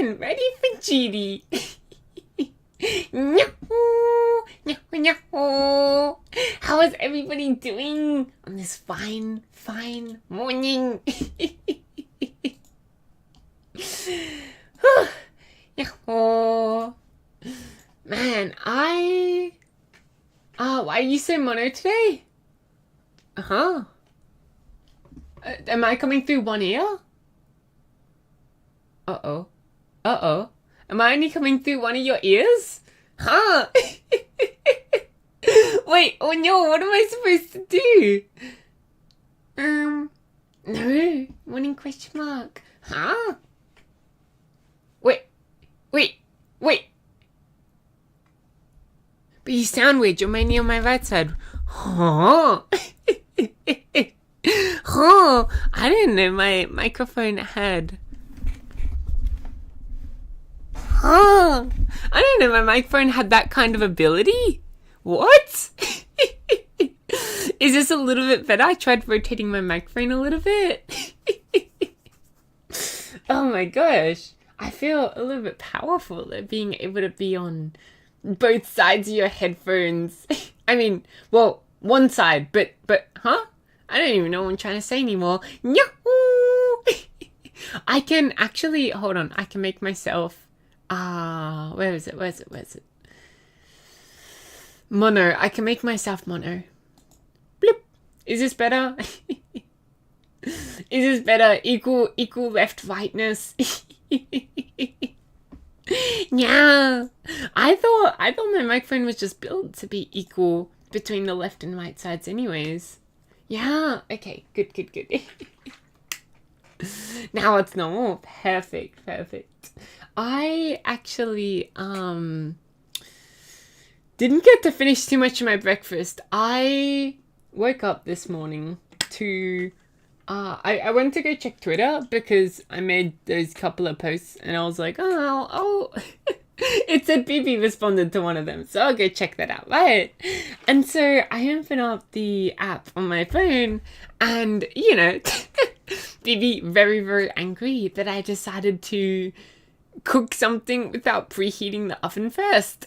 in, ready for duty. How is everybody doing on this fine morning? Man, why are you so mono today? Am I coming through one ear? Uh-oh. Am I only coming through one of your ears? Huh? Wait, oh no, what am I supposed to do? No, warning question mark. Huh? Wait. But you sound weird, you're mainly on my right side. Huh? Huh? I didn't know my microphone had... Huh? I didn't know my microphone had that kind of ability. What? Is this a little bit better? I tried rotating my microphone a little bit. Oh my gosh. I feel a little bit powerful at being able to be on both sides of your headphones. I mean, well, one side, but, huh? I don't even know what I'm trying to say anymore. Yahoo! I can actually, hold on, I can make myself, where is it? Mono. I can make myself mono. Bloop. Is this better? Is this better? Equal left rightness. Yeah. I thought my microphone was just built to be equal between the left and right sides anyways. Yeah. Okay. Good. Now it's normal. Perfect. I actually didn't get to finish too much of my breakfast. I woke up this morning to I went to go check Twitter because I made those couple of posts and I was like, oh it said BB responded to one of them, so I'll go check that out, right? And so I opened up the app on my phone and, you know, BB very, very angry that I decided to cook something without preheating the oven first.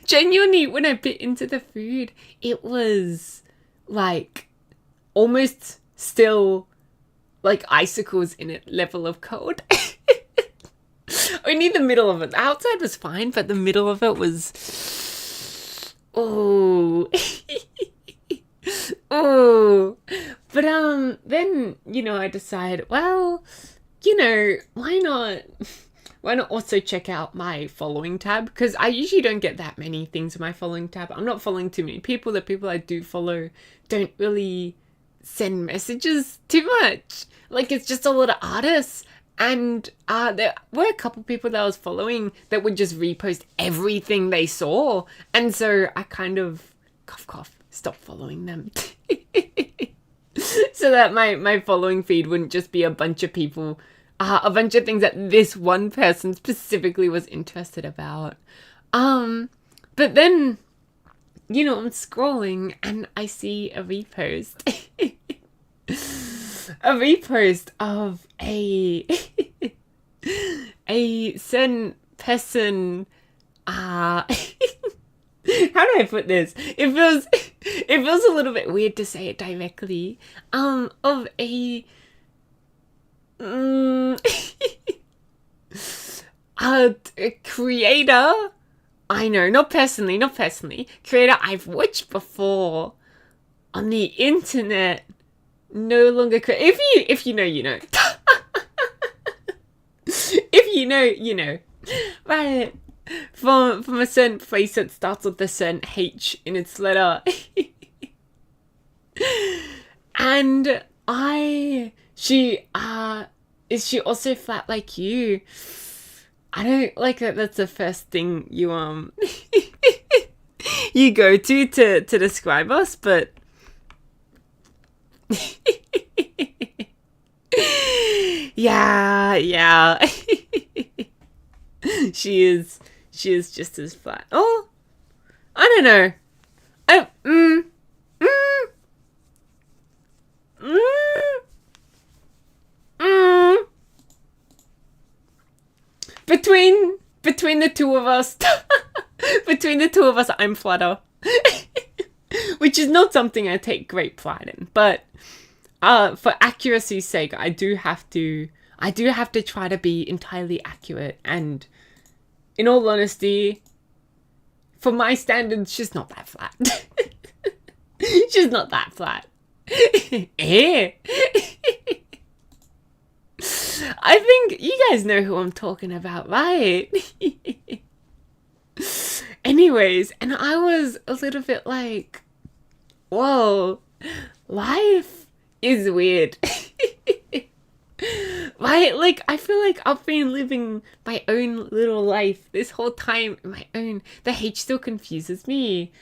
Genuinely, when I bit into the food, it was like almost still like icicles in it level of cold. Only the middle of it. The outside was fine, but the middle of it was... Oh. Oh. But then, you know, I decided, well, you know, why not also check out my following tab? Because I usually don't get that many things in my following tab. I'm not following too many people. The people I do follow don't really send messages too much. Like, it's just a lot of artists. And there were a couple people that I was following that would just repost everything they saw. And so I kind of, cough, stopped following them. So that my following feed wouldn't just be a bunch of people, a bunch of things that this one person specifically was interested about. But then, you know, I'm scrolling and I see a repost. A repost of a certain person, how do I put this? It feels a little bit weird to say it directly. Of a a creator. I know, not personally. Creator I've watched before on the internet. No longer if you know, you know. If you know, you know. Right. From a certain place that starts with a certain H in its letter. And is she also flat like you? I don't like that that's the first thing you you go to describe us, but yeah. She is just as flat. Oh, I don't know. between the two of us, I'm flatter. Which is not something I take great pride in, but for accuracy's sake, I do have to try to be entirely accurate, and in all honesty, for my standards, she's not that flat. She's not that flat. Eh? I think you guys know who I'm talking about, right? Anyways, and I was a little bit like, whoa, life is weird. Right? Like, I feel like I've been living my own little life this whole time. My own. The H still confuses me.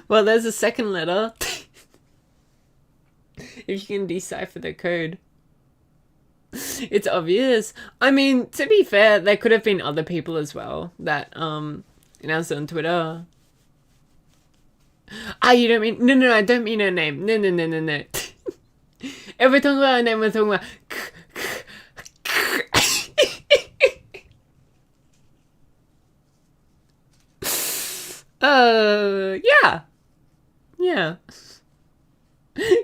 Well, there's a second letter. If you can decipher the code. It's obvious. I mean, to be fair, there could have been other people as well that announced on Twitter. You don't mean... No, I don't mean her name. No. If we're talking about her name, we're talking about... Yeah.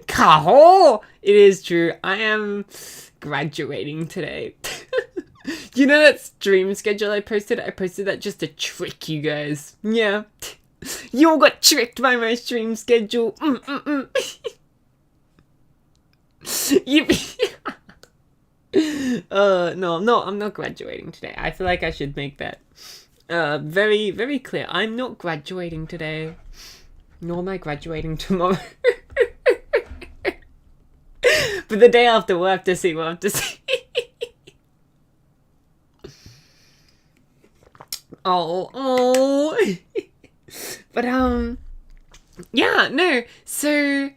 Kaho! It is true. I am graduating today. You know that stream schedule I posted? I posted that just to trick you guys. Yeah. You all got tricked by my stream schedule. No, I'm not graduating today. I feel like I should make that very, very clear. I'm not graduating today. Nor am I graduating tomorrow. But the day after, we'll have to see. Oh. But, yeah, no. So,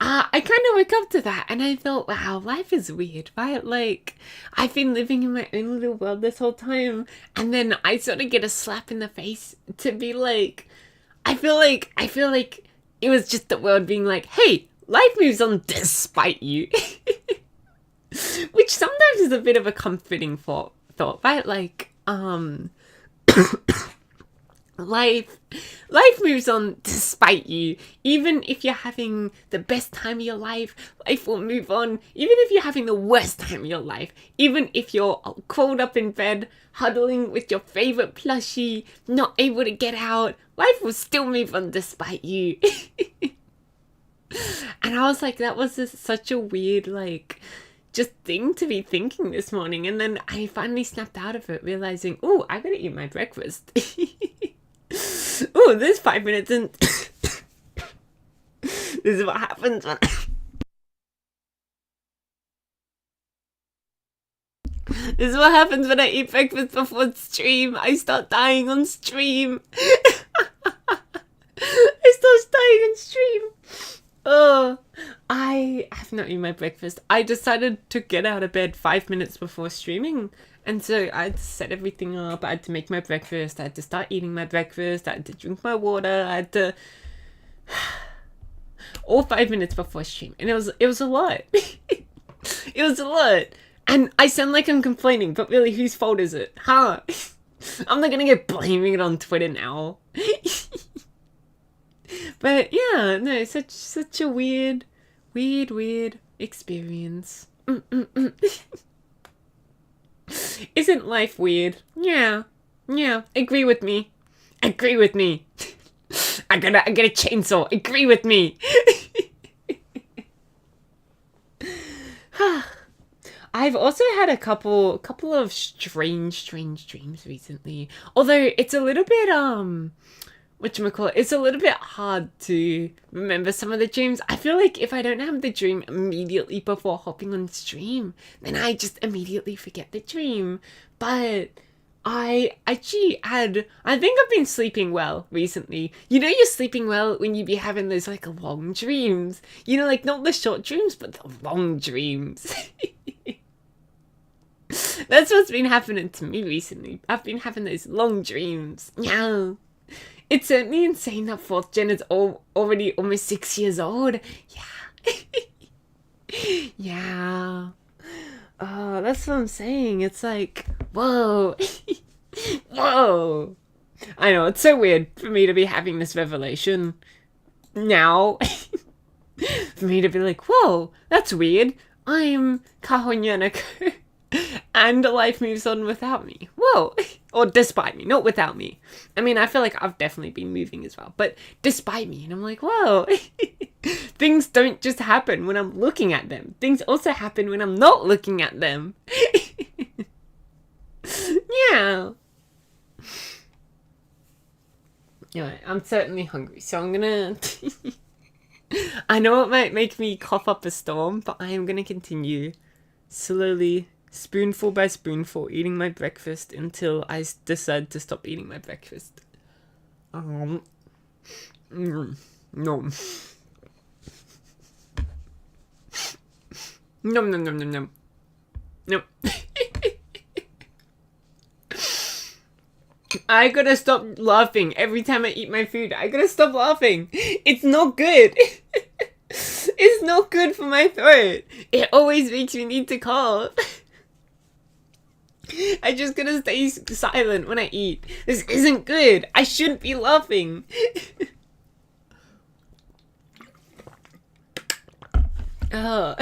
I kind of woke up to that and I thought, wow, life is weird, right? Like, I've been living in my own little world this whole time. And then I sort of get a slap in the face to be like, I feel like it was just the world being like, hey, life moves on despite you. Which sometimes is a bit of a comforting thought, right? Like, life moves on despite you. Even if you're having the best time of your life, life will move on. Even if you're having the worst time of your life, even if you're curled up in bed, huddling with your favorite plushie, not able to get out, life will still move on despite you. And I was like, that was such a weird, like, just thing to be thinking this morning. And then I finally snapped out of it, realizing, oh, I gotta eat my breakfast. Oh, there's 5 minutes in. This is what happens when This is what happens when I eat breakfast before stream. I start dying on stream. I start dying on stream. Oh, I have not eaten my breakfast. I decided to get out of bed 5 minutes before streaming. And so I had to set everything up. I had to make my breakfast. I had to start eating my breakfast. I had to drink my water. I had to... all 5 minutes before stream. And it was a lot. It was a lot. And I sound like I'm complaining, but really, whose fault is it? Huh? I'm not gonna get blaming it on Twitter now. But yeah, no, such a weird experience. Isn't life weird? Yeah, agree with me. I got a chainsaw. Agree with me. I've also had a couple of strange dreams recently. Although it's a little bit whatchamacallit, it's a little bit hard to remember some of the dreams. I feel like if I don't have the dream immediately before hopping on stream, then I just immediately forget the dream. But I think I've been sleeping well recently. You know you're sleeping well when you be having those like long dreams. You know, like not the short dreams, but the long dreams. That's what's been happening to me recently. I've been having those long dreams. Yeah. It's certainly insane that 4th gen is already almost 6 years old. Yeah. Yeah. Oh, that's what I'm saying. It's like, whoa. Whoa. I know, it's so weird for me to be having this revelation now. For me to be like, whoa, that's weird. I'm Kaho and life moves on without me. Whoa. Or despite me, not without me. I mean, I feel like I've definitely been moving as well, but despite me. And I'm like, whoa. Things don't just happen when I'm looking at them. Things also happen when I'm not looking at them. Yeah. Anyway, I'm certainly hungry, so I'm gonna... I know it might make me cough up a storm, but I am gonna continue slowly, spoonful by spoonful, eating my breakfast until I decide to stop eating my breakfast. Nom. Nom, nom, nom, nom, nom. Nope. I gotta stop laughing every time I eat my food. I gotta stop laughing. It's not good. It's not good for my throat. It always makes me need to cough. I just gotta stay silent when I eat. This isn't good. I shouldn't be laughing. Oh.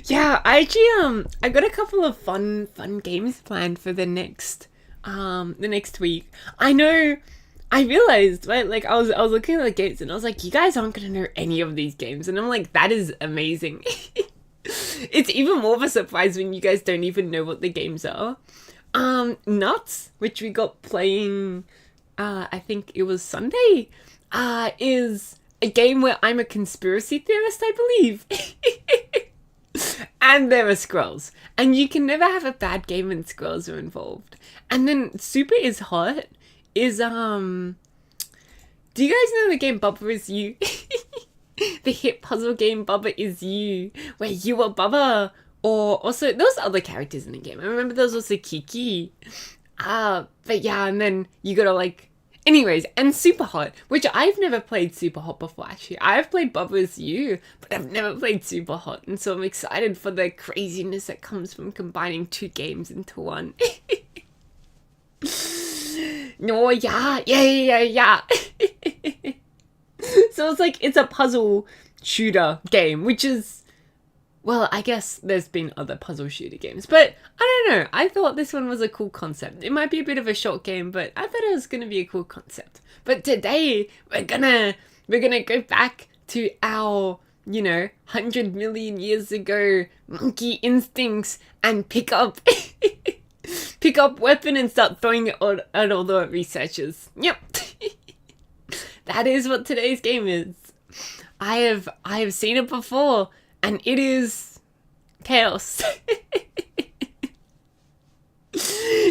Yeah, I actually I got a couple of fun games planned for the next week. I know, I realized, right, like I was looking at the games and I was like, you guys aren't gonna know any of these games, and I'm like, that is amazing. It's even more of a surprise when you guys don't even know what the games are. Nuts, which we got playing, I think it was Sunday, is a game where I'm a conspiracy theorist, I believe. And there are scrolls. And you can never have a bad game when scrolls are involved. And then Super is Hot is, do you guys know the game Bubba Is You? The hit puzzle game Bubba Is You, where you are Bubba. Or also, there was other characters in the game. I remember there was also Kiki. But yeah, and then you gotta like... Anyways, and Super Hot, which I've never played Super Hot before, actually. I've played Bubba Is You, but I've never played Super Hot. And so I'm excited for the craziness that comes from combining 2 games into one. No, yeah. So it's like, it's a puzzle shooter game, which is... Well, I guess there's been other puzzle shooter games, but I don't know. I thought this one was a cool concept. It might be a bit of a short game, but I thought it was gonna be a cool concept. But today we're gonna go back to our, 100 million years ago monkey instincts and pick up weapon and start throwing it at all the researchers. Yep. That is what today's game is. I have seen it before. And it is chaos.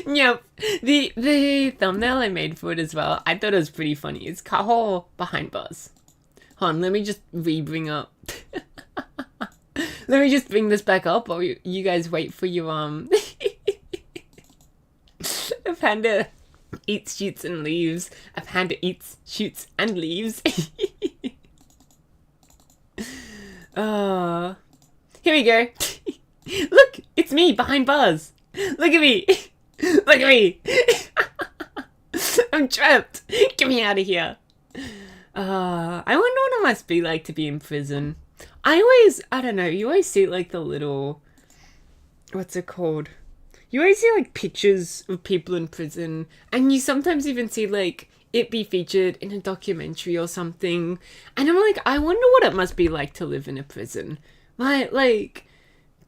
Yep. The thumbnail I made for it as well, I thought it was pretty funny. It's Kaho behind bars. Hold on, let me just bring up. Let me just bring this back up while you guys wait for your A panda eats, shoots, and leaves. A panda eats, shoots, and leaves. Here we go. Look, it's me behind bars. Look at me. Look at me. I'm trapped. Get me out of here. I wonder what it must be like to be in prison. I don't know, you always see like the little, what's it called? You always see like pictures of people in prison, and you sometimes even see like it be featured in a documentary or something. And I'm like, I wonder what it must be like to live in a prison. Like,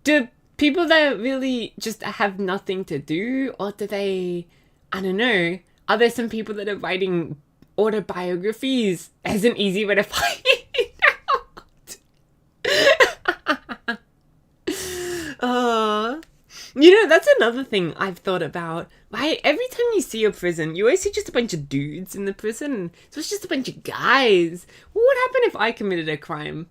do people that really just have nothing to do, or do they, I don't know, are there some people that are writing autobiographies as an easy way to find out? That's another thing I've thought about. Right? Every time you see a prison, you always see just a bunch of dudes in the prison. So it's just a bunch of guys. What would happen if I committed a crime?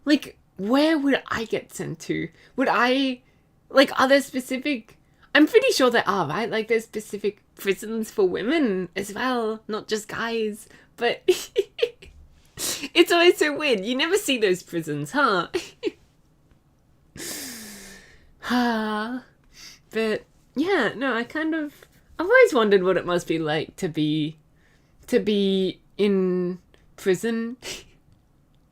Like, where would I get sent to? Would I, like, are there specific, I'm pretty sure there are, right? Like, there's specific prisons for women as well, not just guys. But it's always so weird. You never see those prisons, huh? But yeah, no, I've always wondered what it must be like to be in prison.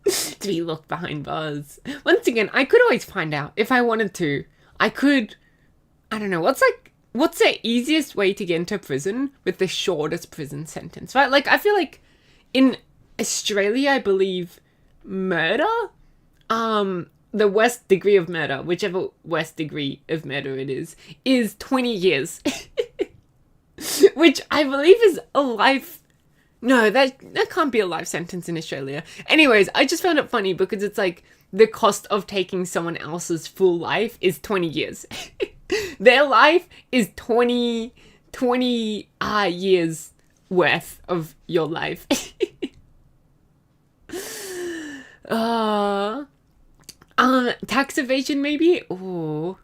To be locked behind bars. Once again, I could always find out if I wanted to. I don't know, what's the easiest way to get into prison with the shortest prison sentence, right? Like, I feel like in Australia, I believe murder, the worst degree of murder, whichever worst degree of murder it is 20 years. Which I believe is a life. No, that can't be a life sentence in Australia. Anyways, I just found it funny because it's like the cost of taking someone else's full life is 20 years. Their life is 20 years worth of your life. Tax evasion maybe? Oh,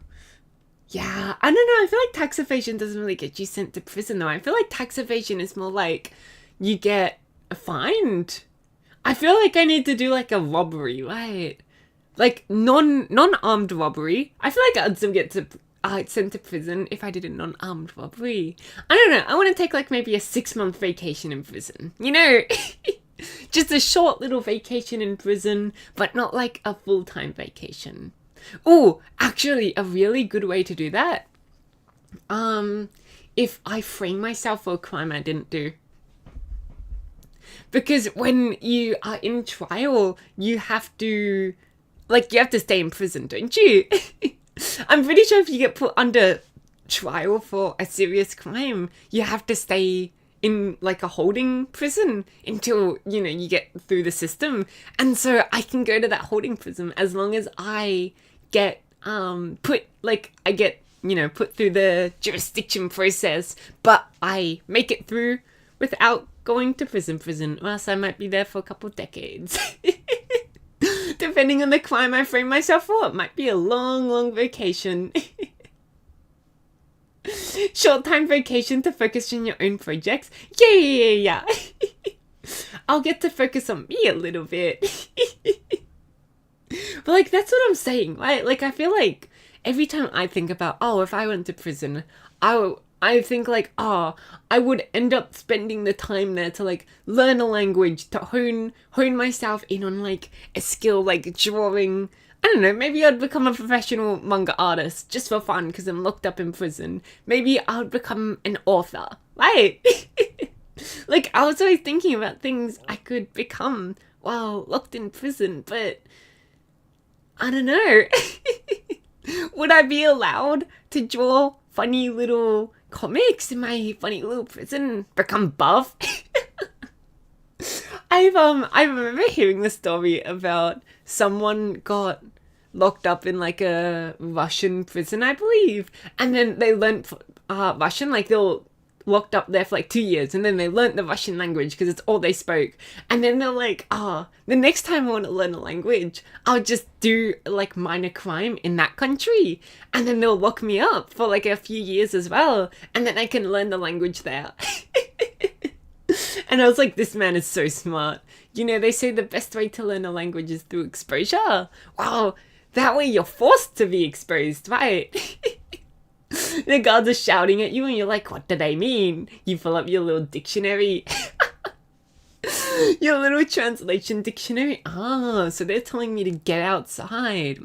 yeah. I don't know. I feel like tax evasion doesn't really get you sent to prison though. I feel like tax evasion is more like you get fined. I feel like I need to do like a robbery, right? Like non-armed robbery. I feel like I'd still get sent to prison if I did a non-armed robbery. I don't know. I want to take like maybe a 6-month vacation in prison. You know, just a short little vacation in prison, but not like a full-time vacation. Oh, actually, a really good way to do that. If I frame myself for a crime I didn't do. Because when you are in trial, you have to stay in prison, don't you? I'm pretty sure if you get put under trial for a serious crime, you have to stay in like a holding prison until, you get through the system. And so I can go to that holding prison as long as I get put through the jurisdiction process, but I make it through without going to prison, or else I might be there for a couple decades. Depending on the crime I frame myself for, it might be a long vacation. Short-time vacation to focus on your own projects. Yeah. I'll get to focus on me a little bit. But like, that's what I'm saying, right? Like, I feel like every time I think about, if I went to prison, I think like, I would end up spending the time there to like learn a language, to hone myself in on like a skill like drawing. I don't know, maybe I'd become a professional manga artist just for fun because I'm locked up in prison. Maybe I would become an author, right? Like, I was always thinking about things I could become while locked in prison, but I don't know. Would I be allowed to draw funny little comics in my funny little prison? Become buff? I remember hearing the story about someone got locked up in like a Russian prison, I believe, and then they learnt Russian. Like, they were locked up there for like 2 years, and then they learnt the Russian language because it's all they spoke. And then they're like, the next time I want to learn a language, I'll just do like minor crime in that country, and then they'll lock me up for like a few years as well, and then I can learn the language there. And I was like, this man is so smart. They say the best way to learn a language is through exposure. Wow, that way you're forced to be exposed, right? The guards are shouting at you and you're like, what do they mean? You pull up your little dictionary. Your little translation dictionary. So they're telling me to get outside.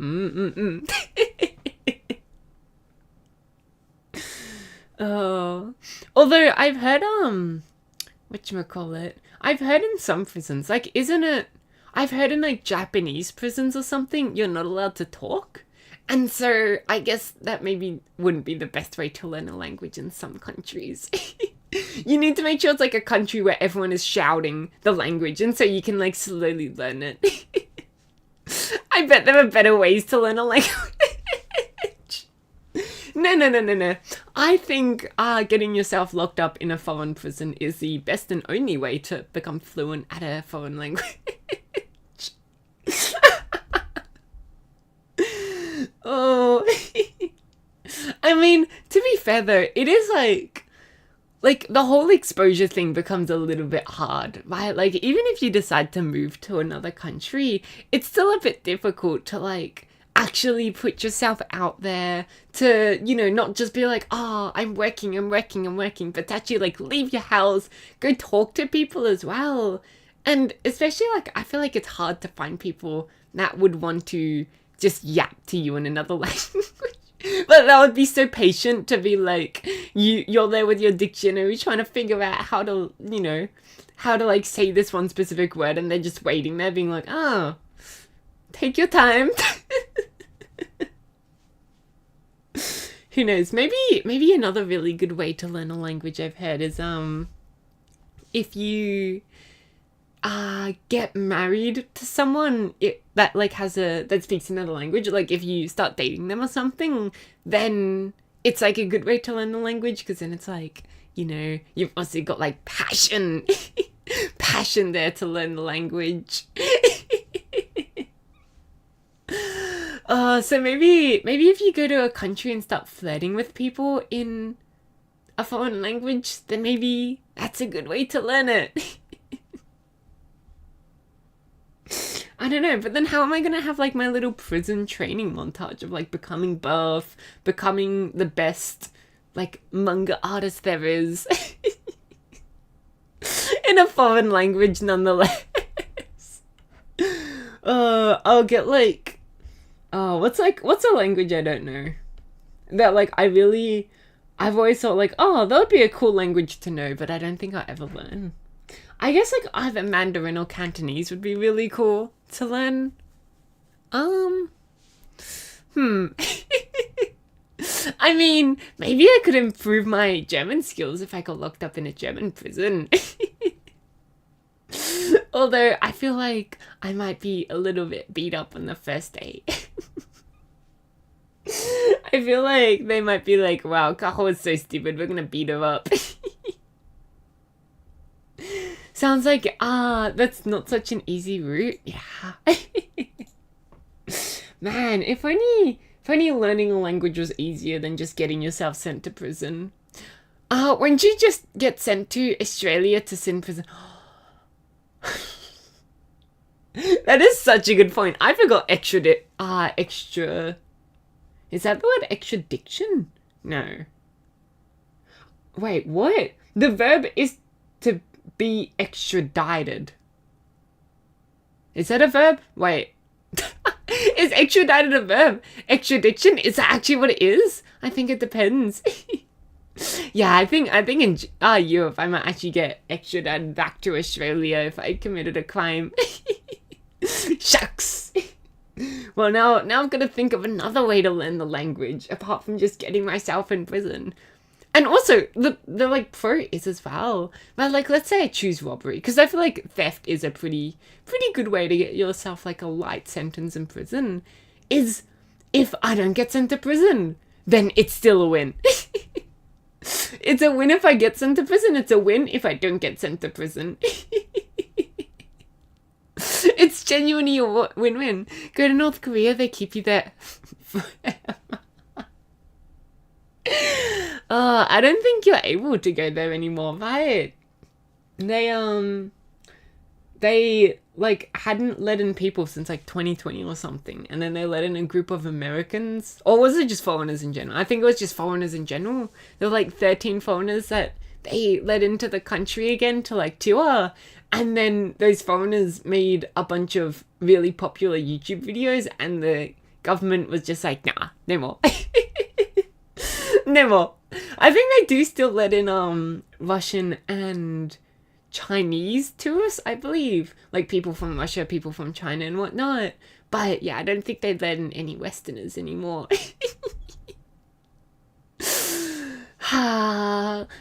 Although I've heard, whatchamacallit, I've heard in some prisons, like, I've heard in like Japanese prisons or something, you're not allowed to talk. And so I guess that maybe wouldn't be the best way to learn a language in some countries. You need to make sure it's like a country where everyone is shouting the language, and so you can like slowly learn it. I bet there are better ways to learn a language. No. I think getting yourself locked up in a foreign prison is the best and only way to become fluent at a foreign language. I mean, to be fair though, it is like the whole exposure thing becomes a little bit hard, right? Like even if you decide to move to another country, it's still a bit difficult to like actually put yourself out there to, you know, not just be like, oh, I'm working, but to actually like leave your house, go talk to people as well. And especially like, I feel like it's hard to find people that would want to just yap to you in another language. But that would be so patient to be like, you're there with your dictionary trying to figure out how to, you know, how to like say this one specific word, and they're just waiting there being like, oh, take your time. Who knows? Maybe another really good way to learn a language I've heard is if you get married to someone that like that speaks another language, like if you start dating them or something, then it's like a good way to learn the language, because then it's like, you know, you've also got like passion there to learn the language. So maybe if you go to a country and start flirting with people in a foreign language, then maybe that's a good way to learn it. I don't know, but then how am I gonna have like my little prison training montage of like becoming buff, becoming the best like manga artist there is in a foreign language nonetheless? I'll get like, what's a language I don't know that like I've always thought like, oh, that would be a cool language to know, but I don't think I'll ever learn. I guess like either Mandarin or Cantonese would be really cool to learn. I mean, maybe I could improve my German skills if I got locked up in a German prison. Although I feel like I might be a little bit beat up on the first day. I feel like they might be like, wow, Kaho is so stupid, we're gonna beat her up. Sounds like, that's not such an easy route. Yeah. Man, if only learning a language was easier than just getting yourself sent to prison. Wouldn't you just get sent to Australia to sit in prison? That is such a good point. I forgot extra. Is that the word extradition? No. Wait, what? The verb is to be extradited. Is that a verb? Wait. Is extradited a verb? Extradition? Is that actually what it is? I think it depends. Yeah, I think in Europe I might actually get extradited back to Australia if I committed a crime. Shucks. Well, now I've got to think of another way to learn the language apart from just getting myself in prison. And also, the like pro is as well. But like, let's say I choose robbery, because I feel like theft is a pretty good way to get yourself like a light sentence in prison. Is if I don't get sent to prison, then it's still a win. It's a win if I get sent to prison. It's a win if I don't get sent to prison. It's genuinely a win-win. Go to North Korea, they keep you there forever. I don't think you're able to go there anymore, right? They like hadn't let in people since like 2020 or something, and then they let in a group of Americans, or was it just foreigners in general? I think it was just foreigners in general. There were like 13 foreigners that they let into the country again to like tour, and then those foreigners made a bunch of really popular YouTube videos, and the government was just like, nah, no more. No more. I think they do still let in Russian and Chinese tourists, I believe. Like people from Russia, people from China and whatnot. But yeah, I don't think they let in any Westerners anymore.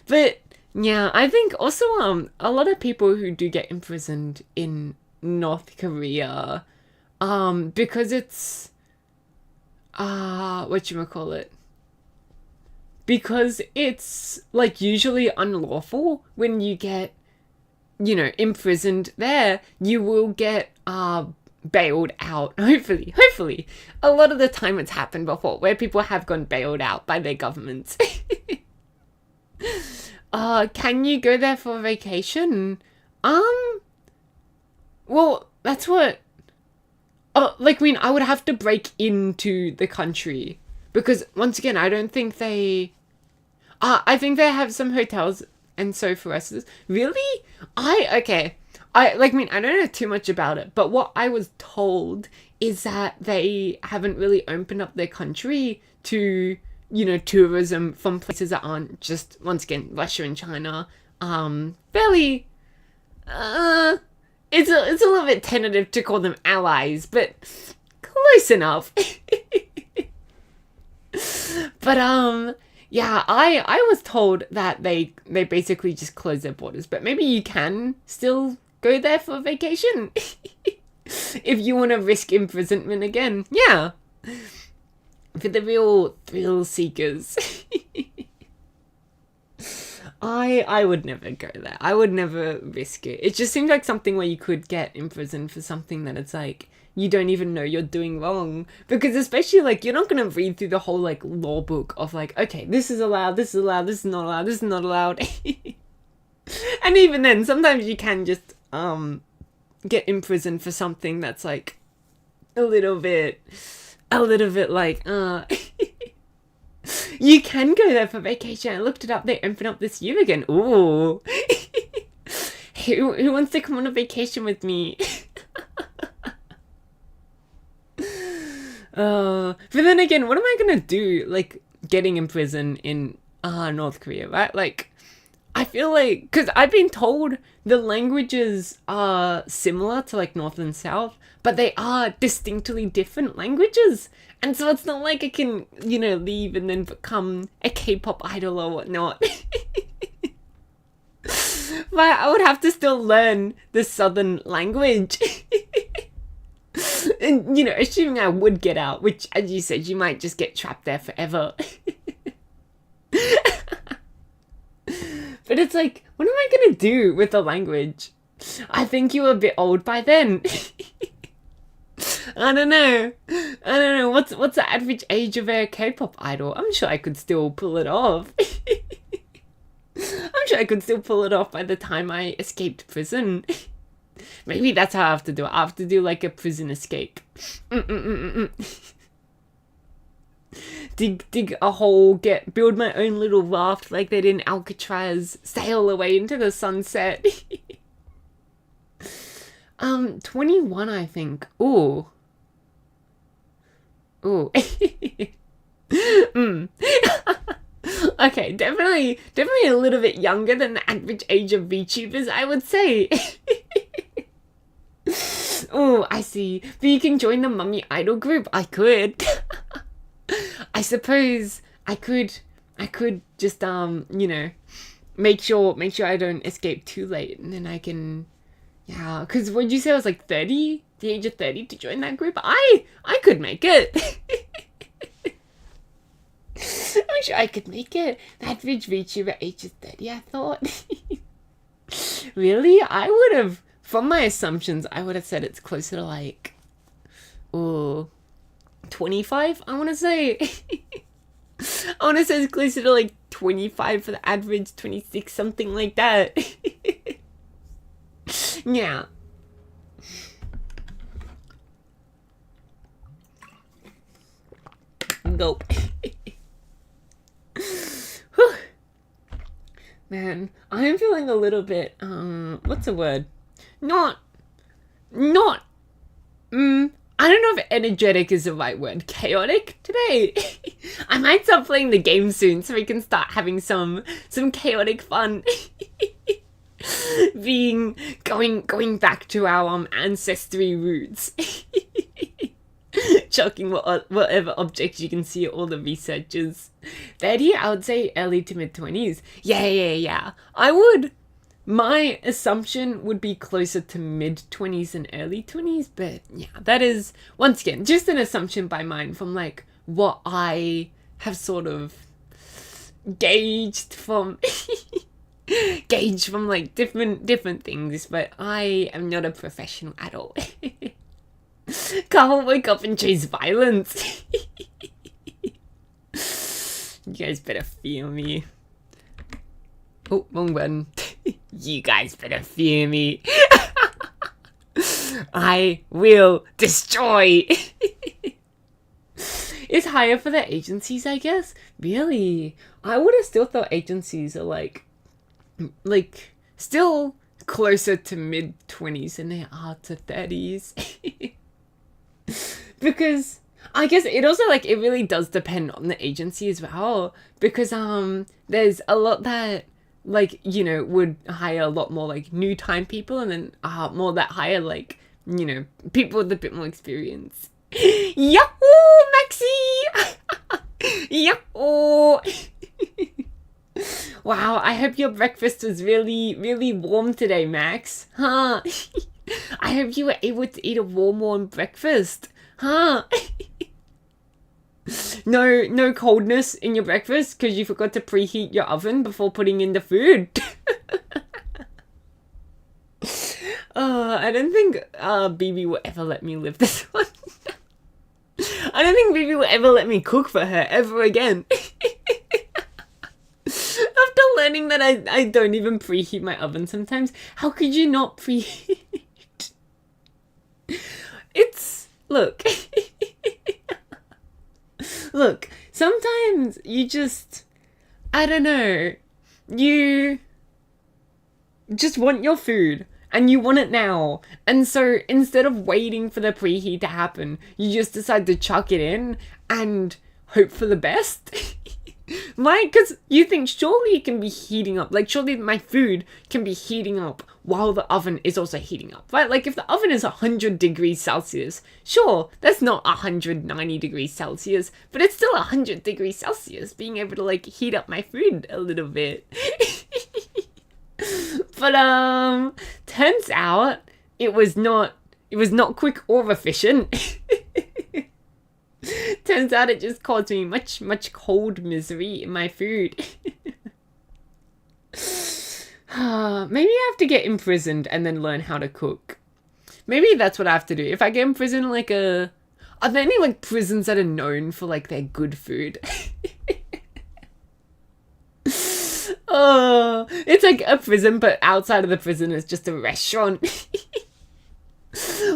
But yeah, I think also a lot of people who do get imprisoned in North Korea, because it's whatchamacallit? Because it's like usually unlawful when you get, you know, imprisoned there. You will get bailed out. Hopefully. A lot of the time it's happened before where people have gone bailed out by their governments. Can you go there for a vacation? Well, that's what... Oh, like, I mean, I would have to break into the country. Because, once again, I don't think they... I think they have some hotels and so for us. Really? Okay. I don't know too much about it. But what I was told is that they haven't really opened up their country to, tourism from places that aren't just, once again, Russia and China. Fairly... It's a little bit tentative to call them allies, but close enough. But yeah, I was told that they basically just close their borders, but maybe you can still go there for vacation if you want to risk imprisonment again. Yeah, for the real thrill seekers. I would never go there. I would never risk it. It just seems like something where you could get imprisoned for something that it's like, you don't even know you're doing wrong. Because especially, like, you're not going to read through the whole, like, law book of, like, okay, this is allowed, this is allowed, this is not allowed, this is not allowed. And even then, sometimes you can just, get imprisoned for something that's, like, a little bit, like, You can go there for vacation. I looked it up. They open up this year again. Ooh. Who wants to come on a vacation with me? But then again, what am I gonna do? Like, getting in prison in North Korea, right? Like, I feel like... Because I've been told the languages are similar to, like, North and South, but they are distinctly different languages. And so it's not like I can, leave and then become a K-pop idol or whatnot. But I would have to still learn the Southern language. And, assuming I would get out, which, as you said, you might just get trapped there forever. But it's like, what am I going to do with the language? I think you were a bit old by then. I don't know. What's the average age of a K-pop idol? I'm sure I could still pull it off. I'm sure I could still pull it off by the time I escaped prison. Maybe that's how I have to do it. I have to do like a prison escape. Dig a hole, build my own little raft like they did in Alcatraz, sail away into the sunset. 21, I think. Ooh. Okay, definitely a little bit younger than the average age of VTubers, I would say. Oh, I see. But you can join the Mummy Idol group. I could. I suppose I could just make sure I don't escape too late, and then I can, yeah. Because what did you say? I was like 30, the age of 30 to join that group. I could make it. I'm sure I could make it. The average VTuber age is 30. I thought. Really, I would have. From my assumptions, I would have said it's closer to like, 25, I want to say. I want to say it's closer to like 25 for the average, 26, something like that. Yeah. Gulp. Man, I am feeling a little bit, what's the word? I don't know if energetic is the right word. Chaotic today. I might start playing the game soon so we can start having some chaotic fun. Going back to our ancestry roots. Chucking whatever objects you can see at all the researchers. 30, I would say early to mid 20s. Yeah. I would. My assumption would be closer to mid 20s and early 20s, but yeah, that is, once again, just an assumption by mine from like what I have sort of gauged from like different things, but I am not a professional at all. Can't wake up and chase violence. You guys better fear me. Oh, wrong button. You guys better fear me. I will destroy. It's higher for the agencies, I guess. Really? I would have still thought agencies are like still closer to mid-20s than they are to 30s. Because I guess it also like it really does depend on the agency as well. Because there's a lot that like, you know, would hire a lot more like new time people, and then more that hire like, you know, people with a bit more experience. Yahoo, Maxi! Yahoo! Wow, I hope your breakfast was really, really warm today, Max. Huh? I hope you were able to eat a warm breakfast. Huh? No coldness in your breakfast because you forgot to preheat your oven before putting in the food. I don't think BB will ever let me live this one. I don't think BB will ever let me cook for her ever again. After learning that I don't even preheat my oven sometimes, how could you not preheat? Look. Look, sometimes you just, I don't know, you just want your food and you want it now. And so instead of waiting for the preheat to happen, you just decide to chuck it in and hope for the best. Right? Because you think surely it can be heating up. Like surely my food can be heating up while the oven is also heating up. Right? Like if the oven is 100 degrees Celsius, sure, that's not 190 degrees Celsius, but it's still 100 degrees Celsius, being able to like heat up my food a little bit. But turns out it was not quick or efficient. Turns out it just caused me much cold misery in my food. Maybe I have to get imprisoned and then learn how to cook. Maybe that's what I have to do. If I get imprisoned like are there any like prisons that are known for like their good food? Oh, it's like a prison, but outside of the prison is just a restaurant.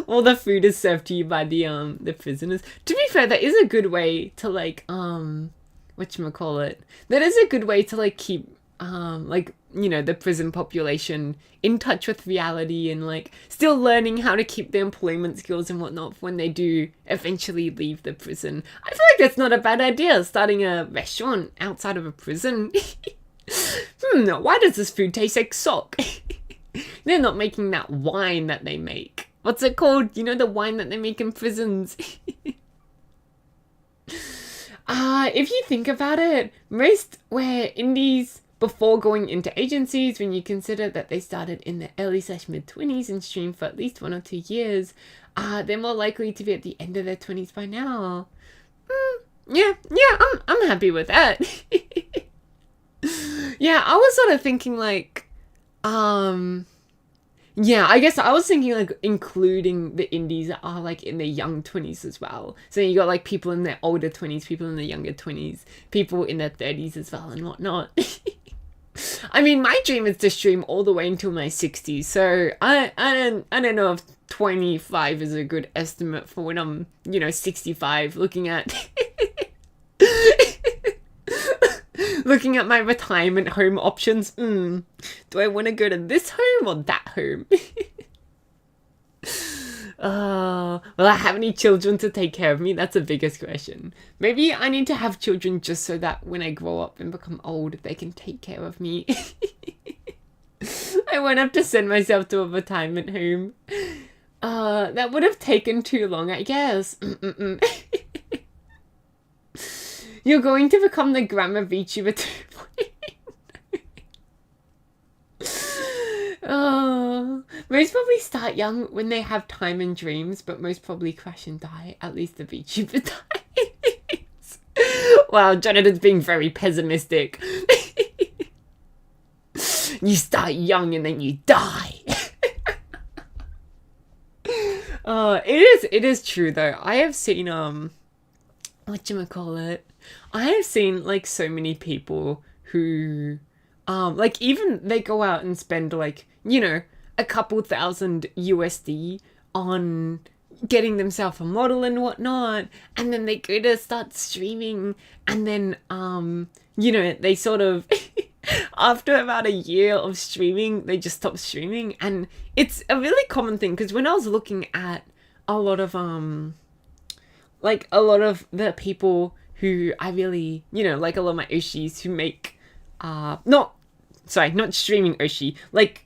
All the food is served to you by the prisoners. To be fair, that is a good way to like whatchamacallit. That is a good way to like keep like, you know, the prison population in touch with reality and like still learning how to keep their employment skills and whatnot when they do eventually leave the prison. I feel like that's not a bad idea, starting a restaurant outside of a prison. Why does this food taste like sock? They're not making that wine that they make. What's it called? You know, the wine that they make in prisons. If you think about it, most were indies before going into agencies, when you consider that they started in the early/mid-20s and streamed for at least 1 or 2 years, they're more likely to be at the end of their 20s by now. Yeah, I'm happy with that. Yeah, I was sort of thinking like, yeah, I guess I was thinking like including the indies that are like in their young 20s as well. So you got like people in their older 20s, people in their younger 20s, people in their 30s as well and whatnot. I mean, my dream is to stream all the way until my 60s. So I don't know if 25 is a good estimate for when I'm, you know, 65, looking at looking at my retirement home options. Do I want to go to this home or that home? Will I have any children to take care of me? That's the biggest question. Maybe I need to have children just so that when I grow up and become old, they can take care of me. I won't have to send myself to a retirement home. That would have taken too long, I guess. You're going to become the grammar VTuber 2.0. Oh, most probably start young when they have time and dreams, but most probably crash and die. At least the VTuber dies. Wow, Jonathan's being very pessimistic. You start young and then you die. It is true though. I have seen whatchamacallit? I have seen like so many people who like even they go out and spend like, a couple thousand USD on getting themselves a model and whatnot, and then they go to start streaming, and then they sort of after about a year of streaming they just stop streaming. And it's a really common thing, because when I was looking at a lot of the people who I really, like a lot of my Oshis who make not streaming Oshi, like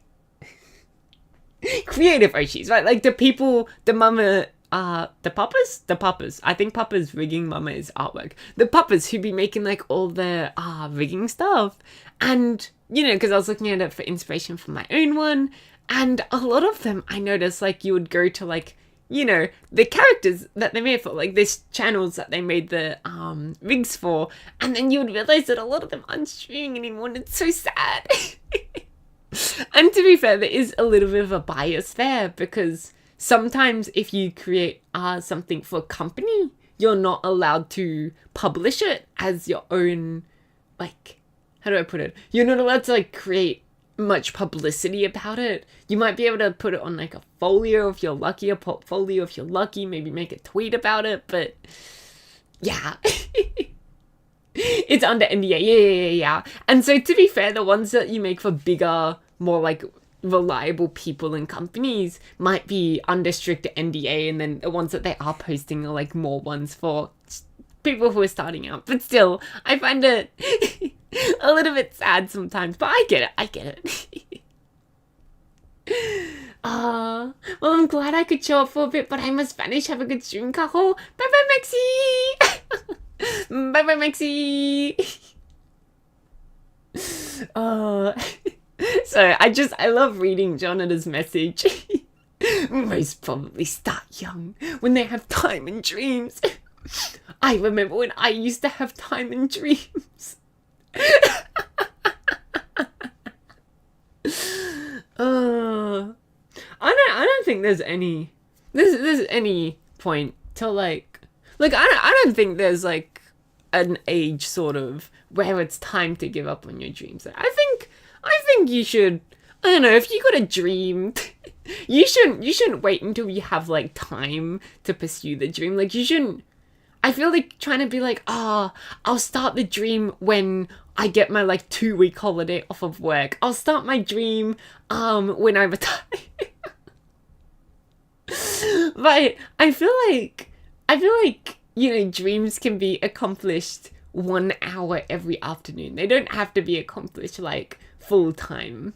creative Oshis, right? Like the people, the mama, the papas. I think papa's rigging, mama is artwork. The papas who be making like all the rigging stuff. And, because I was looking at it for inspiration for my own one. And a lot of them, I noticed, like, you would go to like, the characters that they made for, like, these channels that they made the rigs for. And then you would realize that a lot of them aren't streaming anymore, and it's so sad. And to be fair, there is a little bit of a bias there, because sometimes if you create something for a company, you're not allowed to publish it as your own, like, how do I put it? You're not allowed to, like, create much publicity about it. You might be able to put it on, like, a folio if you're lucky, a portfolio if you're lucky, maybe make a tweet about it, but yeah. It's under NDA, yeah. And so to be fair, the ones that you make for bigger, more like reliable people and companies might be under strict NDA, and then the ones that they are posting are like more ones for people who are starting out. But still, I find it a little bit sad sometimes, but I get it. Well, I'm glad I could show up for a bit, but I must vanish. Have a good stream, Kaho. Bye-bye, Maxie! Bye-bye, Maxie! So I love reading Jonathan's message. Most probably start young, when they have time and dreams. I remember when I used to have time and dreams. I don't think there's any point to like I don't think there's like an age sort of where it's time to give up on your dreams. I think you should, I don't know, if you got a dream, you shouldn't wait until you have like time to pursue the dream. Like you shouldn't, I feel like trying to be like, I'll start the dream when I get my like 2-week holiday off of work. I'll start my dream when I retire. But I feel like dreams can be accomplished 1 hour every afternoon. They don't have to be accomplished like full time.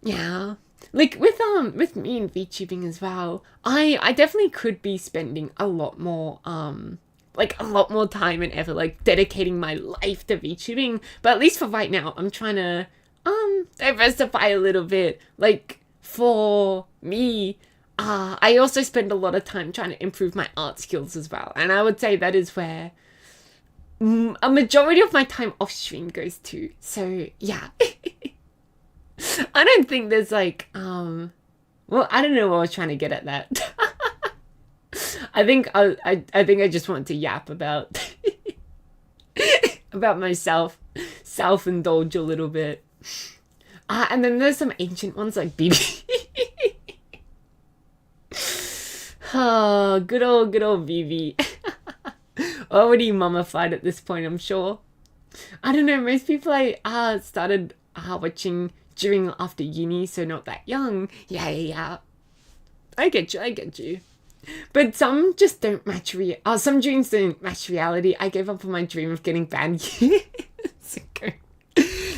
Yeah. Like with me and VTubing as well, I definitely could be spending a lot more time and effort, like dedicating my life to VTubing. But at least for right now, I'm trying to diversify a little bit. Like for me, I also spend a lot of time trying to improve my art skills as well. And I would say that is where a majority of my time off stream goes to. So yeah. I don't think there's like, well, I don't know what I was trying to get at that. I think I just want to yap about about myself, self-indulge a little bit. And then there's some ancient ones like BB. Oh, good old BB. Already mummified at this point, I'm sure. I don't know, most people I started watching during after uni, so not that young. Yeah. I get you. But some just don't match some dreams don't match reality. I gave up on my dream of getting banned years ago.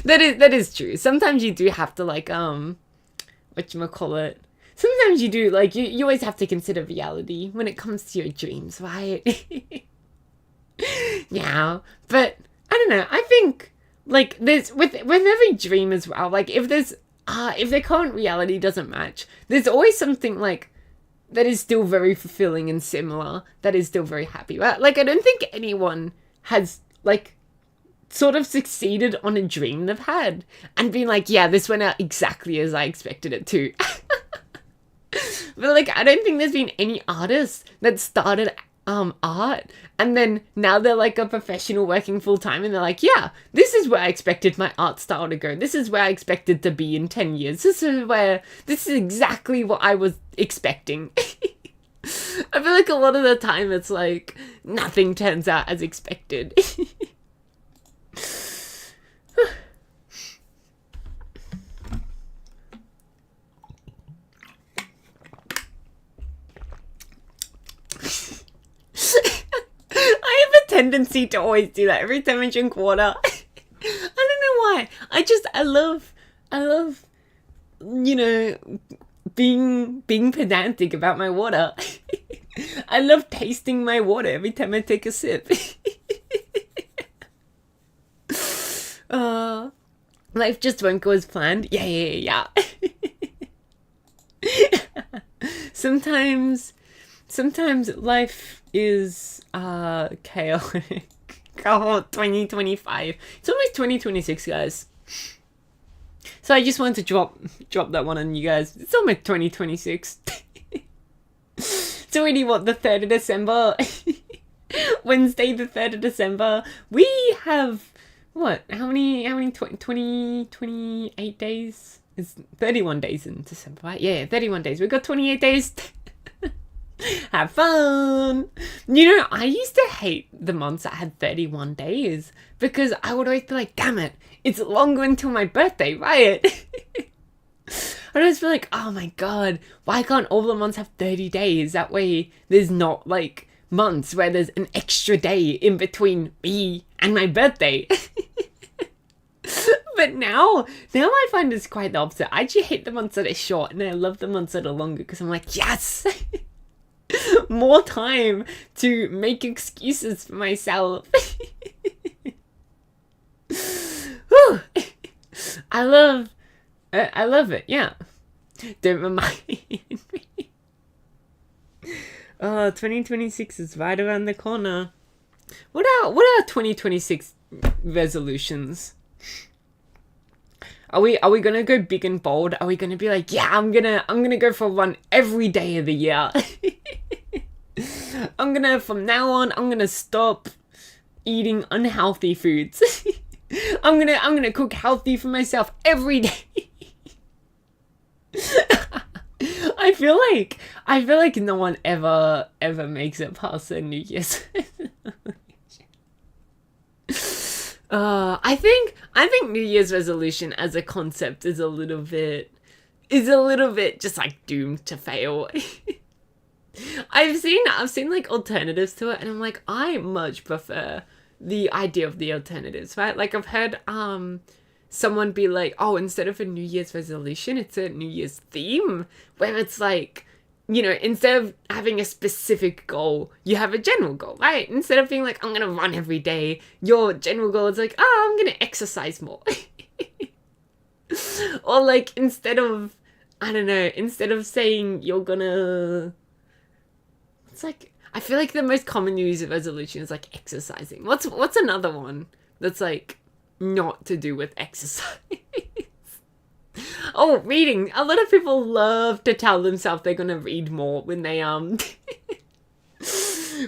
That is true. Sometimes you do have to like whatchamacallit. Sometimes you do like you always have to consider reality when it comes to your dreams, right? Yeah. But I don't know. I think like there's with every dream as well, like if their current reality doesn't match, there's always something like that is still very fulfilling and similar, that is still very happy, right? Like I don't think anyone has like sort of succeeded on a dream they've had and been like, yeah, this went out exactly as I expected it to. But like, I don't think there's been any artists that started art and then now they're like a professional working full time and they're like, yeah, this is where I expected my art style to go. This is where I expected to be in 10 years. This is exactly what I was expecting. I feel like a lot of the time it's like nothing turns out as expected. I have a tendency to always do that every time I drink water. I don't know why. I love, you know, being pedantic about my water. I love tasting my water every time I take a sip. Life just won't go as planned. Yeah. Sometimes life is chaotic. Kaho 2025. It's almost 2026, guys. So I just wanted to drop that one on you guys. It's almost 2026. It's already what, the 3rd of December? Wednesday the 3rd of December. We have what? How many 28 days? It's 31 days in December, right? Yeah, 31 days. We've got 28 days. Have fun. You know, I used to hate the months that had 31 days because I would always be like, damn it, it's longer until my birthday, right? I'd always be like, oh my god, why can't all the months have 30 days? That way there's not like months where there's an extra day in between me and my birthday. But now I find it's quite the opposite. I actually hate the months that are short and I love the months that are longer because I'm like, yes! More time to make excuses for myself. I love it, yeah. Don't remind me. 2026 is right around the corner. What are 2026 resolutions? Are we gonna go big and bold? Are we gonna be like, yeah, I'm gonna go for a run every day of the year? From now on, I'm gonna stop eating unhealthy foods. I'm gonna cook healthy for myself every day. I feel like no one ever makes it past their New Year's resolution. I think New Year's resolution as a concept is a little bit just like doomed to fail. I've seen like alternatives to it and I'm like, I much prefer the idea of the alternatives, right? Like I've heard someone be like, oh, instead of a New Year's resolution, it's a New Year's theme, where it's like, you know, instead of having a specific goal, you have a general goal, right? Instead of being like, I'm gonna run every day, your general goal is like, oh, I'm gonna exercise more. Or like, instead of saying you're gonna... It's like, I feel like the most common New Year's resolution is like exercising. What's another one that's like not to do with exercise? Oh, reading. A lot of people love to tell themselves they're gonna read more when they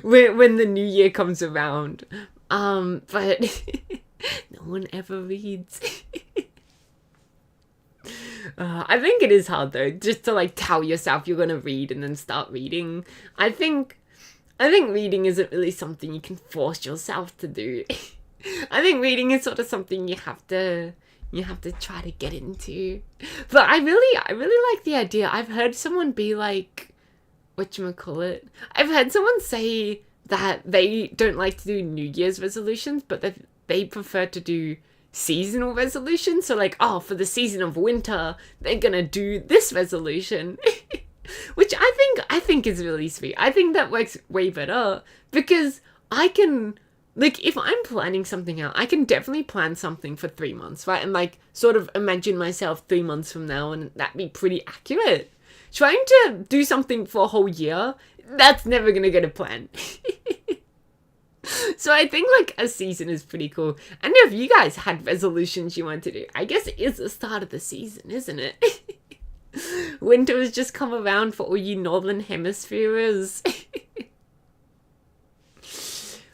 when the new year comes around. But no one ever reads. I think it is hard though, just to like tell yourself you're gonna read and then start reading. I think reading isn't really something you can force yourself to do. I think reading is sort of something you have to try to get into. But I really like the idea. I've heard someone be like, whatchamacallit? I've heard someone say that they don't like to do New Year's resolutions, but that they prefer to do seasonal resolutions. So like, oh, for the season of winter, they're gonna do this resolution. Which I think is really sweet. I think that works way better because I can, like, if I'm planning something out, I can definitely plan something for 3 months, right? And like sort of imagine myself 3 months from now and that'd be pretty accurate. Trying to do something for a whole year, that's never gonna go to plan. So I think like a season is pretty cool. And if you guys had resolutions you want to do, I guess it is the start of the season, isn't it? Winter has just come around for all you northern hemispheres.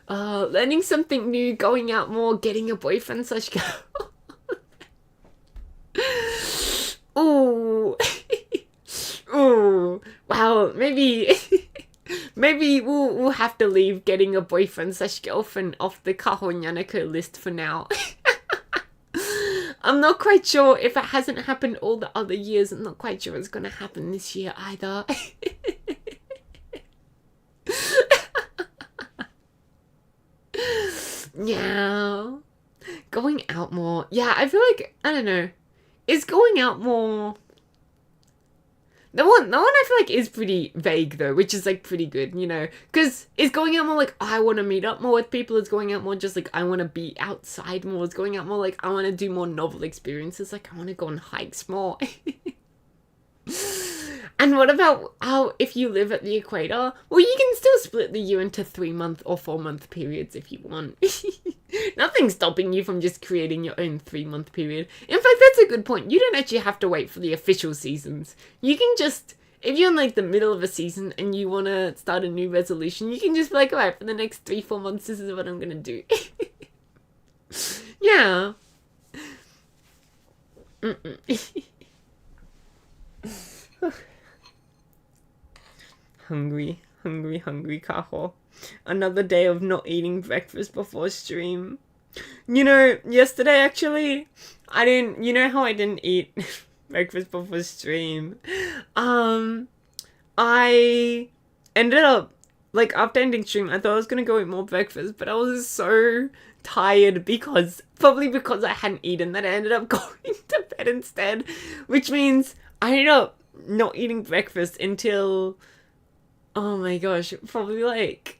Learning something new, going out more, getting a boyfriend slash girl. Ooh. Ooh. Wow, maybe we'll have to leave getting a boyfriend slash girlfriend off the Kaho Nyanako list for now. I'm not quite sure if it hasn't happened all the other years. I'm not quite sure it's going to happen this year either. Yeah. Going out more. Yeah, I feel like, I don't know. Is going out more... The one I feel like is pretty vague though, which is like pretty good, you know, because is going out more like I want to meet up more with people, is going out more just like I want to be outside more, is going out more like I want to do more novel experiences, like I want to go on hikes more. And what about how if you live at the equator? Well, you can still split the year into 3-month or 4-month periods if you want. Nothing's stopping you from just creating your own 3-month period. In fact, that's a good point. You don't actually have to wait for the official seasons. You can just, if you're in like the middle of a season and you want to start a new resolution, you can just be like, alright, for the next 3-4 months, this is what I'm going to do. Yeah. Hungry, Kaho. Another day of not eating breakfast before stream. You know, yesterday actually, you know how I didn't eat breakfast before stream? I ended up, like, after ending stream, I thought I was gonna go eat more breakfast, but I was so tired probably because I hadn't eaten, that I ended up going to bed instead, which means I ended up not eating breakfast until, oh my gosh, probably like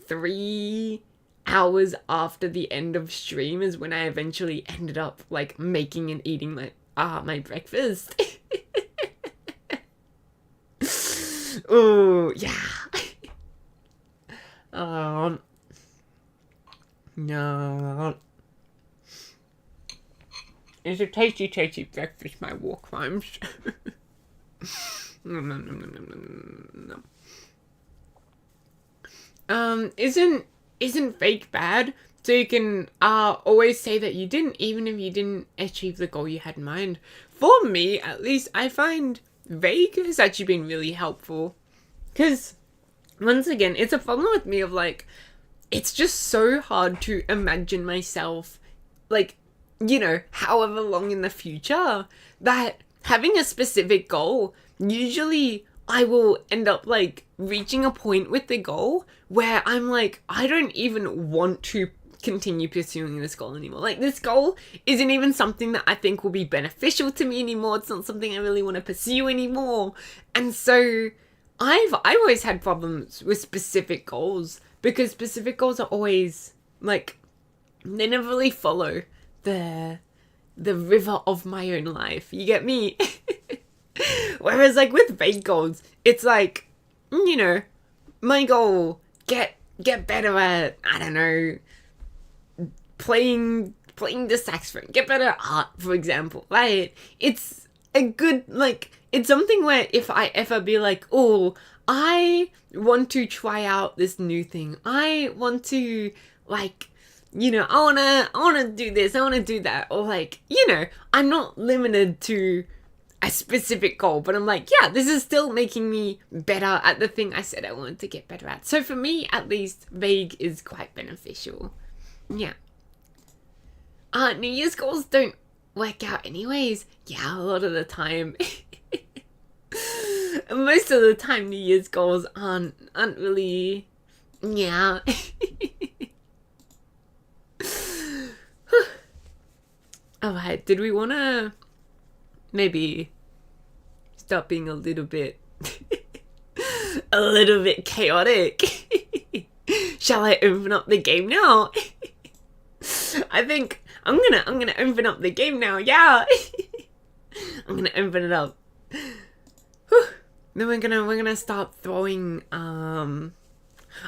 3 hours after the end of stream is when I eventually ended up like making and eating my breakfast. Ooh, yeah. No. It's a tasty breakfast, my war crimes. Isn't fake bad? So you can always say that you didn't, even if you didn't achieve the goal you had in mind. For me, at least, I find vague has actually been really helpful. Because, once again, it's a problem with me of like, it's just so hard to imagine myself, like, you know, however long in the future, that having a specific goal, usually I will end up like reaching a point with the goal where I'm like, I don't even want to continue pursuing this goal anymore. Like, this goal isn't even something that I think will be beneficial to me anymore. It's not something I really want to pursue anymore. And so I've always had problems with specific goals, because specific goals are always like, they never really follow the river of my own life. You get me? Whereas like with vague goals, it's like, you know, my goal, get better at, I don't know, playing the saxophone, get better at art, for example, right? It's a good, like, it's something where if I ever be like, oh, I want to try out this new thing, I want to, like, you know, I wanna do this, I wanna do that, or like, you know, I'm not limited to a specific goal, but I'm like, yeah, this is still making me better at the thing I said I wanted to get better at. So for me, at least, vague is quite beneficial. Yeah. New Year's goals don't work out anyways. Yeah, a lot of the time. Most of the time, New Year's goals aren't really, yeah. Alright, did we want to maybe stop being a little bit chaotic? Shall I open up the game now? I think I'm gonna open up the game now. Yeah. I'm gonna open it up. Then we're gonna start throwing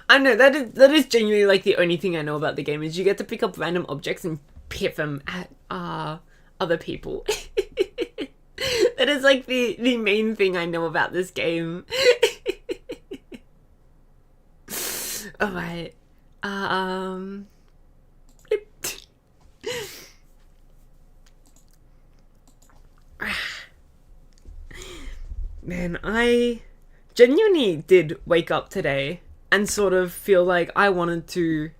I know that is genuinely like the only thing I know about the game, is you get to pick up random objects and hit them at other people. That is like the main thing I know about this game. Alright. Man, I genuinely did wake up today and sort of feel like I wanted to.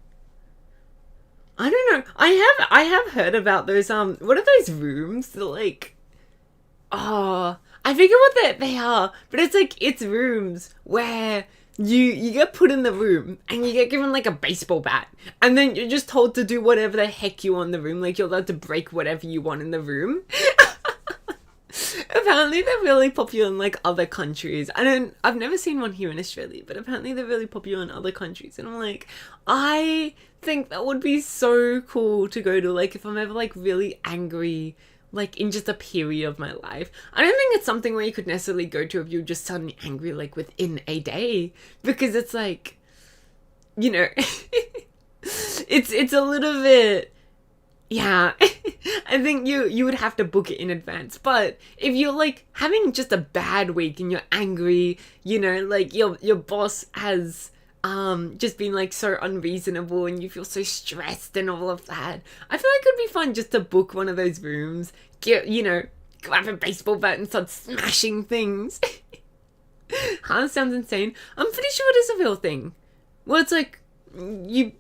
I don't know. I have heard about those what are those rooms that like, oh, I forget what they are, but it's like it's rooms where you get put in the room and you get given like a baseball bat and then you're just told to do whatever the heck you want in the room, like you're allowed to break whatever you want in the room. Apparently they're really popular in like other countries. I've never seen one here in Australia, but apparently they're really popular in other countries. And I'm like, I think that would be so cool to go to, like if I'm ever like really angry, like in just a period of my life. I don't think it's something where you could necessarily go to if you're just suddenly angry like within a day, because it's like, you know, it's a little bit. Yeah, I think you would have to book it in advance. But if you're like having just a bad week and you're angry, you know, like your boss has just been like so unreasonable and you feel so stressed and all of that, I feel like it'd be fun just to book one of those rooms, grab a baseball bat and start smashing things. Huh? Sounds insane. I'm pretty sure it is a real thing. Well, it's like you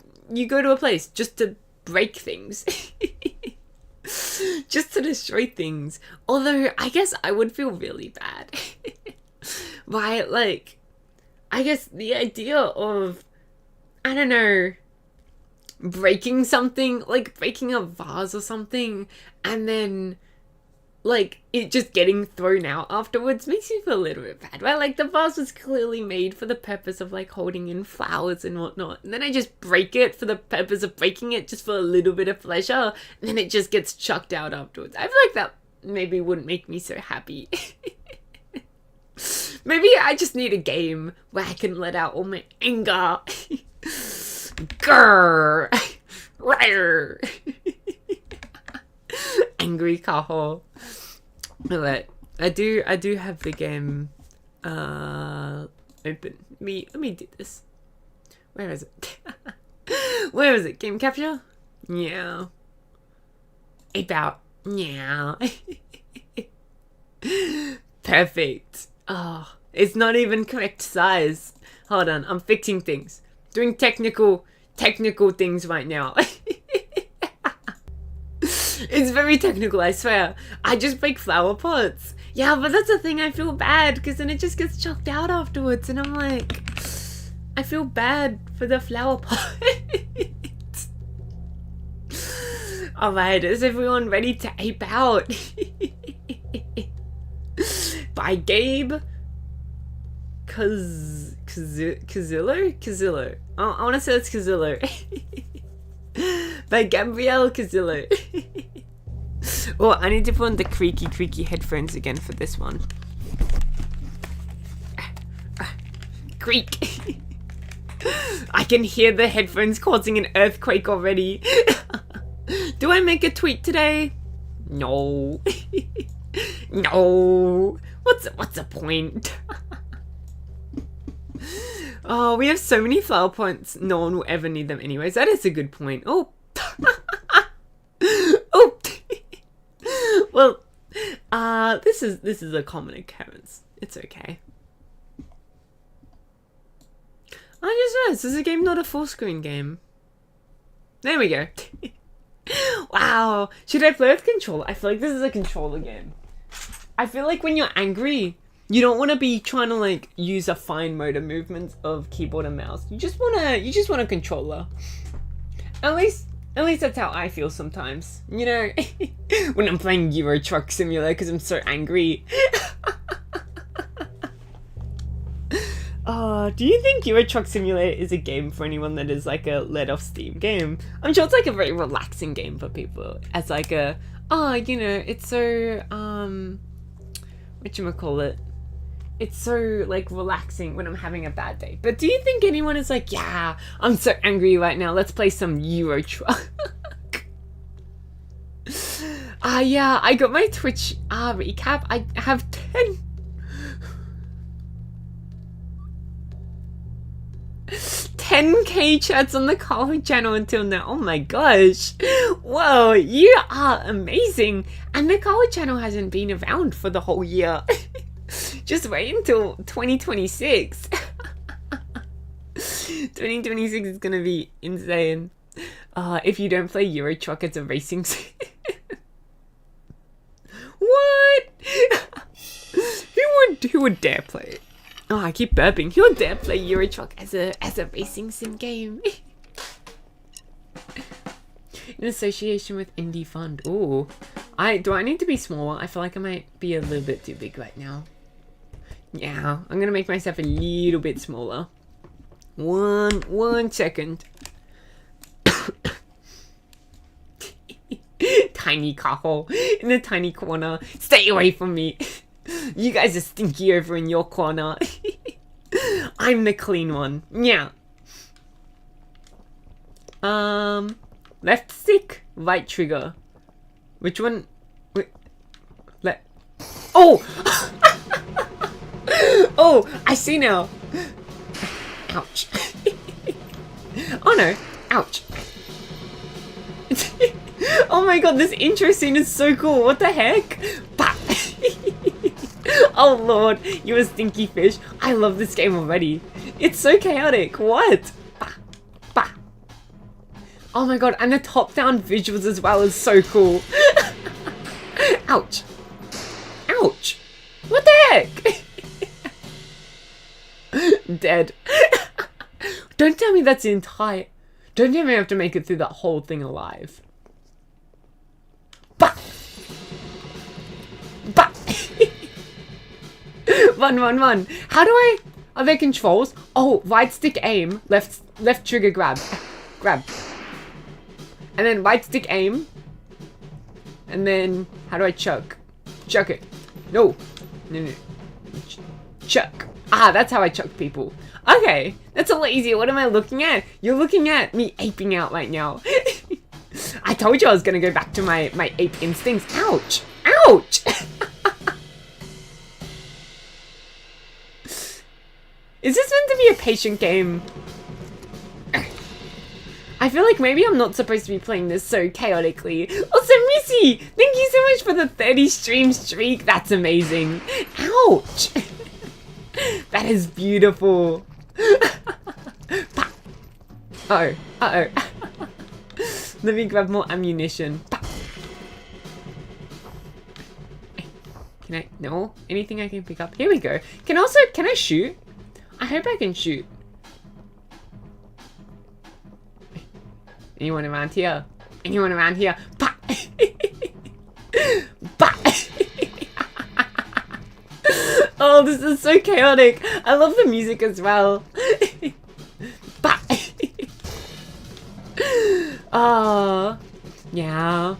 go to a place just to break things. Just to destroy things. Although I guess I would feel really bad. Right? Like, I guess the idea of, I don't know, breaking something, like breaking a vase or something, and then like it just getting thrown out afterwards makes you feel a little bit bad, right? Like the vase was clearly made for the purpose of like holding in flowers and whatnot, and then I just break it for the purpose of breaking it just for a little bit of pleasure, and then it just gets chucked out afterwards. I feel like that maybe wouldn't make me so happy. Maybe I just need a game where I can let out all my anger. Grrr. Angry Kaho. Alright, I do have the game open. Let me do this. Where is it? Where is it? Game capture? Yeah. Ape Out. Yeah. Perfect. Oh, it's not even correct size. Hold on, I'm fixing things. Doing technical things right now. It's very technical, I swear. I just break flower pots. Yeah, but that's the thing, I feel bad, because then it just gets chucked out afterwards, and I'm like, I feel bad for the flower pot. Alright, is everyone ready to ape out? By Gabe Cazillo? I want to say it's Cazillo. By Gabrielle Cazillo. Oh, I need to put on the creaky headphones again for this one. Creak. I can hear the headphones causing an earthquake already. Do I make a tweet today? No. No. What's the point? Oh, we have so many flower pots. No one will ever need them anyways. That is a good point. Oh. Oh. Well, this is a common occurrence. It's okay. I just realized this is a game, not a full screen game. There we go. Wow. Should I play with controller? I feel like this is a controller game. I feel like when you're angry, you don't want to be trying to like use a fine motor movements of keyboard and mouse. You just want a controller. At least that's how I feel sometimes. You know, when I'm playing Euro Truck Simulator because I'm so angry. Do you think Euro Truck Simulator is a game for anyone that is like a let off steam game? I'm sure it's like a very relaxing game for people. As like a, you know, it's so, whatchamacallit? It's so like relaxing when I'm having a bad day. But do you think anyone is like, yeah, I'm so angry right now, let's play some Euro Truck? Yeah, I got my Twitch recap. I have 10K chats on the Kaho channel until now. Oh my gosh. Whoa, you are amazing. And the Kaho channel hasn't been around for the whole year. Just wait until 2026. 2026 is gonna be insane. If you don't play Euro Truck, it's a racing sim. What? Who would dare play it? Oh, I keep burping. Who would dare play Euro Truck as a racing sim game? In association with Indie Fund. Ooh. Do I need to be smaller? I feel like I might be a little bit too big right now. Yeah, I'm gonna make myself a little bit smaller. One second. Tiny Kaho in the tiny corner. Stay away from me. You guys are stinky over in your corner. I'm the clean one. Yeah. Left stick, right trigger. Which one? Wait. Oh! Oh, I see now. Ouch. Oh no. Ouch. Oh my god, this intro scene is so cool. What the heck? Bah. Oh lord, you're a stinky fish. I love this game already. It's so chaotic. What? Bah. Bah. Oh my god, and the top-down visuals as well is so cool. Ouch. Ouch. What the heck? Dead. Don't tell me that's the entire... Don't tell me I have to make it through that whole thing alive. Bah! Bah! Run. How do I... Are there controls? Oh, right stick aim, left trigger grab. Grab. And then right stick aim. And then, how do I chuck? Chuck it. No. Chuck. Ah, that's how I chuck people. Okay, that's a lot easier. What am I looking at? You're looking at me aping out right now. I told you I was gonna go back to my ape instincts. Ouch! Ouch! Is this meant to be a patient game? I feel like maybe I'm not supposed to be playing this so chaotically. Also, Missy! Thank you so much for the 30 stream streak. That's amazing. Ouch! That is beautiful. Uh-oh. Let me grab more ammunition. Can I? No? Anything I can pick up? Here we go. Can I shoot? I hope I can shoot. Anyone around here? Anyone around here? Bah! Bah! Oh, this is so chaotic. I love the music as well. Bah! Oh, yeah.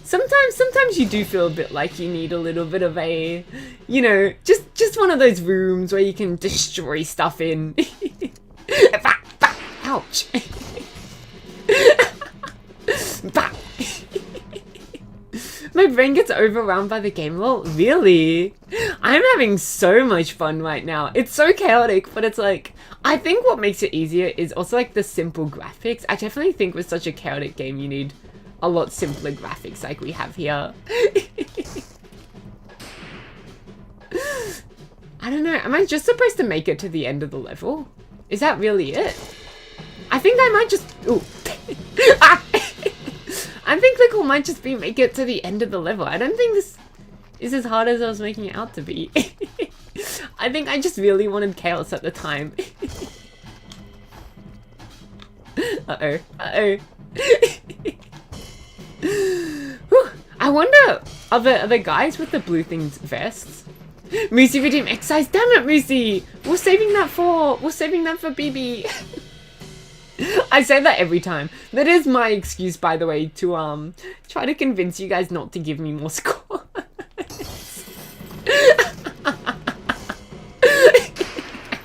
Sometimes you do feel a bit like you need a little bit of a, you know, just one of those rooms where you can destroy stuff in. Bah! Bah! Ouch. Bah! My brain gets overwhelmed by the game. Well, really? I'm having so much fun right now. It's so chaotic, but it's like, I think what makes it easier is also like the simple graphics. I definitely think with such a chaotic game, you need a lot simpler graphics like we have here. I don't know. Am I just supposed to make it to the end of the level? Is that really it? I think I might just... Ooh. Ah! I think the goal might just be make it to the end of the level. I don't think this is as hard as I was making it out to be. I think I just really wanted chaos at the time. Uh-oh. Uh-oh. I wonder, are the guys with the blue things vests? Moosey redeem exercise. Damn it, Moosey! We're saving that for BB. I say that every time. That is my excuse, by the way, to try to convince you guys not to give me more scores.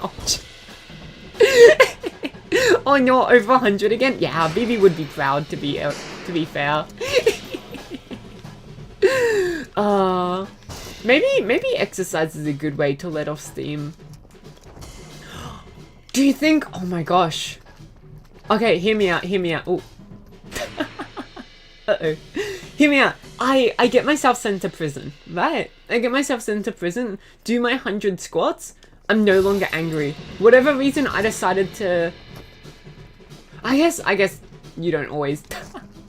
Ouch. Oh no, over 100 again? Yeah, BB would be proud to be fair. Maybe exercise is a good way to let off steam. Do you think? Oh my gosh. Okay, hear me out. Oh. Uh-oh. Hear me out. I get myself sent to prison, right? I get myself sent to prison, do my 100 squats, I'm no longer angry. Whatever reason I decided to... I guess you don't always...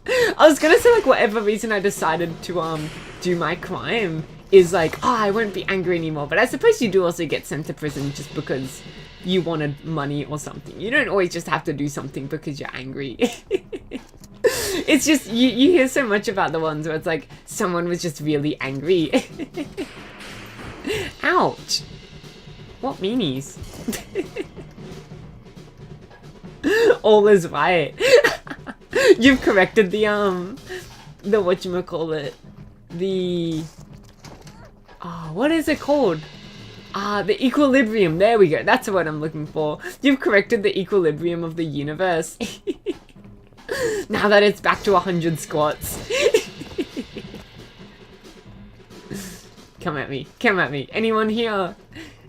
I was gonna say, like, whatever reason I decided to, do my crime is like, oh, I won't be angry anymore. But I suppose you do also get sent to prison just because you wanted money or something. You don't always just have to do something because you're angry. It's just, you hear so much about the ones where it's like, someone was just really angry. Ouch. What meanies? All is right. You've corrected the whatchamacallit, what is it called? The equilibrium. There we go. That's what I'm looking for. You've corrected the equilibrium of the universe. Now that it's back to 100 squats. Come at me. Anyone here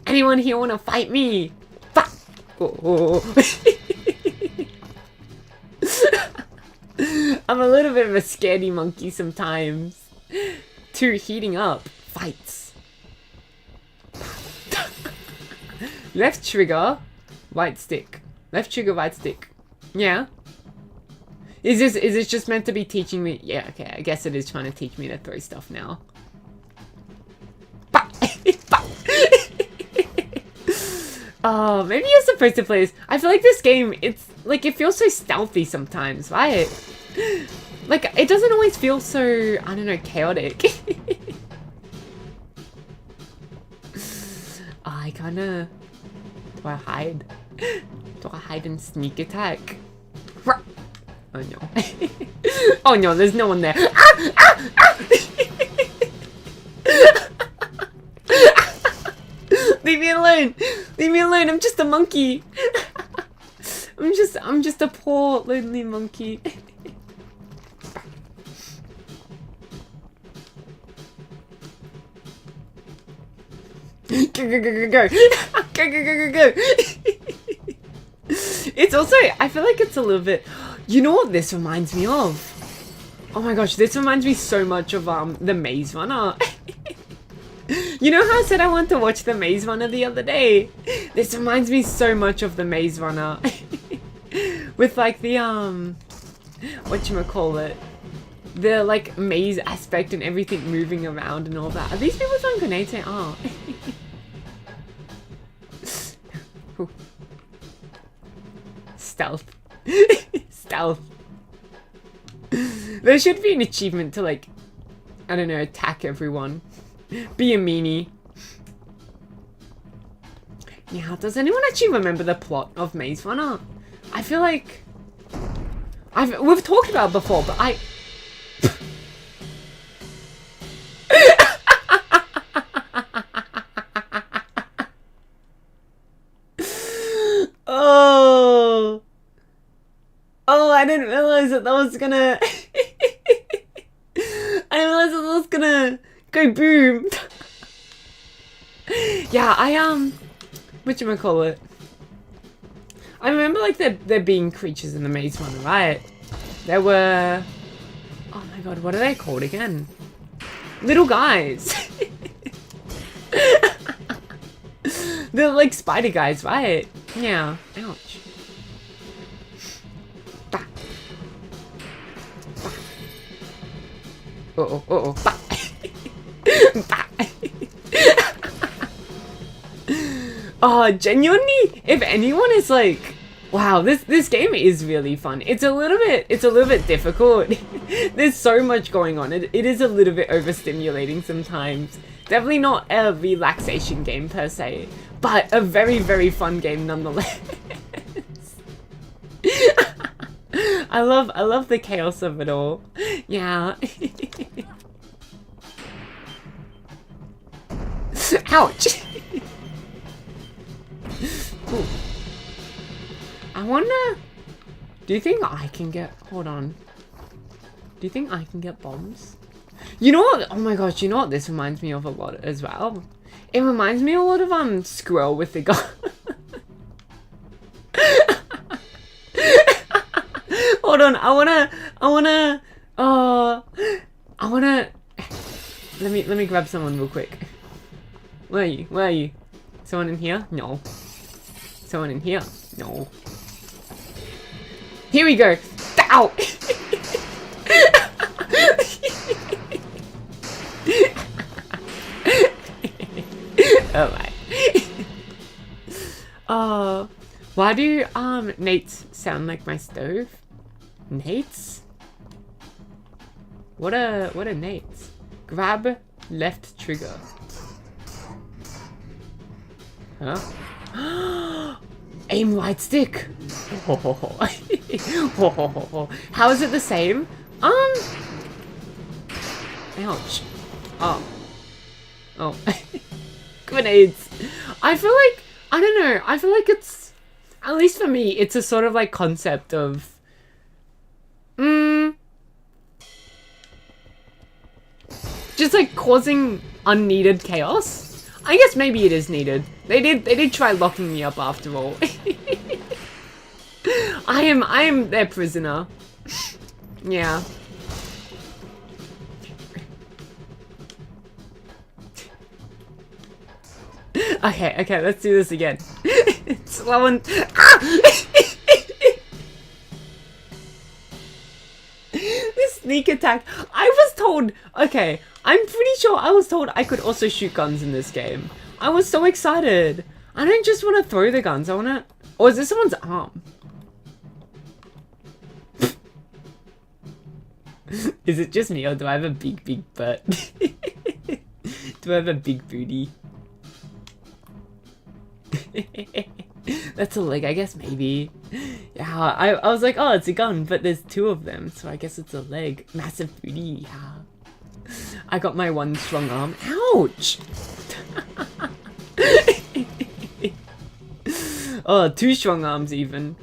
want to fight me? Fuck! Oh. I'm a little bit of a scaredy monkey sometimes. To heating up. Fights. Left trigger, right stick. Left trigger, right stick. Yeah. Is this just meant to be teaching me? Yeah, okay, I guess it is trying to teach me to throw stuff now. Oh, maybe you're supposed to play this. I feel like this game, it's like, it feels so stealthy sometimes, right? Like, it doesn't always feel so, I don't know, chaotic. I kinda... Do I hide? Do I hide and sneak attack? Oh no. Oh no, there's no one there. Leave me alone! Leave me alone, I'm just a monkey! I'm just a poor, lonely monkey. Go! It's also, I feel like it's a little bit... You know what this reminds me of? Oh my gosh, this reminds me so much of the Maze Runner. You know how I said I want to watch the Maze Runner the other day? This reminds me so much of the Maze Runner. With like the whatchamacallit? The like maze aspect and everything moving around and all that. Are these people throwing grenades? They are. Stealth. Stealth. There should be an achievement to like, I don't know, attack everyone. Be a meanie. Yeah, does anyone actually remember the plot of Maze Runner? I feel like we've talked about it before, but Oh, I didn't realize that was gonna I didn't realize that was gonna go boom. Yeah, whatchamacallit? I remember like there being creatures in the Maze Runner, right? There were, oh my god, what are they called again? Little guys. They're like spider guys, right? Yeah. Ouch. Bah. Bah. Uh-oh, uh-oh. Bah. Bah. Oh, genuinely, if anyone is like, wow, this game is really fun. It's a little bit difficult. There's so much going on. It is a little bit overstimulating sometimes. Definitely not a relaxation game per se, but a very, very fun game nonetheless. I love the chaos of it all. Yeah. Ouch. Ooh. I wonder, do you think I can get, hold on. Do you think I can get bombs? You know what? Oh my gosh, you know what this reminds me of a lot as well? It reminds me a lot of Squirrel with the gun. Hold on, I wanna let me grab someone real quick. Where are you? Where are you? Someone in here? No. Someone in here? No. Here we go. Ow! Oh my. Why do Nates sound like my stove? Nates? What are Nates? Grab left trigger. Huh? Aim right stick. How is it the same? Ouch. Oh. Oh. Grenades. I feel like, I don't know, I feel like it's, at least for me, it's a sort of like concept of, just like causing unneeded chaos. I guess maybe it is needed. They did try locking me up after all. I am their prisoner. Yeah. Okay, let's do this again. Slow and this sneak attack. I was told, okay, I'm pretty sure I was told I could also shoot guns in this game. I was so excited. I don't just want to throw the guns, I want to... Or is this someone's arm? Is it just me or do I have a big butt? Do I have a big booty? That's a leg, I guess maybe. Yeah, I was like, oh, it's a gun, but there's two of them, so I guess it's a leg. Massive booty, yeah. I got my one strong arm. Ouch! Oh, two strong arms even.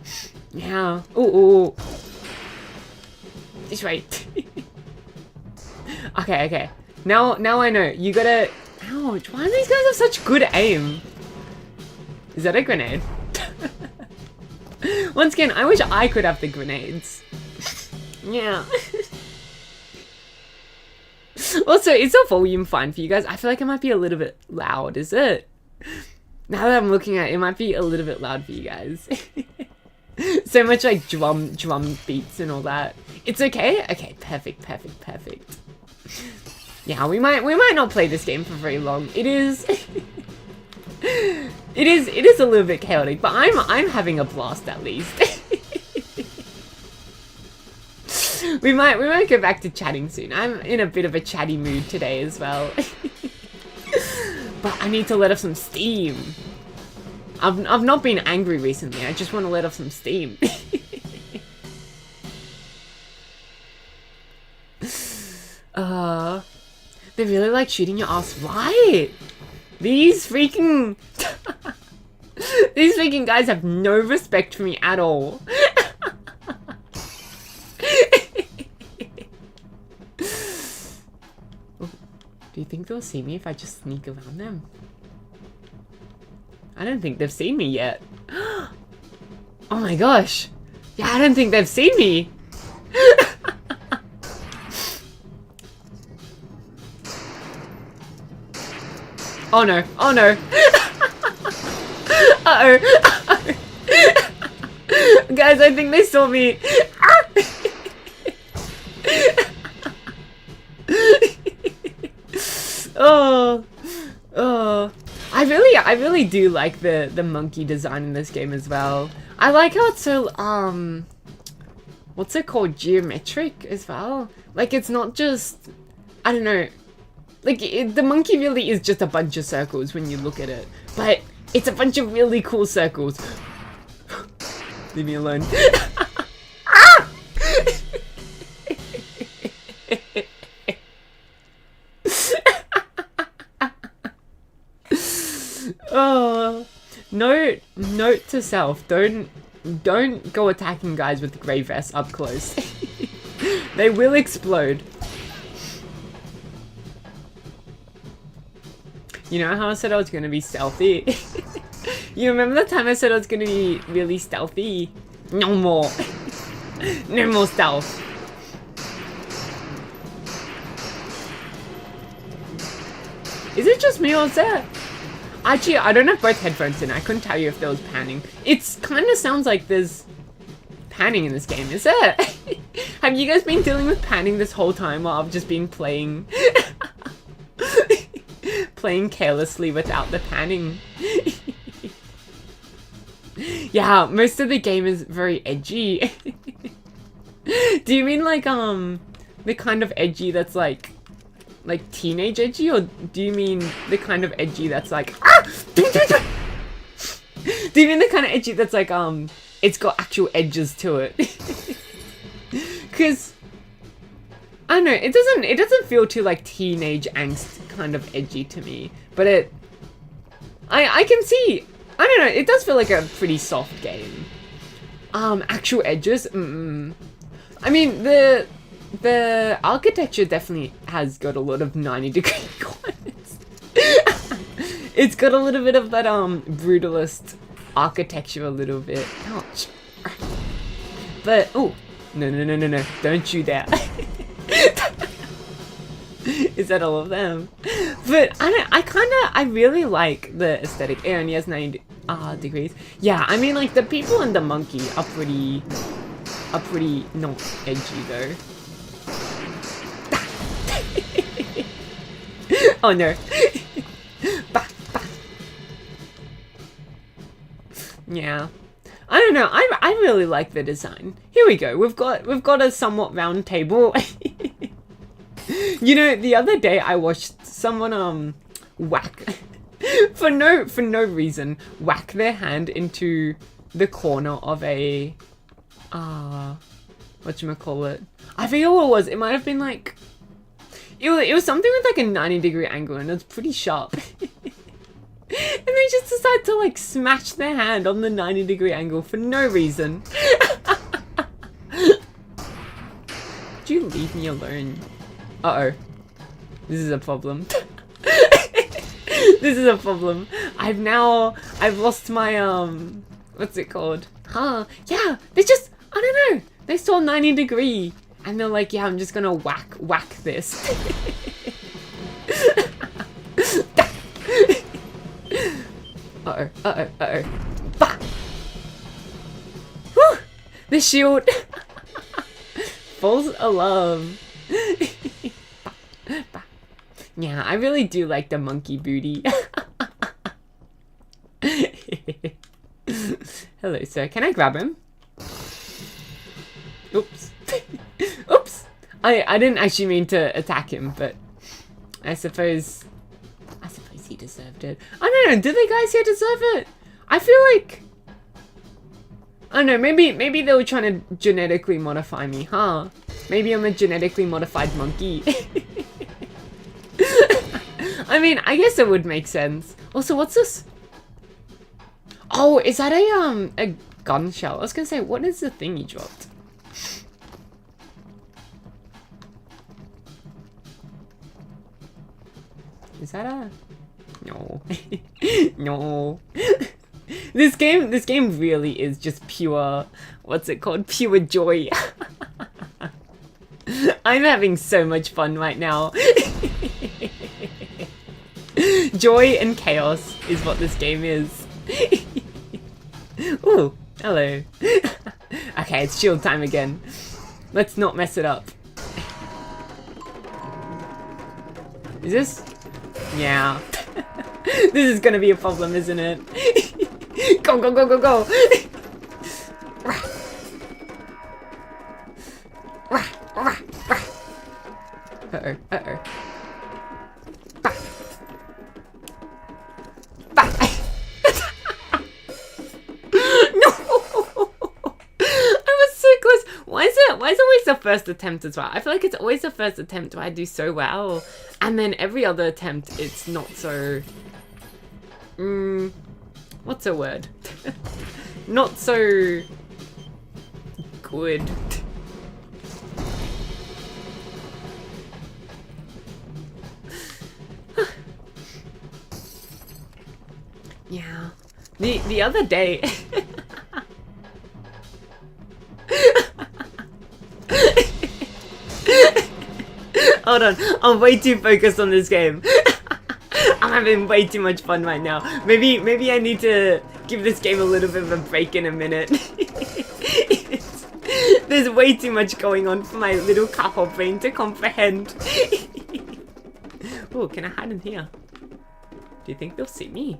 Yeah. Ooh. This way. Okay. Now I know. You gotta... Ouch, why do these guys have such good aim? Is that a grenade? Once again, I wish I could have the grenades. Yeah. Also, is the volume fine for you guys? I feel like it might be a little bit loud, is it? Now that I'm looking at it, it might be a little bit loud for you guys. So much like drum beats and all that. It's okay? Okay, perfect. Yeah, we might not play this game for very long. It is it is a little bit chaotic, but I'm having a blast at least. We might go back to chatting soon. I'm in a bit of a chatty mood today as well. But I need to let off some steam. I've not been angry recently. I just want to let off some steam. They really like shooting your ass right. These freaking guys have no respect for me at all. Do you think they'll see me if I just sneak around them? I don't think they've seen me yet. Oh my gosh. Yeah, I don't think they've seen me. Oh no. Uh-oh. Guys, I think they saw me. Oh. I really do like the monkey design in this game as well. I like how it's so, what's it called? Geometric as well. Like, it's not just, I don't know. Like, the monkey really is just a bunch of circles when you look at it. But it's a bunch of really cool circles. Leave me alone. Oh, note to self, don't go attacking guys with grey vests up close. They will explode. You know how I said I was gonna be stealthy? You remember the time I said I was gonna be really stealthy? No more. No more stealth. Is it just me or is that? Actually, I don't have both headphones in. I couldn't tell you if there was panning. It's kind of sounds like there's panning in this game, is it? Have you guys been dealing with panning this whole time while I've just been playing? Playing carelessly without the panning. Yeah, most of the game is very edgy. Do you mean like, the kind of edgy that's like teenage edgy, or do you mean the kind of edgy that's like, ah! Do you mean the kind of edgy that's like, it's got actual edges to it? Because I don't know, it doesn't feel too like teenage angst kind of edgy to me, but I can see, I don't know, it does feel like a pretty soft game. Actual edges, I mean, the architecture definitely has got a lot of 90-degree corners. It's got a little bit of that brutalist architecture a little bit. Ouch. But oh, no, don't you dare. Is that all of them? But I really like the aesthetic. It only has 90 degrees. Yeah, I mean like the people and the monkey are pretty not edgy though. Oh no. Yeah. I don't know. I really like the design. Here we go. We've got a somewhat round table. You know, the other day I watched someone whack for no reason whack their hand into the corner of a whatchamacallit. I forget what it was. It might have been like it was something with like a 90-degree angle and it was pretty sharp. And they just decided to like smash their hand on the 90-degree angle for no reason. Would you leave me alone? Uh-oh. This is a problem. This is a problem. I've lost my, what's it called? Huh, yeah, they just, I don't know. They saw 90-degree and they're like, yeah, I'm just gonna whack this. Uh-oh. Bah! Whew! The shield! False alarm. Bah. Yeah, I really do like the monkey booty. Hello, sir. Can I grab him? Oops. Oops! I didn't actually mean to attack him, but I suppose he deserved it. I don't know, do the guys here deserve it? I feel like, I don't know, maybe they were trying to genetically modify me, huh? Maybe I'm a genetically modified monkey. I mean, I guess it would make sense. Also, what's this? Oh, is that a gun shell? I was gonna say, what is the thing you dropped? Is that a... No. No. This game really is just pure, what's it called? Pure joy. I'm having so much fun right now. Joy and chaos is what this game is. Ooh, hello. Okay, it's shield time again. Let's not mess it up. Is this? Yeah. This is gonna be a problem, isn't it? Go, go, go, go, go! Uh-oh, uh-oh. Bah. Bah. No! I was so close. Why is it always the first attempt as well? I feel like it's always the first attempt where I do so well. And then every other attempt, it's not so... what's a word? Not so... good. Yeah. The other day... Hold on, I'm way too focused on this game. I'm having way too much fun right now. Maybe I need to give this game a little bit of a break in a minute. There's way too much going on for my little Kaho brain to comprehend. Oh, can I hide in here? Do you think they'll see me?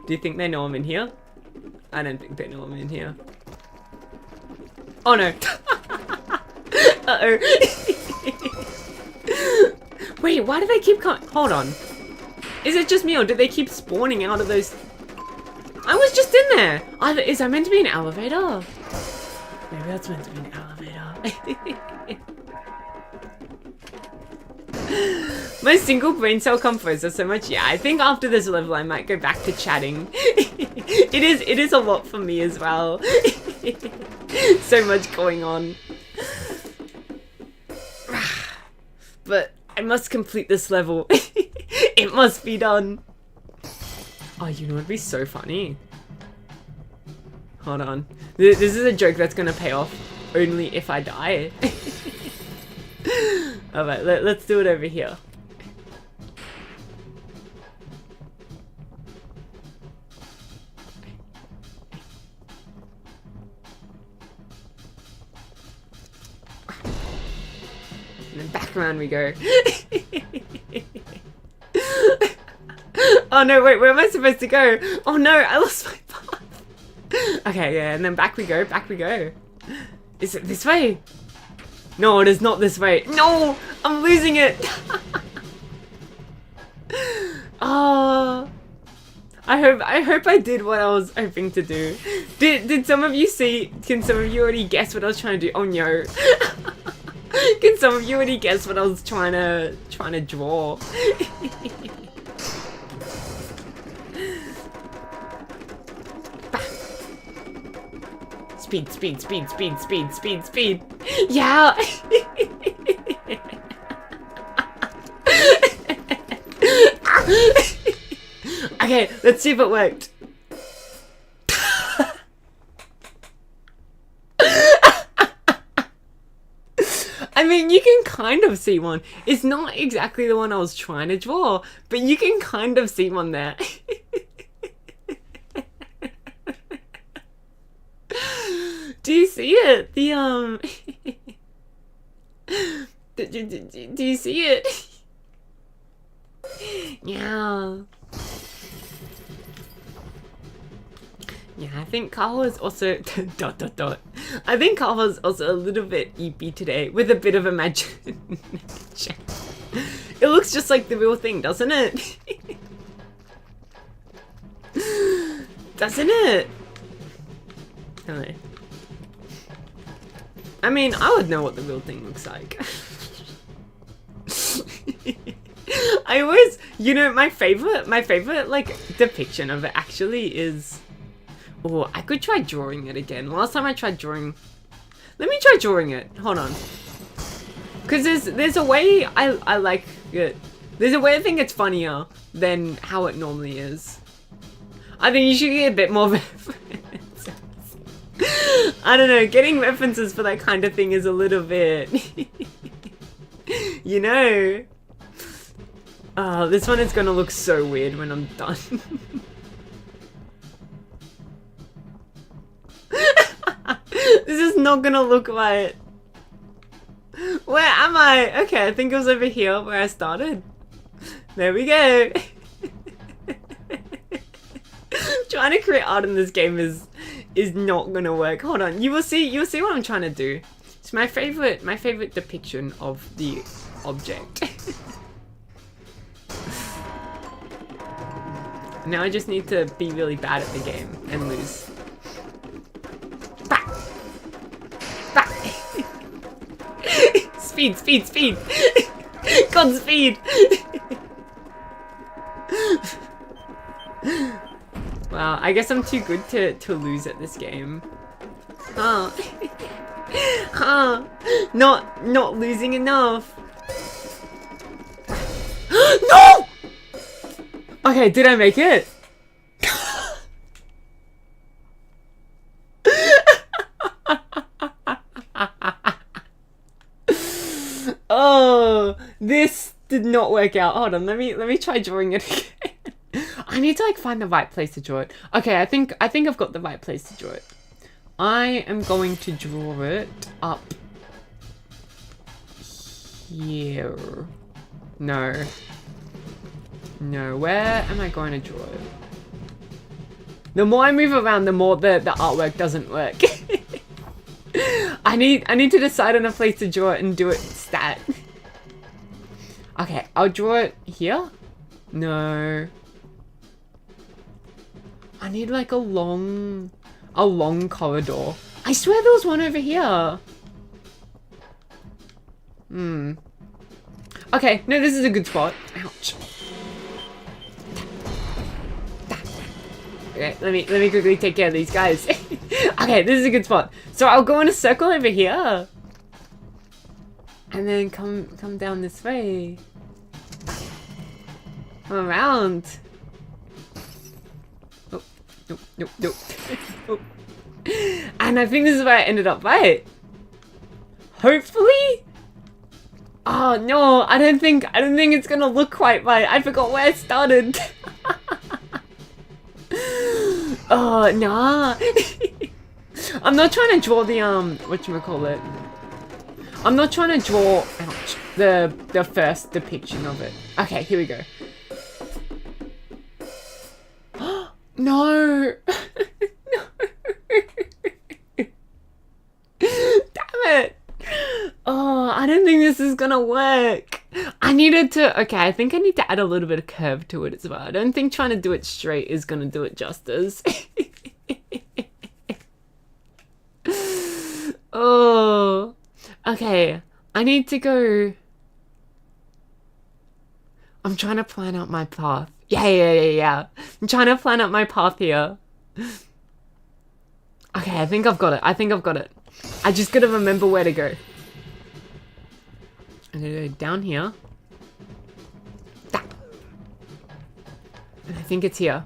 Do you think they know I'm in here? I don't think they know I'm in here. Oh no. Uh-oh. Wait, why do they keep coming? Hold on. Is it just me or do they keep spawning out of those? I was just in there. Is that meant to be an elevator? Maybe that's meant to be an elevator. My single brain cell combos are so much. Yeah, I think after this level I might go back to chatting. It is a lot for me as well. So much going on. But I must complete this level. It must be done. Oh, you know what'd be so funny? Hold on. This is a joke that's gonna pay off only if I die. Alright, let's do it over here. And then back around we go. Oh no, wait, where am I supposed to go? Oh no, I lost my path. Okay, yeah, and then back we go, back we go. Is it this way? No, it is not this way. No, I'm losing it. Oh, I hope I did what I was hoping to do. Did some of you see? Can some of you already guess what I was trying to do? Oh no. Can some of you already guess what I was trying to draw? Speed, speed, speed, speed, speed, speed, speed. Yeah. Okay, let's see if it worked. I mean, you can kind of see one. It's not exactly the one I was trying to draw, but you can kind of see one there. Do you see it? The do you see it? Yeah. Yeah, I think Kaho is also I think Kaho is also a little bit eepy today with a bit of imagination. It looks just like the real thing, doesn't it? Doesn't it? Hello. I mean, I would know what the real thing looks like. I always, you know, my favorite like depiction of it actually is. Oh, I could try drawing it again. Last time I tried drawing, let me try drawing it. Hold on, because there's a way I like it. There's a way I think it's funnier than how it normally is. I think you should get a bit more references. I don't know, getting references for that kind of thing is a little bit, you know. Oh, this one is gonna look so weird when I'm done. This is not gonna look right. Where am I? Okay, I think it was over here where I started. There we go. Trying to create art in this game is not gonna work. Hold on, you will see what I'm trying to do. It's my favorite depiction of the object. Now I just need to be really bad at the game and lose. Bah! Bah! Speed, speed, speed! Godspeed! Wow, I guess I'm too good to lose at this game. Huh. Huh. Not losing enough. No! Okay, did I make it? Oh, this did not work out. Hold on, let me try drawing it again. I need to like find the right place to draw it. Okay, I think I've got the right place to draw it. I am going to draw it up here. No. No, where am I going to draw it? The more I move around, the more the artwork doesn't work. I need to decide on a place to draw it and do it stat. Okay, I'll draw it here. No. I need like a long corridor. I swear there was one over here. Okay, no, this is a good spot. Ouch. Okay, let me quickly take care of these guys. Okay, this is a good spot. So I'll go in a circle over here. And then come down this way. Come around. Oh, nope. Oh. And I think this is where I ended up, right? Hopefully? Oh no, I don't think it's gonna look quite right. I forgot where I started. Oh, nah. I'm not trying to draw the, whatchamacallit. I'm not trying to draw, ouch, the first depiction of it. Okay, here we go. No. No. Damn it. Oh, I don't think this is gonna work. I needed to, okay, I think I need to add a little bit of curve to it as well. I don't think trying to do it straight is gonna do it justice. Oh, okay, I need to go. I'm trying to plan out my path. Yeah. I'm trying to plan out my path here. Okay, I think I've got it. I just gotta remember where to go. I'm gonna go down here. And I think it's here.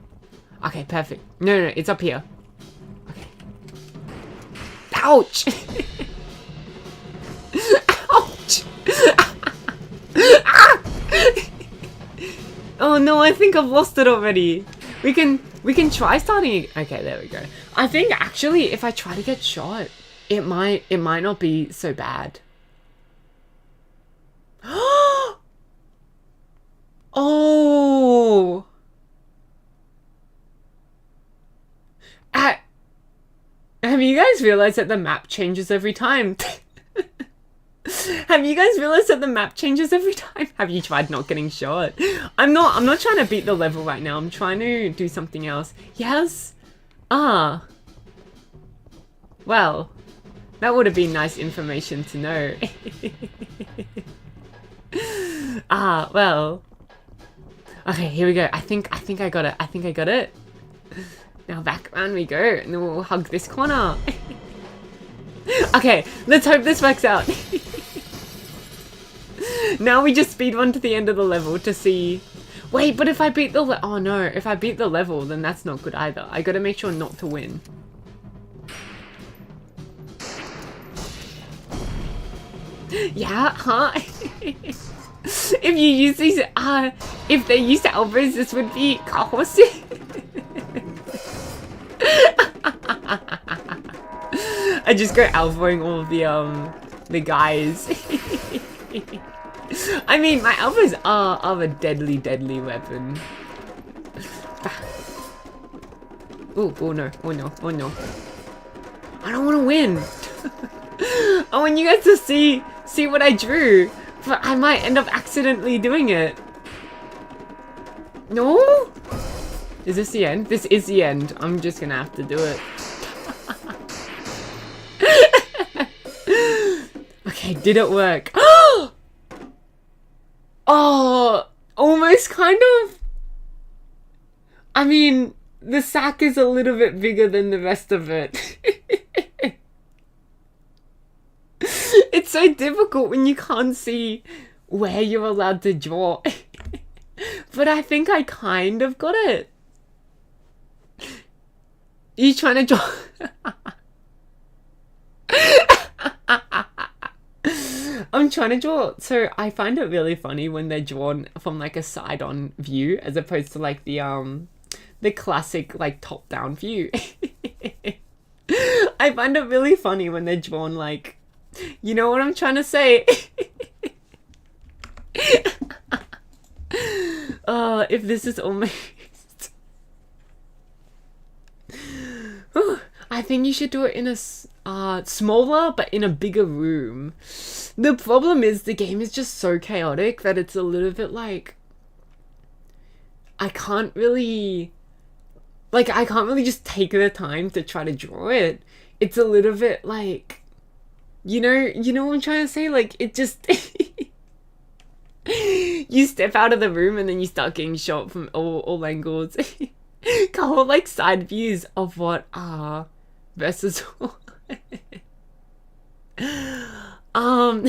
Okay, perfect. No, it's up here. Okay. Ouch! Ouch! Ah! Oh no, I think I've lost it already. We can try starting. Okay, there we go. I think actually if I try to get shot, it might not be so bad. Oh. Have you guys realized that the map changes every time? Have you guys realized that the map changes every time? Have you tried not getting shot? I'm not trying to beat the level right now. I'm trying to do something else. Yes. Ah. Well, that would have been nice information to know. Ah, well. Okay, here we go. I think I got it. Now back around we go, and then we'll hug this corner. Okay, let's hope this works out. Now we just speed run to the end of the level to see. Wait, but if I beat the oh no, if I beat the level, then that's not good either. I gotta make sure not to win. Yeah, huh? If you use these, if they use elbows, this would be Kaho. I just go elbowing all of the guys. I mean, my elbows are a deadly weapon. Oh no. I don't want to win. I want you guys to see what I drew, but I might end up accidentally doing it. No? Is this the end? This is the end. I'm just gonna have to do it. Okay, did it work? Oh, almost kind of. I mean, the sack is a little bit bigger than the rest of it. It's so difficult when you can't see where you're allowed to draw. But I think I kind of got it. You trying to draw? I'm trying to draw. So I find it really funny when they're drawn from like a side-on view as opposed to like the classic like top-down view. I find it really funny when they're drawn like, you know what I'm trying to say? If this is almost... I think you should do it in a smaller but in a bigger room. The problem is the game is just so chaotic that it's a little bit like I can't really just take the time to try to draw it. It's a little bit like, you know what I'm trying to say? Like, it just you step out of the room and then you start getting shot from all angles. Kaho like side views of what are versus I'm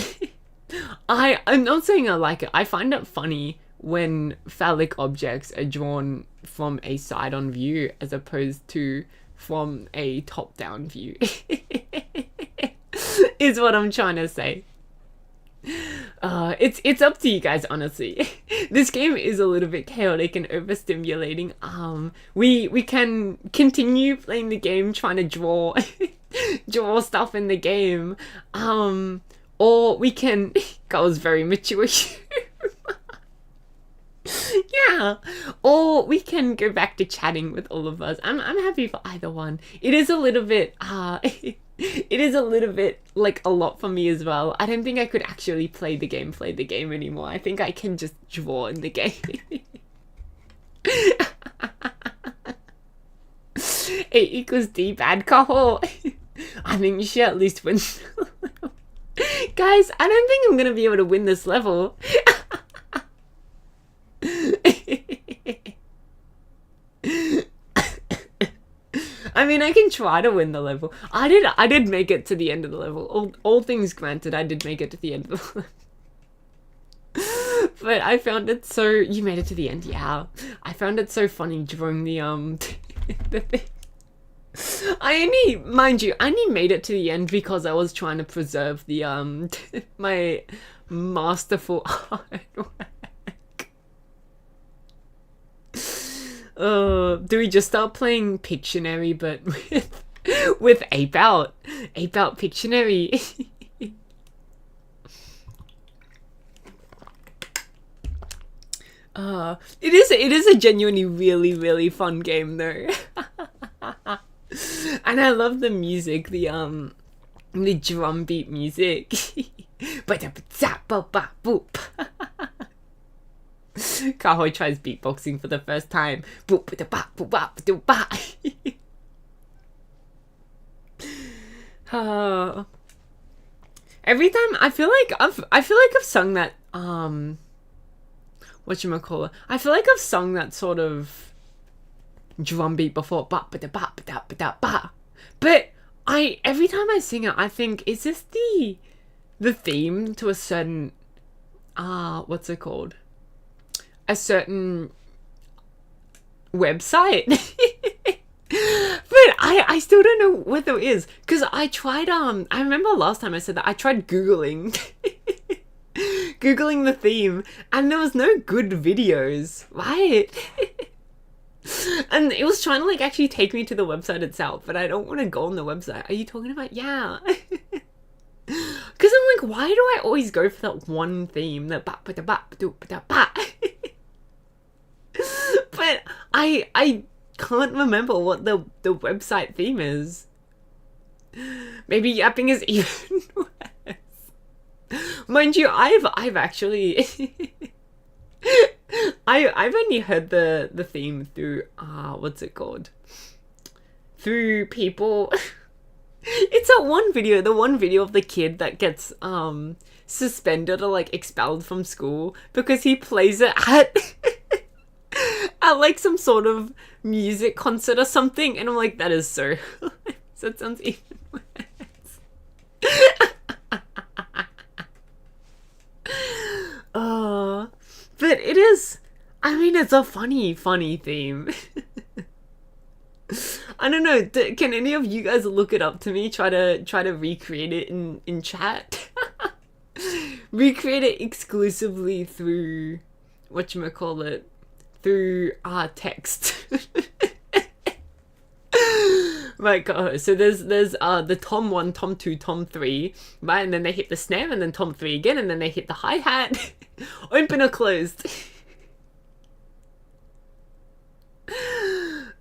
not saying I like it. I find it funny when phallic objects are drawn from a side-on view as opposed to from a top-down view. Is what I'm trying to say. It's up to you guys, honestly. This game is a little bit chaotic and overstimulating. We can continue playing the game, trying to draw stuff in the game. Or we can that was very mature. Yeah. Or we can go back to chatting with all of us. I'm happy for either one. It is a little bit it is a little bit like a lot for me as well. I don't think I could actually play the game anymore. I think I can just draw in the game. A equals D, bad Kaho. I think you should at least win. Guys, I don't think I'm gonna be able to win this level. I mean, I can try to win the level. I did make it to the end of the level. All things granted, I did make it to the end of the level. But I found it so... You made it to the end, yeah. I found it so funny drawing the the thing. Mind you, I only made it to the end because I was trying to preserve the my masterful artwork. Do we just start playing Pictionary but with Ape Out? Ape Out Pictionary. It is a genuinely really, really fun game though. And I love the music, the drum beat music. Kaho tries beatboxing for the first time. Every time I feel like I've sung that whatchamacallit? I feel like I've sung that sort of drum beat before. But every time I sing it, I think, is this the theme to a certain what's it called? A certain website. But I still don't know what it is. Because I tried, I remember last time I said that, I tried Googling. Googling the theme. And there was no good videos. Right? And it was trying to like actually take me to the website itself. But I don't want to go on the website. Are you talking about? Yeah. Because I'm like, why do I always go for that one theme? That but I can't remember what the website theme is. Maybe yapping is even worse. Mind you, I've actually I've only heard the theme through what's it called? Through people. It's that one video, the one video of the kid that gets suspended or like expelled from school because he plays it at like some sort of music concert or something, and I'm like, that is so so it sounds even worse. But it is I mean, it's a funny theme. I don't know. Can any of you guys look it up to me? Try to recreate it in chat. Recreate it exclusively through whatchamacallit, through text. Right, Kaho. So there's the tom 1, tom 2, tom 3, right? And then they hit the snare, and then tom 3 again, and then they hit the hi-hat. Open or closed.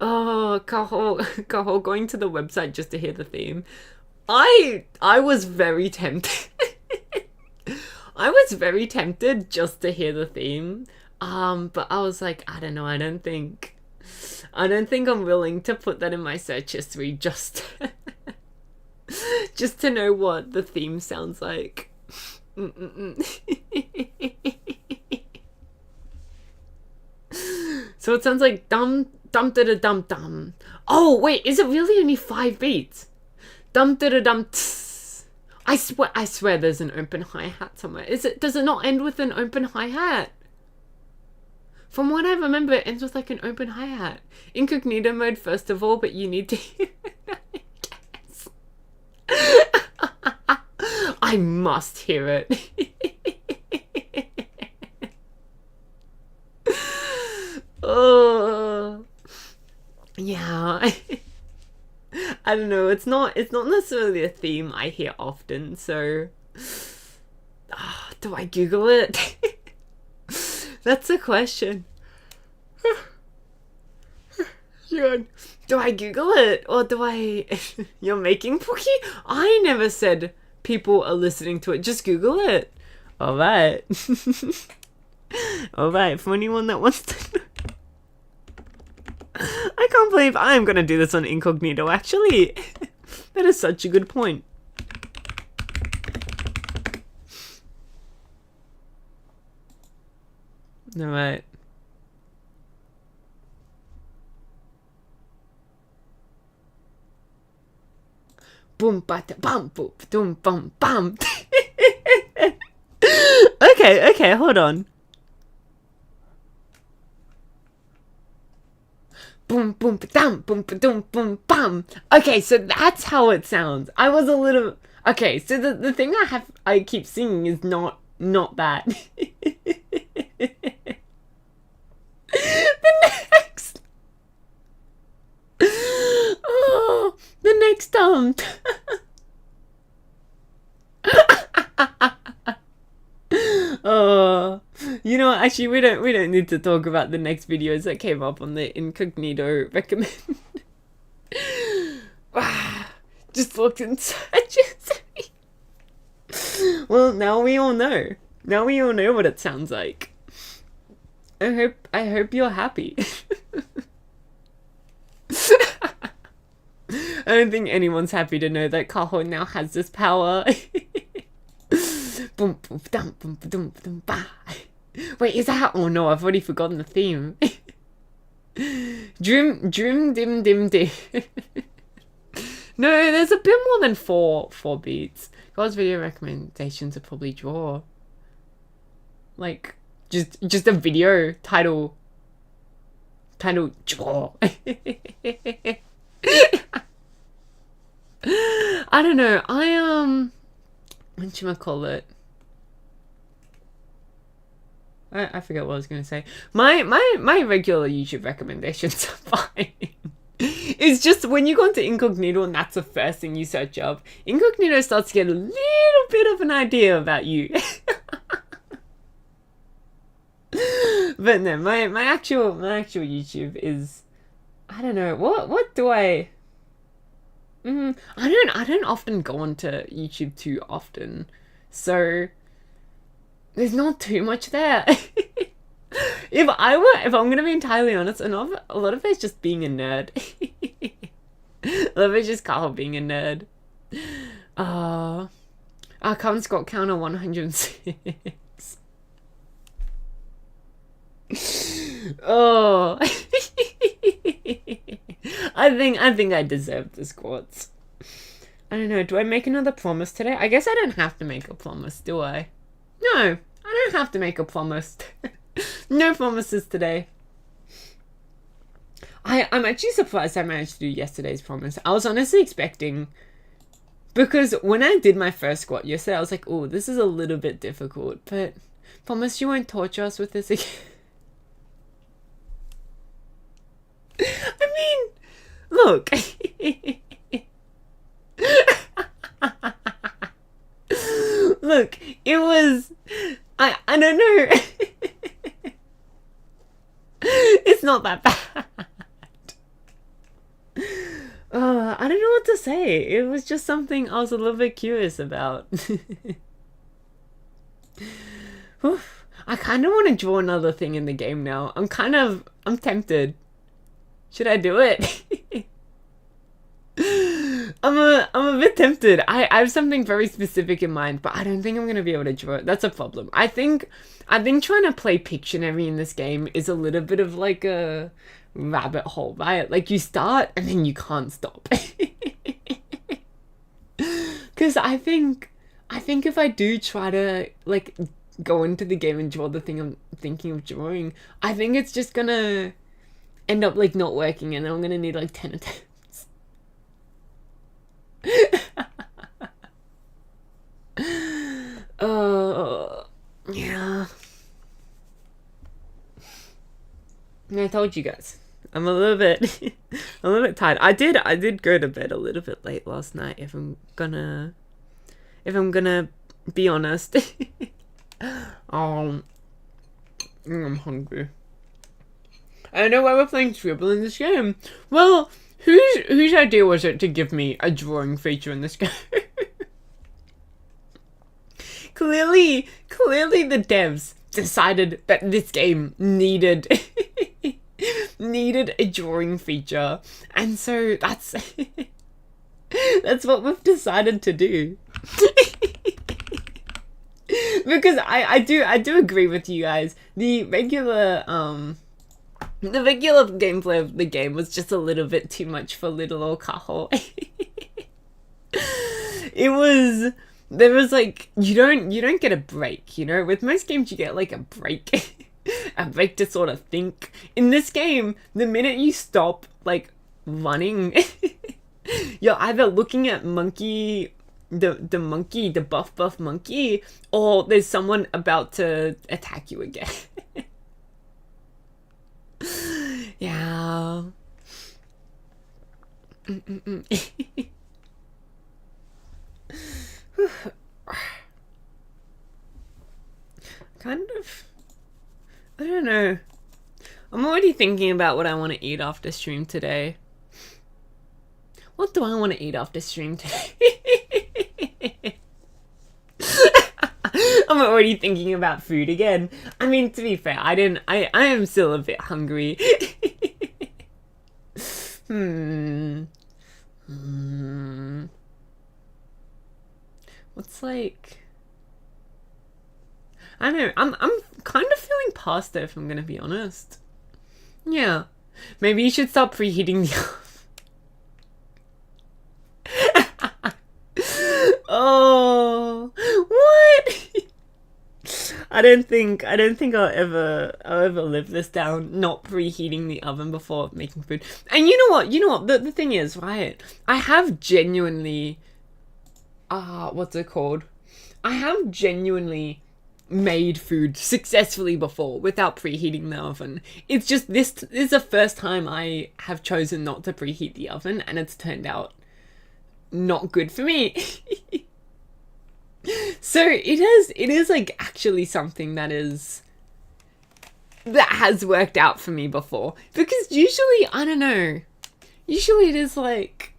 Oh, Kaho, going to the website just to hear the theme. I was very tempted. I was very tempted just to hear the theme. But I was like, I don't know, I don't think I'm willing to put that in my search history just just to know what the theme sounds like. So it sounds like dum dum da da dum dum. Oh wait, is it really only 5 beats? Dum da da dum. I swear there's an open hi-hat somewhere. Does it not end with an open hi-hat? From what I remember, it ends with like an open hi-hat. Incognito mode first of all, but you need to hear it, I guess. I must hear it. Oh, yeah. I don't know. It's not necessarily a theme I hear often. So, do I Google it? That's the question. Do I Google it or do I? You're making Pookie? I never said people are listening to it. Just Google it. All right. All right. For anyone that wants to know. I can't believe I am gonna do this on incognito. Actually, that is such a good point. All right. Boom, bata, bam, boom, boom, bum, bam. Okay, hold on. Boom, boom, ba-dum, boom, ba-dum, boom, bam. Okay, so that's how it sounds. I was a little... Okay, so the thing I keep singing is not that. The next Oh, you know what? Actually, we don't need to talk about the next videos that came up on the incognito recommend. Just looked inside. Well, now we all know. Now we all know what it sounds like. I hope you're happy. I don't think anyone's happy to know that Kaho now has this power. Boom, boom, dum, boom, boom, boom, bah. Wait, is that? Oh no, I've already forgotten the theme. Drim, dim, dim, dim. No, there's a bit more than four beats. God's video recommendations are probably draw. Like, just a video title draw. I don't know. Whatchamacallit? I forget what I was gonna say. My regular YouTube recommendations are fine. It's just when you go into incognito and that's the first thing you search up, incognito starts to get a little bit of an idea about you. But no, my actual YouTube is, I don't know, what do I I don't often go onto YouTube too often, so there's not too much there. If I'm gonna be entirely honest, a lot of it's just being a nerd. A lot of it's just Kaho being a nerd. Our current Scott counter 106. Oh. I think I deserve the squats. I don't know, do I make another promise today? I guess I don't have to make a promise, do I? No, I don't have to make a promise. No promises today. I'm actually surprised I managed to do yesterday's promise. I was honestly expecting, because when I did my first squat yesterday, I was like, oh, this is a little bit difficult, but promise you won't torture us with this again. I mean, look. Look, it was, I don't know. It's not that bad. I don't know what to say. It was just something I was a little bit curious about. I kind of want to draw another thing in the game now. I'm tempted. Should I do it? I'm a bit tempted. I have something very specific in mind, but I don't think I'm gonna be able to draw it. That's a problem. I think trying to play Pictionary in this game is a little bit of like a rabbit hole, right? Like you start and then you can't stop. Because I think if I do try to like go into the game and draw the thing I'm thinking of drawing, I think it's just gonna end up like not working, and then I'm gonna need like 10 attempts. Yeah. I told you guys, I'm a little bit tired. I did go to bed a little bit late last night, if I'm gonna be honest. I'm hungry. I don't know why we're playing Scribble in this game. Well, whose idea was it to give me a drawing feature in this game? Clearly the devs decided that this game needed a drawing feature, and so that's what we've decided to do. Because I do agree with you guys. The regular gameplay of the game was just a little bit too much for little old Kaho. There was like, you don't get a break, you know? With most games you get like a break. A break to sort of think. In this game, the minute you stop like running, you're either looking at monkey, the buff monkey, or there's someone about to attack you again. Yeah. Kind of, I don't know. I'm already thinking about what I want to eat after stream today. What do I want to eat after stream today? I'm already thinking about food again. I mean, to be fair, I am still a bit hungry. What's like, I don't know, I'm kind of feeling pasta, if I'm gonna be honest. Yeah. Maybe you should stop preheating the oven. Oh, what? I don't think I'll ever live this down, not preheating the oven before making food. And you know what? The thing is, right? I have genuinely, what's it called? I have genuinely made food successfully before without preheating the oven. It's just this is the first time I have chosen not to preheat the oven, and it's turned out not good for me. So it is like actually something that has worked out for me before, because usually, I don't know, usually it is like,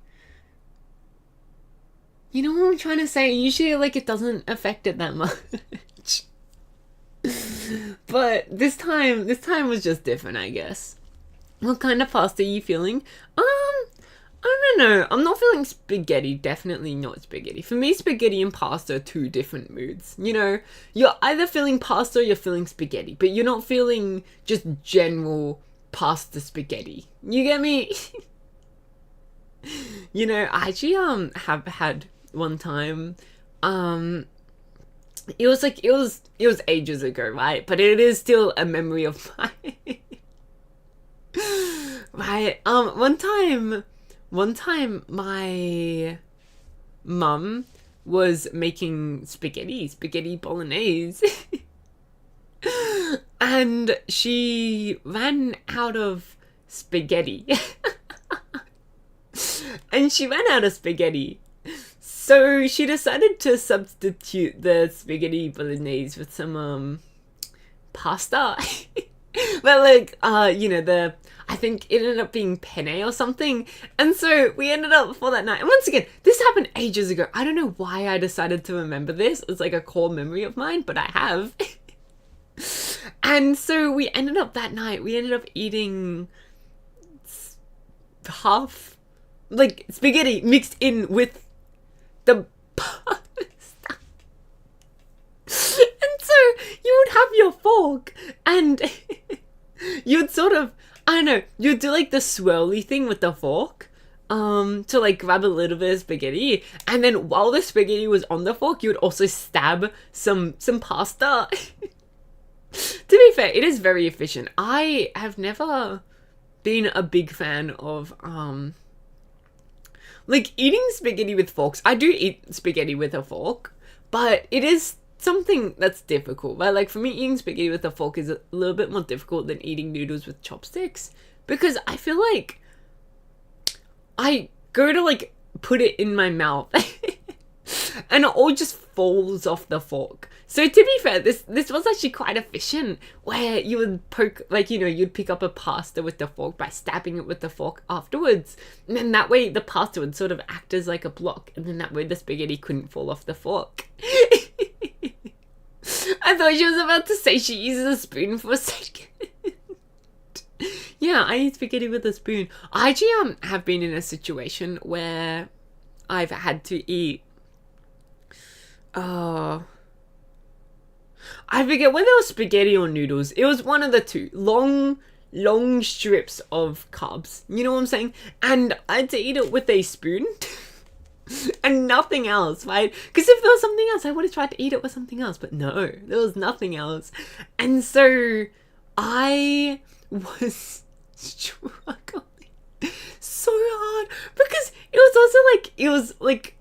you know what I'm trying to say? Usually like it doesn't affect it that much. But this time was just different, I guess. What kind of pasta are you feeling? I don't know. I'm not feeling spaghetti. Definitely not spaghetti. For me, spaghetti and pasta are two different moods. You know, you're either feeling pasta or you're feeling spaghetti, but you're not feeling just general pasta spaghetti. You get me? You know, I actually have had one time it was like, it was ages ago, right? But it is still a memory of mine. Right. One time my mum was making spaghetti bolognese. And she ran out of spaghetti. And she ran out of spaghetti. So she decided to substitute the spaghetti bolognese with some pasta. But like, I think it ended up being penne or something. And so we ended up for that night. And once again, this happened ages ago. I don't know why I decided to remember this. It's like a core memory of mine, but I have. And so we ended up that night, we ended up eating half, like, spaghetti mixed in with the pasta. And so you would have your fork and you'd sort of, I don't know, you'd do like the swirly thing with the fork to like grab a little bit of spaghetti, and then while the spaghetti was on the fork, you would also stab some pasta. To be fair, it is very efficient. I have never been a big fan of like eating spaghetti with forks. I do eat spaghetti with a fork, but it is something that's difficult. Right? Like for me, eating spaghetti with a fork is a little bit more difficult than eating noodles with chopsticks, because I feel like I go to like put it in my mouth and it all just falls off the fork. So to be fair, this was actually quite efficient, where you would poke, like, you'd pick up a pasta with the fork by stabbing it with the fork afterwards. And then that way the pasta would sort of act as like a block, and then that way the spaghetti couldn't fall off the fork. I thought she was about to say she uses a spoon for a second. Yeah, I eat spaghetti with a spoon. I actually have been in a situation where I've had to eat I forget whether it was spaghetti or noodles. It was one of the two. Long strips of carbs. You know what I'm saying? And I had to eat it with a spoon. And nothing else, right? Because if there was something else, I would have tried to eat it with something else. But no, there was nothing else. And so I was struggling so hard. Because it was also like, it was like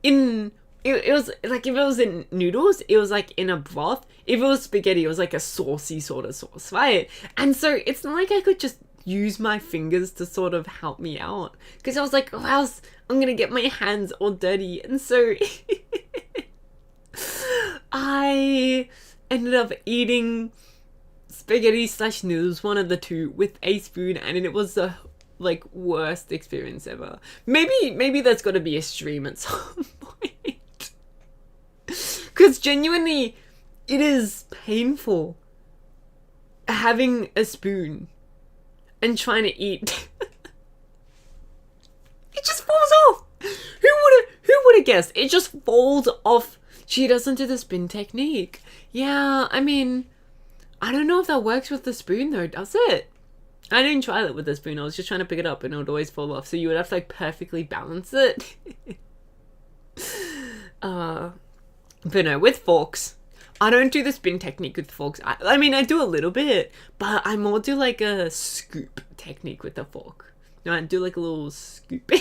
it was like, if it was in noodles, it was like in a broth. If it was spaghetti, it was like a saucy sort of sauce, right? And so it's not like I could just use my fingers to sort of help me out, because I was like, oh, else I'm gonna get my hands all dirty. And so I ended up eating spaghetti / noodles, one of the two, with a spoon, and it was the like worst experience ever. Maybe there's got to be a stream at some point. Because genuinely, it is painful having a spoon and trying to eat. It just falls off. Who would have guessed? It just falls off. She doesn't do the spin technique. Yeah, I mean, I don't know if that works with the spoon though, does it? I didn't try it with the spoon. I was just trying to pick it up and it would always fall off. So you would have to like perfectly balance it. But no, with forks, I don't do the spin technique with forks. I mean, I do a little bit, but I more do like a scoop technique with the fork. No, I do like a little scoop.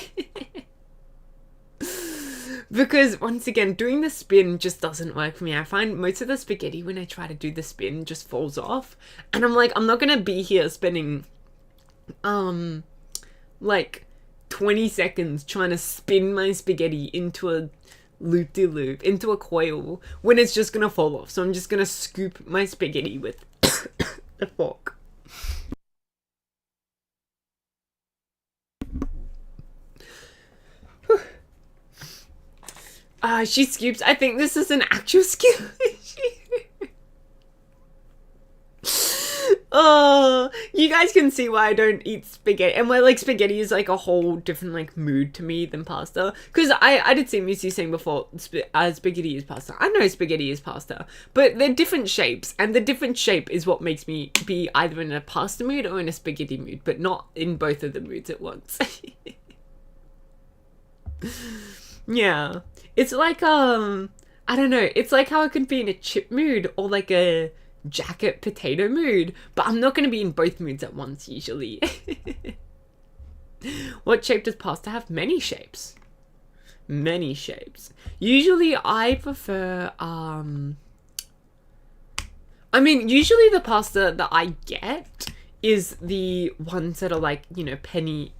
Because once again, doing the spin just doesn't work for me. I find most of the spaghetti when I try to do the spin just falls off. And I'm like, I'm not gonna be here spending like 20 seconds trying to spin my spaghetti into a loop-de-loop, into a coil, when it's just gonna fall off. So I'm just gonna scoop my spaghetti with the fork. She scoops. I think this is an actual skill issue. Oh, you guys can see why I don't eat spaghetti, and why like spaghetti is like a whole different like mood to me than pasta. Because I did see Missy saying before, spaghetti is pasta. I know spaghetti is pasta, but they're different shapes, and the different shape is what makes me be either in a pasta mood or in a spaghetti mood, but not in both of the moods at once. Yeah, it's like I don't know. It's like how I could be in a chip mood or like a jacket potato mood, but I'm not going to be in both moods at once usually. What shape does pasta have? Many shapes. Many shapes. Usually I prefer usually the pasta that I get is the ones that are like, you know, penny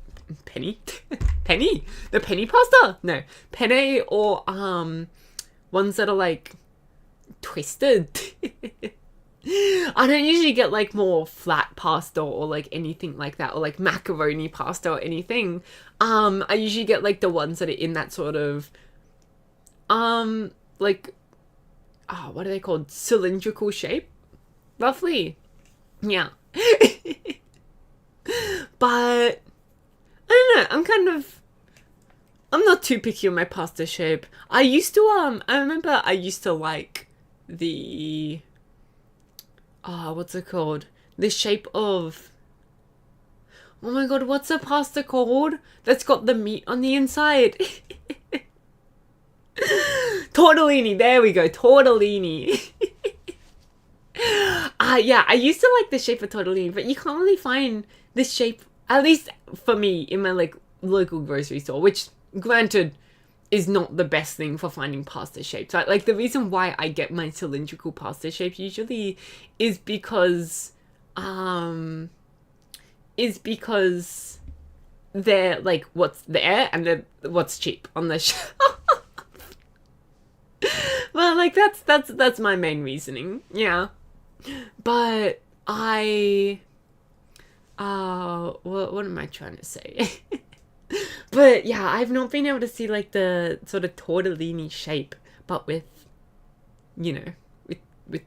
penny? The penny pasta? No. Penne or ones that are like twisted. I don't usually get like more flat pasta or like anything like that, or like macaroni pasta or anything. I usually get like the ones that are in that sort of like what are they called? Cylindrical shape? Roughly. Yeah. But I don't know, I'm not too picky on my pasta shape. I remember I used to like the what's it called? The shape of, oh my god, what's a pasta called that's got the meat on the inside? Tortellini, there we go, tortellini. Yeah, I used to like the shape of tortellini, but you can't really find this shape, at least for me, in my like local grocery store, which granted is not the best thing for finding pasta shapes. Like the reason why I get my cylindrical pasta shapes usually is because they're like what's there and they're what's cheap on the shelf. Well, like that's my main reasoning. Yeah. But what am I trying to say? But yeah, I've not been able to see like the sort of tortellini shape, but with, you know, with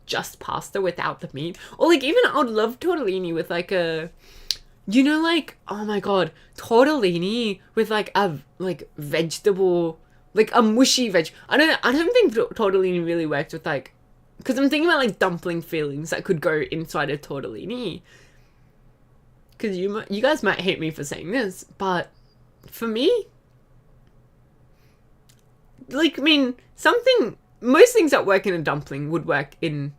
just pasta without the meat. Or like even I would love tortellini with like a, you know, like, oh my god, tortellini with like a like vegetable, like a mushy veg. I don't think tortellini really works with like, because I'm thinking about like dumpling fillings that could go inside a tortellini. Because you guys might hate me for saying this, but for me, like, I mean, most things that work in a dumpling would work in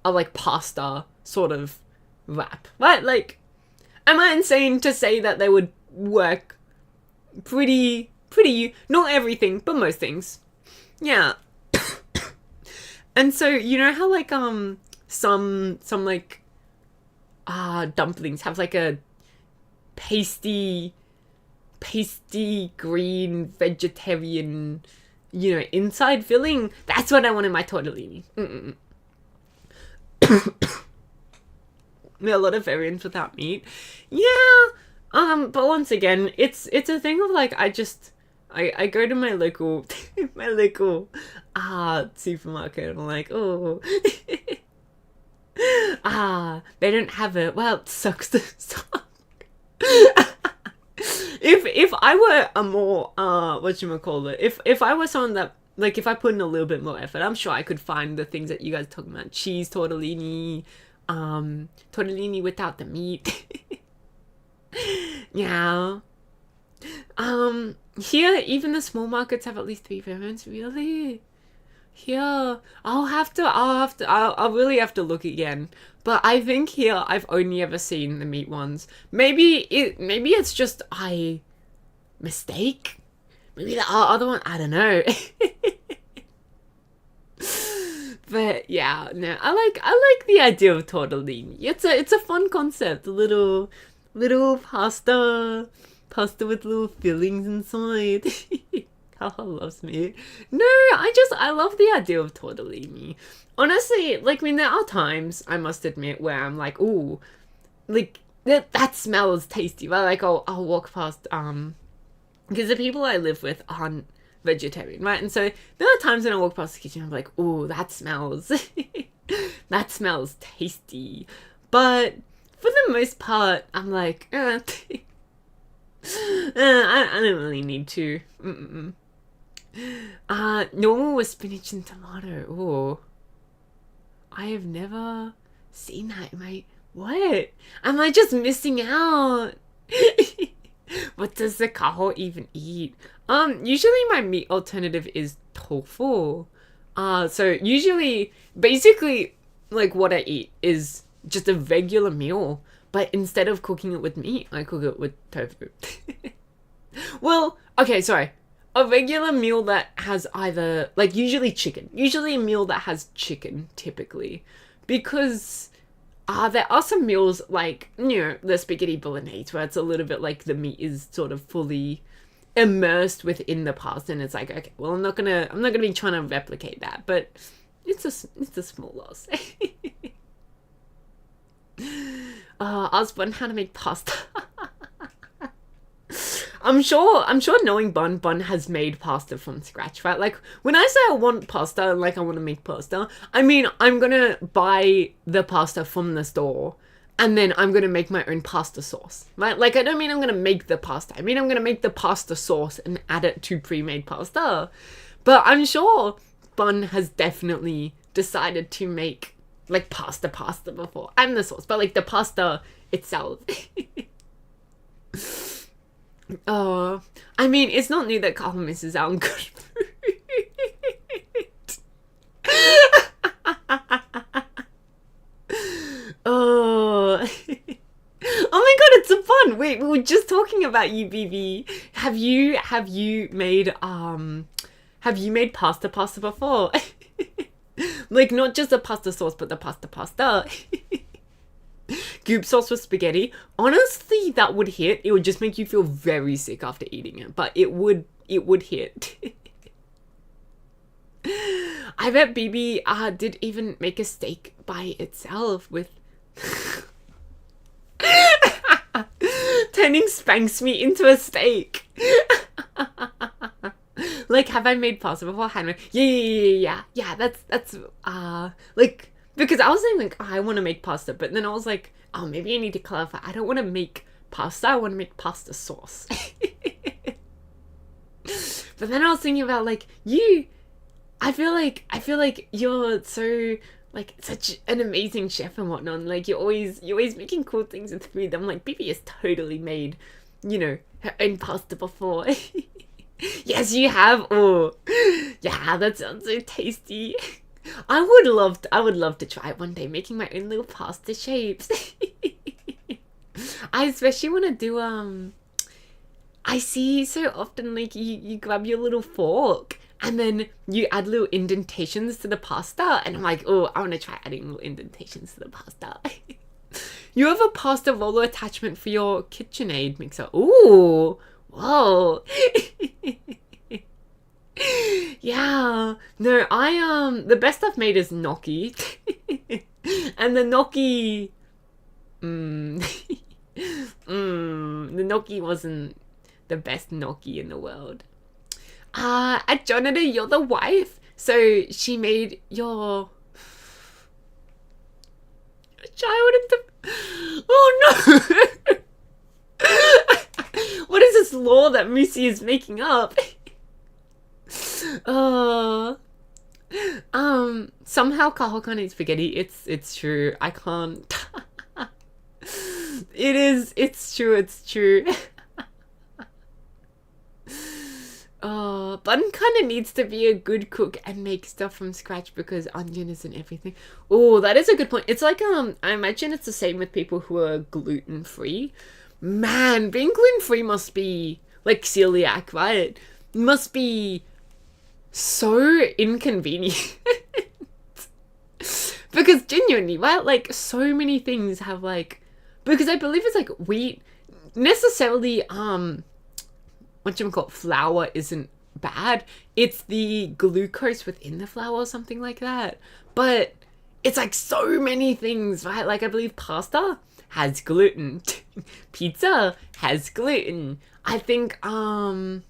a like pasta sort of wrap, right? Like, am I insane to say that they would work pretty, not everything, but most things. Yeah. And so, you know how like, some like, dumplings have like a pasty green vegetarian, you know, inside filling. That's what I want in my tortellini. There are a lot of variants without meat. Yeah. But once again, it's a thing of like, I go to my local supermarket and I'm like, oh. They don't have it. Well, it sucks to suck. If I were a more whatchamacallit, if I were someone that, like, if I put in a little bit more effort, I'm sure I could find the things that you guys are talking about. Cheese tortellini, tortellini without the meat. Yeah. Here even the small markets have at least 3 variants, really? Here, I'll really have to look again. But I think here I've only ever seen the meat ones. Maybe it's just I mistake. Maybe the other one, I don't know. But yeah, no, I like the idea of tortellini. It's a fun concept. A little pasta with little fillings inside. Kaho loves me. No, I love the idea of tortellini. Honestly, like, I mean, there are times, I must admit, where I'm like, ooh, like, that smells tasty. But like, I'll walk past, because the people I live with aren't vegetarian, right? And so there are times when I walk past the kitchen, I'm like, ooh, that smells tasty. But for the most part, I'm like, I don't really need to. Normal with spinach and tomato. Ooh. I have never seen that. What? Am I just missing out? What does the Kaho even eat? Usually my meat alternative is tofu. So usually, basically, like what I eat is just a regular meal, but instead of cooking it with meat, I cook it with tofu. Well, okay, sorry. A regular meal that has either, like, usually chicken. Usually a meal that has chicken, typically. Because there are some meals like, the spaghetti bolognese, where it's a little bit like the meat is sort of fully immersed within the pasta, and it's like, okay, well, I'm not gonna be trying to replicate that, but it's a small loss. Ask Bun how to make pasta. I'm sure knowing Bun has made pasta from scratch, right? Like, when I say I want pasta, like I want to make pasta, I mean, I'm gonna buy the pasta from the store, and then I'm gonna make my own pasta sauce, right? Like, I don't mean I'm gonna make the pasta. I mean, I'm gonna make the pasta sauce and add it to pre-made pasta. But I'm sure Bun has definitely decided to make, like, pasta before. And the sauce, but, like, the pasta itself. I mean, it's not new that Kaho misses out on good food. Oh. Oh my god, it's so fun. Wait, we were just talking about you, BB. Have you made pasta before? Like, not just the pasta sauce, but the pasta. Goop sauce with spaghetti. Honestly, that would hit. It would just make you feel very sick after eating it, but it would hit. I bet BB did even make a steak by itself with turning Spanx meat into a steak. Like, have I made pasta before? Yeah. That's like, because I was saying, like, I want to make pasta, but then I was like, oh, maybe I need to clarify. I don't want to make pasta. I want to make pasta sauce. But then I was thinking about, like, I feel like you're so, like, such an amazing chef and whatnot. Like, you're always making cool things with food. I'm like, Bibi has totally made, her own pasta before. Yes, you have. Oh, yeah, that sounds so tasty. I would love to try it one day, making my own little pasta shapes. I especially want to do, I see so often, like, you grab your little fork and then you add little indentations to the pasta, and I'm like, oh, I want to try adding little indentations to the pasta. You have a pasta roller attachment for your KitchenAid mixer. Ooh, whoa. Yeah, no, the best I've made is gnocchi. And the gnocchi, the gnocchi wasn't the best gnocchi in the world. At Jonathan, you're the wife, so she made your child into, oh no. What is this law that Missy is making up? Somehow Kaho can't eat spaghetti. It's true. I can't. It's true. Bun kind of needs to be a good cook and make stuff from scratch because onion isn't everything. Oh, that is a good point. It's like, I imagine it's the same with people who are gluten-free. Man, being gluten-free must be, like, celiac, right? Must be so inconvenient. Because genuinely, right, like, so many things have, like, because I believe it's like wheat necessarily, flour isn't bad. It's the glucose within the flour or something like that. But it's like so many things, right? Like, I believe pasta has gluten. Pizza has gluten. I think, then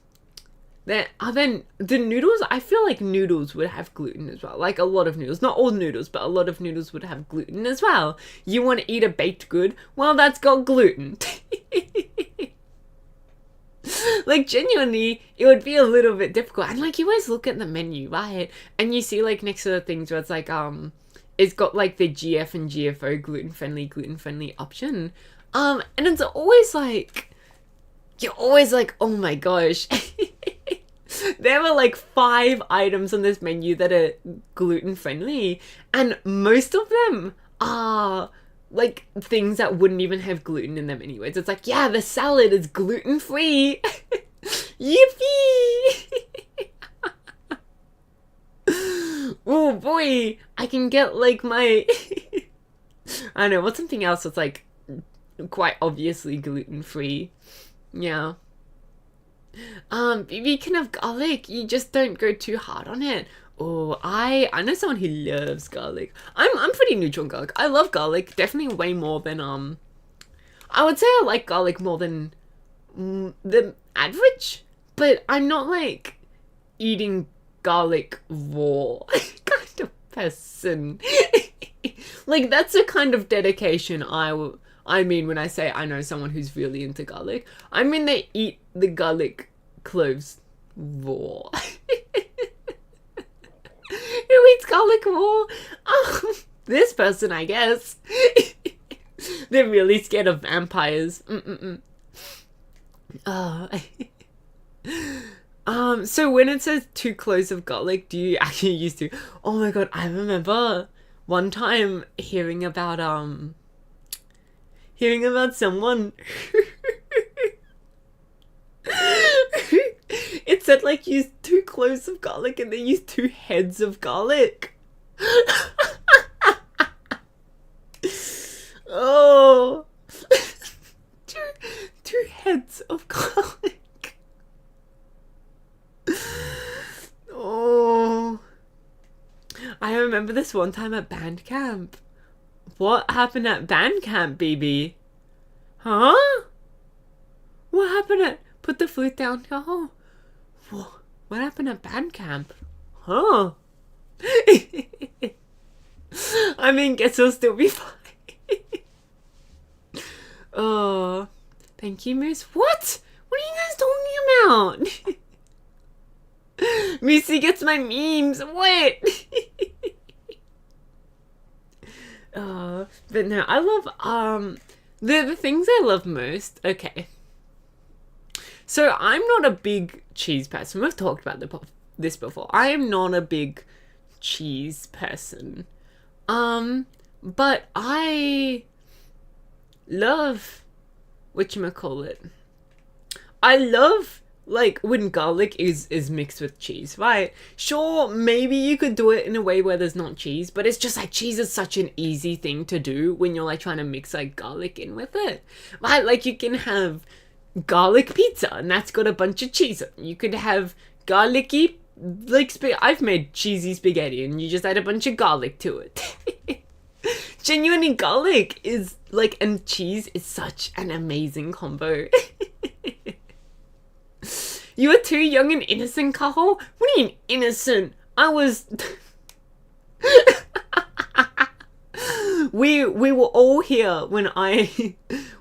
the noodles, I feel like noodles would have gluten as well. Like, a lot of noodles. Not all noodles, but a lot of noodles would have gluten as well. You want to eat a baked good? Well, that's got gluten. Like, genuinely, it would be a little bit difficult. And, like, you always look at the menu, right? And you see, like, next to the things where it's like, it's got, like, the GF and GFO gluten-friendly option. And it's always like, you're always like, oh my gosh. There were like 5 items on this menu that are gluten friendly, and most of them are like things that wouldn't even have gluten in them anyways. It's like, yeah, the salad is gluten free. Yippee! Oh boy, I can get like my I don't know, what's something else that's like quite obviously gluten free? Yeah. You can have garlic. You just don't go too hard on it. Oh, I know someone who loves garlic. I'm pretty neutral on garlic. I love garlic, definitely way more than I would say I like garlic more than the average, but I'm not like eating garlic raw kind of person. Like that's the kind of dedication I mean when I say I know someone who's really into garlic. I mean they eat the garlic cloves raw. Who eats garlic raw? Oh, this person, I guess. They're really scared of vampires. So when it says 2 cloves of garlic, do you actually use to? Oh my god, I remember one time hearing about someone. It said like use 2 cloves of garlic and they used 2 heads of garlic. Oh, two heads of garlic. Oh, I remember this one time at band camp. What happened at band camp, baby? Huh? What happened at... Put the flute down, Kaho. What happened at band camp? Huh? I mean, guess it'll still be fine. Oh, thank you, Moose. What? What are you guys talking about? Moosey gets my memes. What? But no, I love the things I love most. Okay, so I'm not a big cheese person. We've talked about this before. I am not a big cheese person. But I love whatchamacallit. I love like when garlic is mixed with cheese, right? Sure, maybe you could do it in a way where there's not cheese, but it's just like cheese is such an easy thing to do when you're like trying to mix like garlic in with it, right? Like you can have garlic pizza and that's got a bunch of cheese on. You could have garlicky like I've made cheesy spaghetti and you just add a bunch of garlic to it. Genuinely, garlic is like, and cheese is such an amazing combo. You were too young and innocent, Kaho? What do you mean innocent? I was... we were all here when I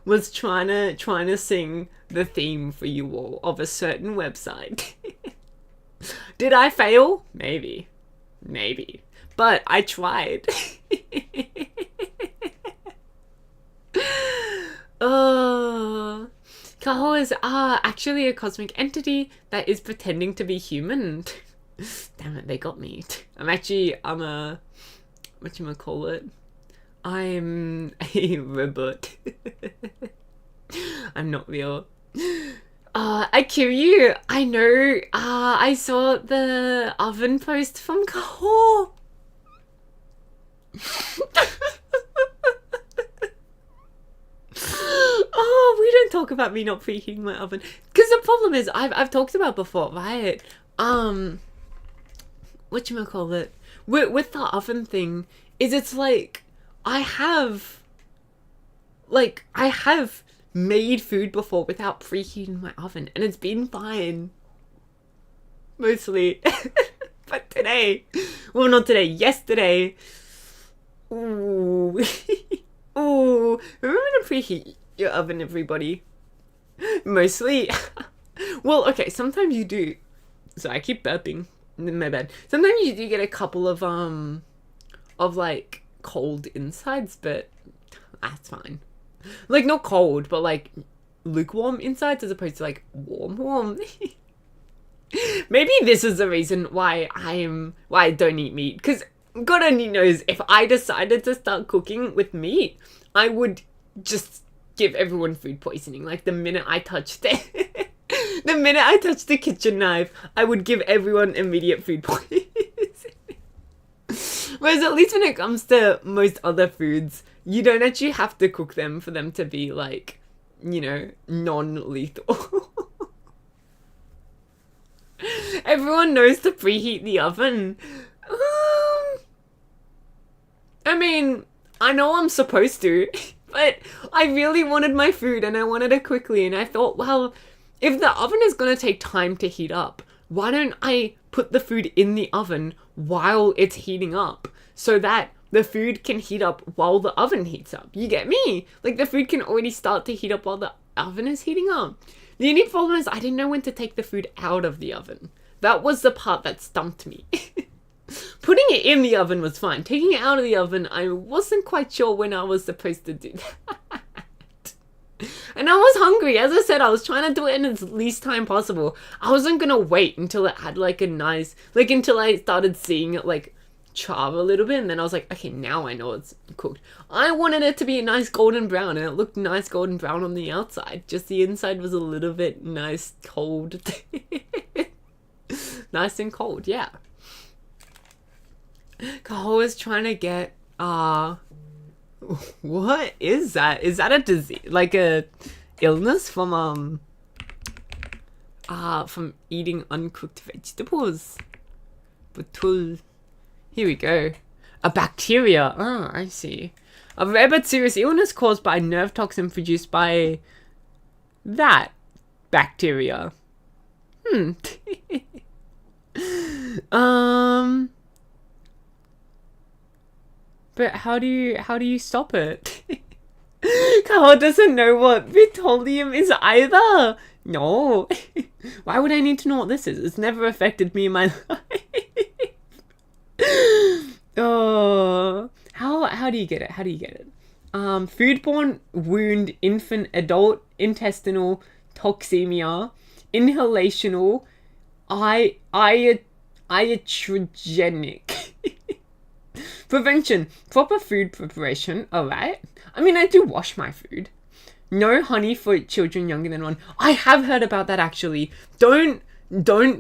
was trying to sing the theme for you all of a certain website. Did I fail? Maybe. But I tried. Oh, Kaho is actually a cosmic entity that is pretending to be human. Damn it, they got me. I'm a whatchamacallit? I'm a robot. I'm not real. I kill you. I know. I saw the oven post from Kaho. Oh, we don't talk about me not preheating my oven. Because the problem is, I've talked about before, right? Whatchamacallit? With the oven thing, is it's like, I have made food before without preheating my oven, and it's been fine. Mostly. But today, well, not today, yesterday. Ooh. Ooh. Remember to preheat your oven, everybody. Mostly. Well, okay, sometimes you do. So I keep burping. My bad. Sometimes you do get a couple of like cold insides, but that's fine. Like not cold, but like lukewarm insides as opposed to like warm. Maybe this is the reason why I don't eat meat. Because God only knows, if I decided to start cooking with meat, I would just give everyone food poisoning. Like the minute I touched it, the minute I touched the kitchen knife, I would give everyone immediate food poisoning. Whereas at least when it comes to most other foods, you don't actually have to cook them for them to be like, you know, non-lethal. Everyone knows to preheat the oven. I mean, I know I'm supposed to, but I really wanted my food and I wanted it quickly, and I thought, well, if the oven is going to take time to heat up, why don't I put the food in the oven while it's heating up so that the food can heat up while the oven heats up? You get me? Like, the food can already start to heat up while the oven is heating up. The only problem is I didn't know when to take the food out of the oven. That was the part that stumped me. Putting it in the oven was fine. Taking it out of the oven, I wasn't quite sure when I was supposed to do that. And I was hungry. As I said, I was trying to do it in as least time possible. I wasn't going to wait until it had like a nice, like until I started seeing it like char a little bit. And then I was like, okay, now I know it's cooked. I wanted it to be a nice golden brown, and it looked nice golden brown on the outside. Just the inside was a little bit nice cold. Nice and cold, yeah. Kaho is trying to get, what is that? Is that a disease? Like a illness from eating uncooked vegetables? Batul. Here we go. A bacteria. Oh, I see. A rare but serious illness caused by a nerve toxin produced by that bacteria. But how do you stop it? Kaho doesn't know what Vitoleum is either. No. Why would I need to know what this is? It's never affected me in my life. Oh. How do you get it? How do you get it? Foodborne wound, infant, adult, intestinal, toxemia, inhalational, iatrogenic. Prevention. Proper food preparation. Alright. I mean, I do wash my food. No honey for children younger than 1. I have heard about that, actually. Don't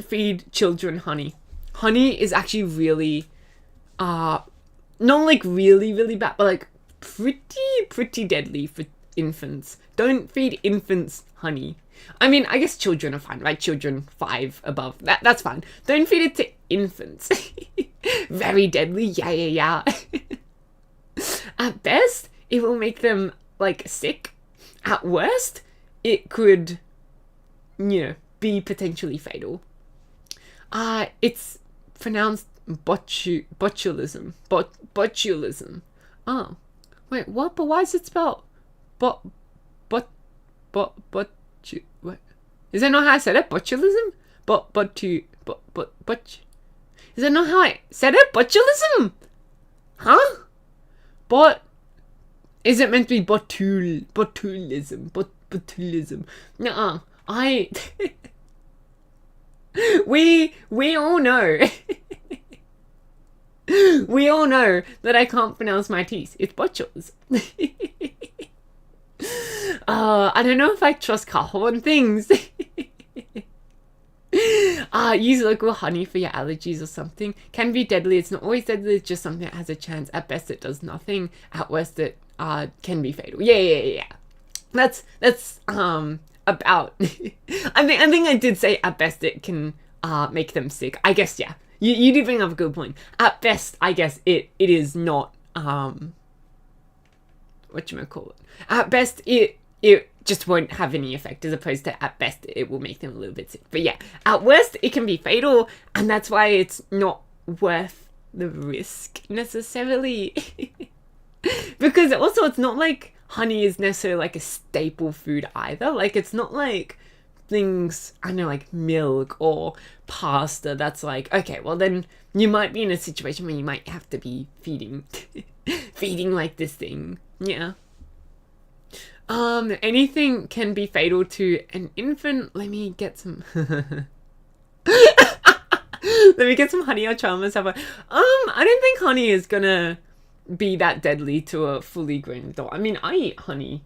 feed children honey. Honey is actually really, not like really, really bad, but like pretty deadly for infants. Don't feed infants honey. I mean, I guess children are fine, right? Children 5 above. That's fine. Don't feed it to infants. Very deadly. Yeah. At best, it will make them, like, sick. At worst, it could, you know, be potentially fatal. It's pronounced botulism. Botulism. Oh. Wait, what? But why is it spelled? What? Is that not how I said it? Botulism? Is that not how I said it? Botulism? Huh? Is it meant to be botulism? Botulism. Nuh-uh. We all know. We all know that I can't pronounce my T's. It's botulism. I don't know if I trust Kaho on things. Use local honey for your allergies or something. Can be deadly. It's not always deadly. It's just something that has a chance. At best, it does nothing. At worst, it can be fatal. Yeah. That's about. I think I did say at best it can make them sick. I guess, yeah. You do bring up a good point. At best, I guess it is not whatchamacallit. At best, it just won't have any effect, as opposed to at best it will make them a little bit sick. But yeah, at worst it can be fatal, and that's why it's not worth the risk necessarily. Because also it's not like honey is necessarily like a staple food either. Like, it's not like things, I don't know, like milk or pasta that's like, okay, well then you might be in a situation where you might have to be feeding like this thing. Yeah. Anything can be fatal to an infant. Let me get some. Let me get some honey. I'll try myself. I don't think honey is gonna be that deadly to a fully grown adult. I mean, I eat honey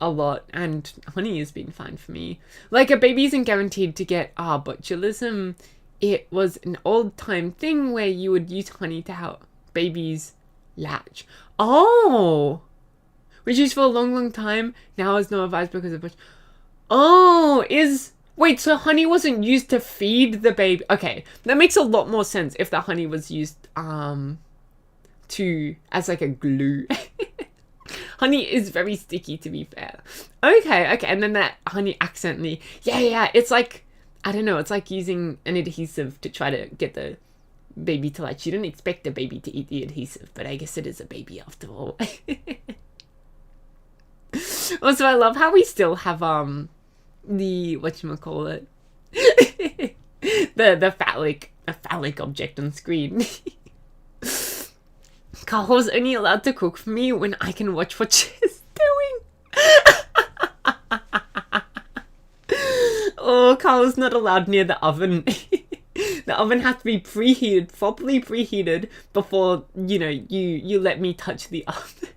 a lot, and honey has been fine for me. Like, a baby isn't guaranteed to get botulism. It was an old time thing where you would use honey to help babies latch. Oh, which is for a long, long time. Now is no advice because of wait, so honey wasn't used to feed the baby. Okay, that makes a lot more sense if the honey was used as like a glue. Honey is very sticky, to be fair. Okay, and then that honey accidentally, it's like, I don't know, it's like using an adhesive to try to get the baby to latch. You don't expect the baby to eat the adhesive, but I guess it is a baby after all. Also, I love how we still have the whatchamacallit, the phallic object on screen. Kaho's only allowed to cook for me when I can watch what she's doing. Oh, Kaho's not allowed near the oven. The oven has to be properly preheated before, you let me touch the oven.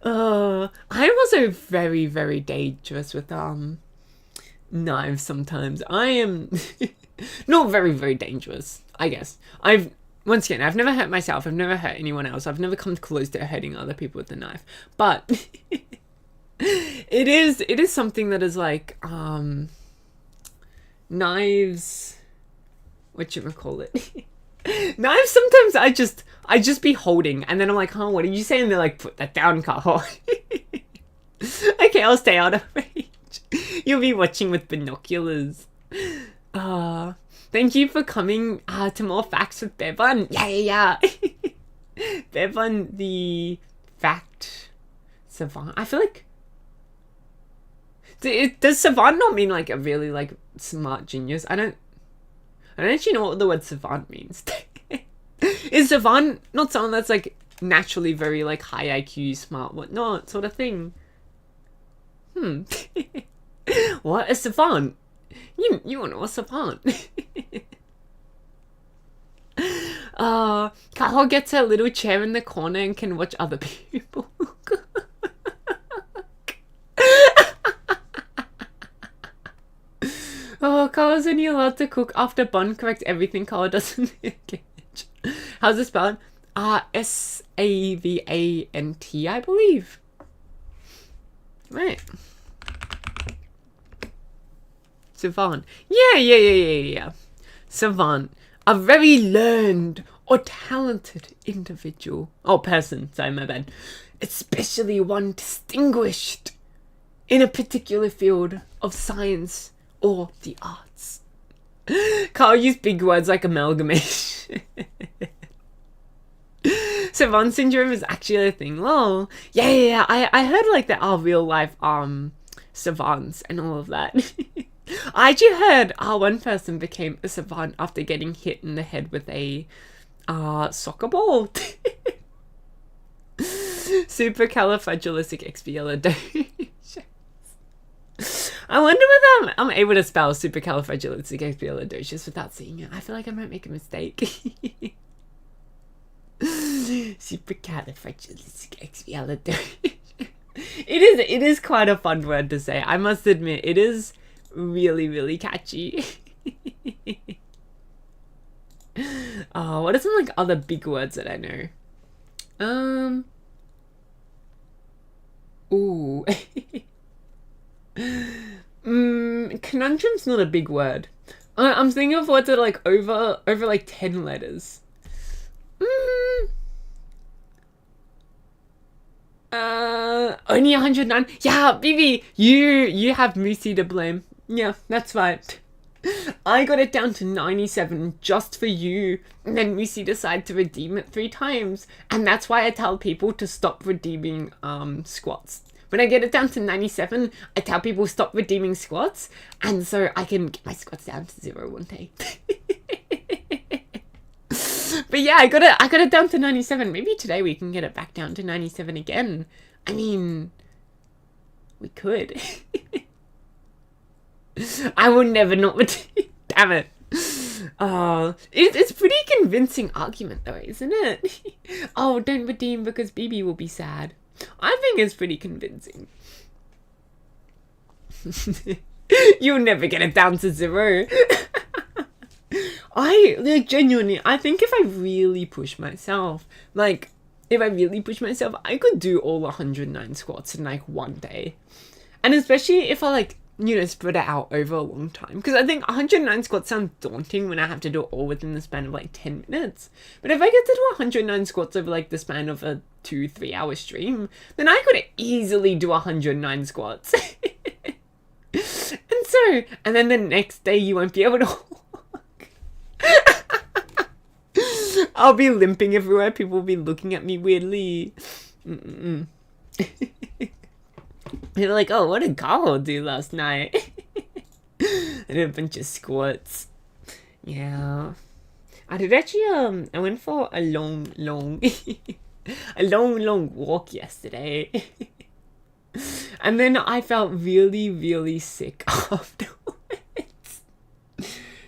I'm also very, very dangerous with knives sometimes. I am not very, very dangerous, I guess. I've never hurt myself. I've never hurt anyone else. I've never come close to hurting other people with a knife. But it is something that is like knives, whatchamacallit. Knives, sometimes I just be holding, and then I'm like, what did you say? And they're like, put that down, Kaho. Okay, I'll stay out of range. You'll be watching with binoculars. Thank you for coming to more facts with Bevan. Yeah. Bevan, the fact savant. I feel like, does savant not mean like a really like smart genius? I don't actually know what the word savant means. Is savant not someone that's like naturally very like high IQ, smart, whatnot sort of thing? What? A savant? You want to know a savant? Kaho gets a little chair in the corner and can watch other people cook. Kaho's only allowed to cook after Bun corrects everything Kaho doesn't engage. How's it spelled? Savant, I believe. Right. Savant. Yeah. Savant. A very learned or talented individual. Oh, person. Sorry, my bad. Especially one distinguished in a particular field of science or the arts. Carl used big words like amalgamation. Savant syndrome is actually a thing. Lol. Yeah. I heard like there are real life savants and all of that. I actually heard one person became a savant after getting hit in the head with a soccer ball. Supercalifragilisticexpialidocious. I wonder whether I'm able to spell supercalifragilisticexpialidocious without seeing it. I feel like I might make a mistake. Supercalifragilisticexpialidocious. It is quite a fun word to say. I must admit, it is really, really catchy. What are some like other big words that I know? Ooh. Conundrum's not a big word. I'm thinking of words that are like over like 10 letters. Only 109. Yeah, Bibi, you have Moosey to blame. Yeah, that's right. I got it down to 97 just for you, and then Moosey decided to redeem it 3 times, and that's why I tell people to stop redeeming squats. When I get it down to 97, I tell people stop redeeming squats, and so I can get my squats down to 0 one day. But yeah, I got it down to 97. Maybe today we can get it back down to 97 again. I mean, we could. I will never not redeem. Damn it. It's pretty convincing argument though, isn't it? Oh, don't redeem because BB will be sad. I think it's pretty convincing. You'll never get it down to 0. Genuinely, I think if I really push myself, I could do all 109 squats in like one day. And especially if I spread it out over a long time. Because I think 109 squats sound daunting when I have to do it all within the span of like 10 minutes. But if I get to do 109 squats over like the span of a 2-3 hour stream, then I could easily do 109 squats. And then the next day you won't be able to walk. I'll be limping everywhere. People will be looking at me weirdly. They're like, oh, what did Kaho do last night? I did a bunch of squats. Yeah. I did actually, I went for a long walk yesterday. And then I felt really, really sick afterwards.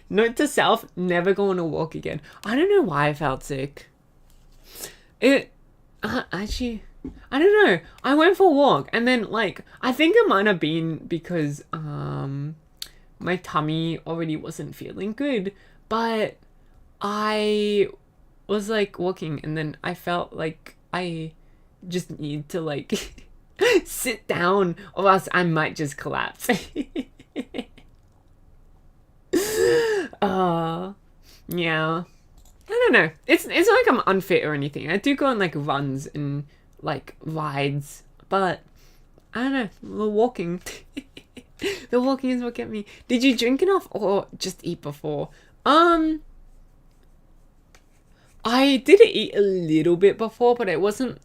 Note to self, never go on a walk again. I don't know why I felt sick. Actually, I don't know. I went for a walk and then I think it might have been because my tummy already wasn't feeling good, but I was walking and then I felt like I just need to sit down or else I might just collapse. Yeah. I don't know. It's not like I'm unfit or anything. I do go on runs and rides, but I don't know. The walking. The walking is what kept me. Did you drink enough or just eat before? I did eat a little bit before, but it wasn't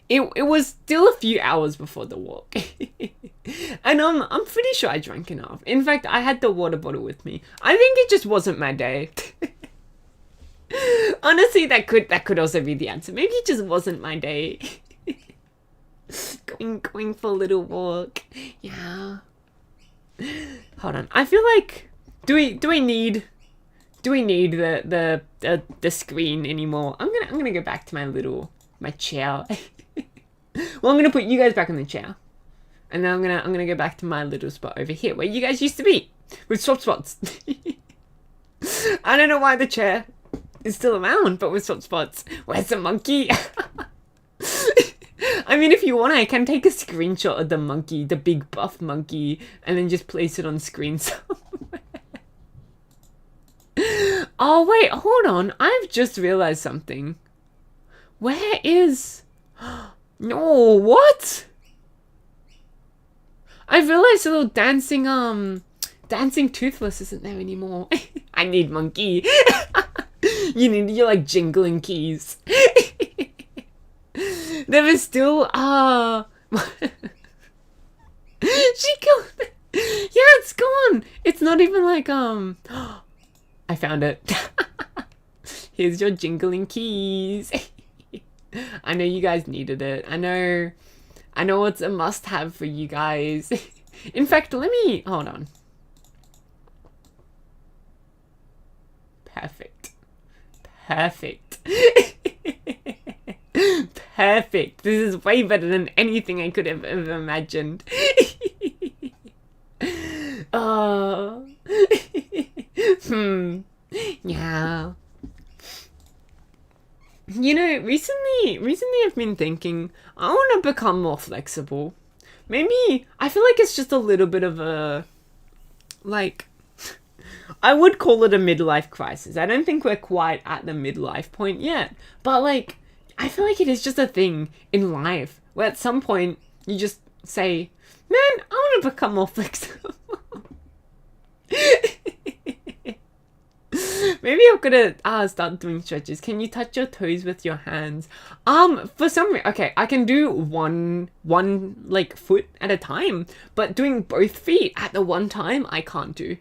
it was still a few hours before the walk. And I'm pretty sure I drank enough. In fact, I had the water bottle with me. I think it just wasn't my day. Honestly, that could also be the answer. Maybe it just wasn't my day. Going for a little walk. Yeah. Hold on. I feel like do we need the screen anymore? I'm gonna go back to my chair. Well, I'm gonna put you guys back on the chair. And then I'm gonna go back to my little spot over here where you guys used to be with swap spots. I don't know why the chair is still around, but with swap spots. Where's the monkey? I mean, if you want, I can take a screenshot of the monkey, the big buff monkey, and then just place it on screen somewhere. Oh wait, hold on. I've just realized something. Where is? No, what? I realized the little dancing toothless isn't there anymore. I need monkey. You need your jingling keys. There is still she killed it. Yeah, it's gone. It's not even I found it. Here's your jingling keys. I know you guys needed it. I know it's a must-have for you guys. In fact, hold on. Perfect. Perfect. This is way better than anything I could have ever imagined. Oh. Yeah. You know, recently I've been thinking I want to become more flexible. Maybe I feel like it's just a little bit of a I would call it a midlife crisis. I don't think we're quite at the midlife point yet, but I feel like it is just a thing in life where at some point you just say, "Man, I want to become more flexible." Maybe I'm gonna start doing stretches. Can you touch your toes with your hands? For some reason, okay, I can do one foot at a time, but doing both feet at the one time, I can't do.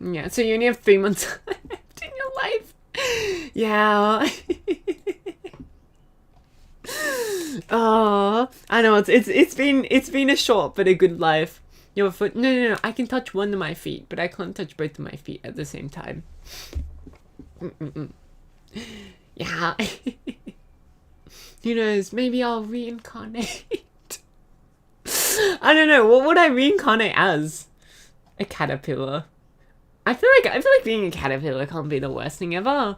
Yeah, so you only have 3 months left in your life. Yeah. Oh, I know it's been a short but a good life. Your foot? No. I can touch one of my feet, but I can't touch both of my feet at the same time. Yeah. Who knows? Maybe I'll reincarnate. I don't know. What would I reincarnate as? A caterpillar. I feel like being a caterpillar can't be the worst thing ever.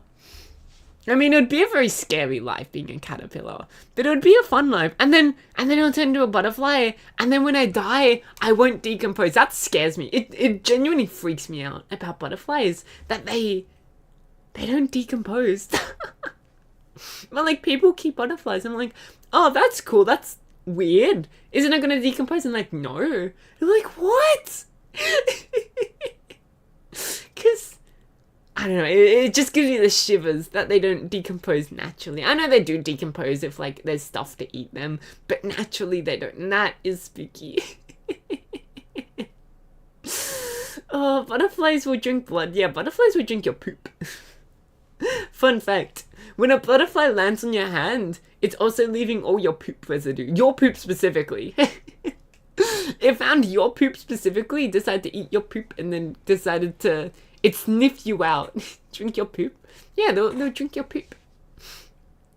I mean, it would be a very scary life being a caterpillar, but it would be a fun life. And then I'll turn into a butterfly, and then when I die, I won't decompose. That scares me. It genuinely freaks me out about butterflies, that they don't decompose. But like, people keep butterflies. I'm like, oh, that's cool. That's weird. Isn't it gonna decompose? And like, no. They're like, what? Because I don't know, it just gives me the shivers that they don't decompose naturally. I know they do decompose if like there's stuff to eat them, but naturally they don't, and that is spooky. Oh, butterflies will drink blood. Yeah, butterflies will drink your poop. Fun fact, when a butterfly lands on your hand, it's also leaving all your poop residue. Your poop specifically. It found your poop specifically, decided to eat your poop, and then decided to... It sniffed you out. Drink your poop? Yeah, they'll drink your poop.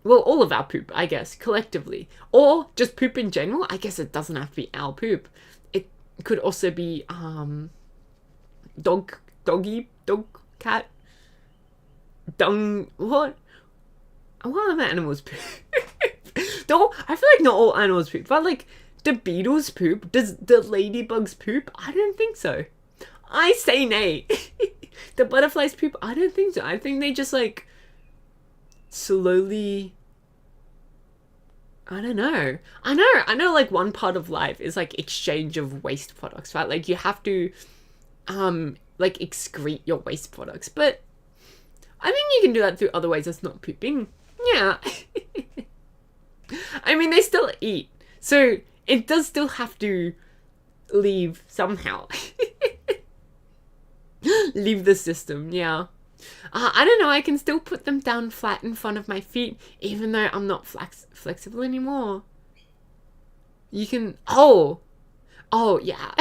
Well, all of our poop, I guess, collectively. Or just poop in general. I guess it doesn't have to be our poop. It could also be, dog, cat, dung, what? What other animals poop? No, I feel like not all animals poop, but like, do beetles poop? Does the ladybugs poop? I don't think so. I say nay. The butterflies poop? I don't think so. I think they just like slowly... I don't know. I know like one part of life is like exchange of waste products, right? Like you have to like excrete your waste products, but I think you can do that through other ways that's not pooping. Yeah. I mean, they still eat, so it does still have to leave somehow. Leave the system, yeah. I don't know, I can still put them down flat in front of my feet, even though I'm not flexible anymore. You can... Oh, yeah.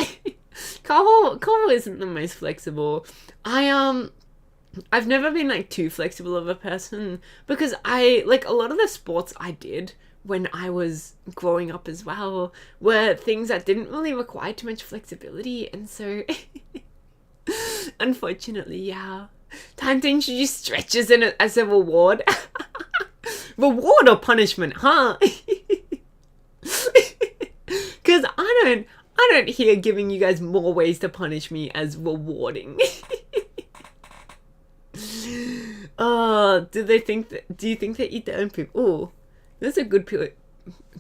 Kaho isn't the most flexible. I've never been, like, too flexible of a person, because like, a lot of the sports I did when I was growing up as well were things that didn't really require too much flexibility, and so... Unfortunately, yeah. Time to introduce stretches in it as a reward. Reward or punishment, huh? Because I don't hear giving you guys more ways to punish me as rewarding. Do you think they eat their own poop? Oh, that's a good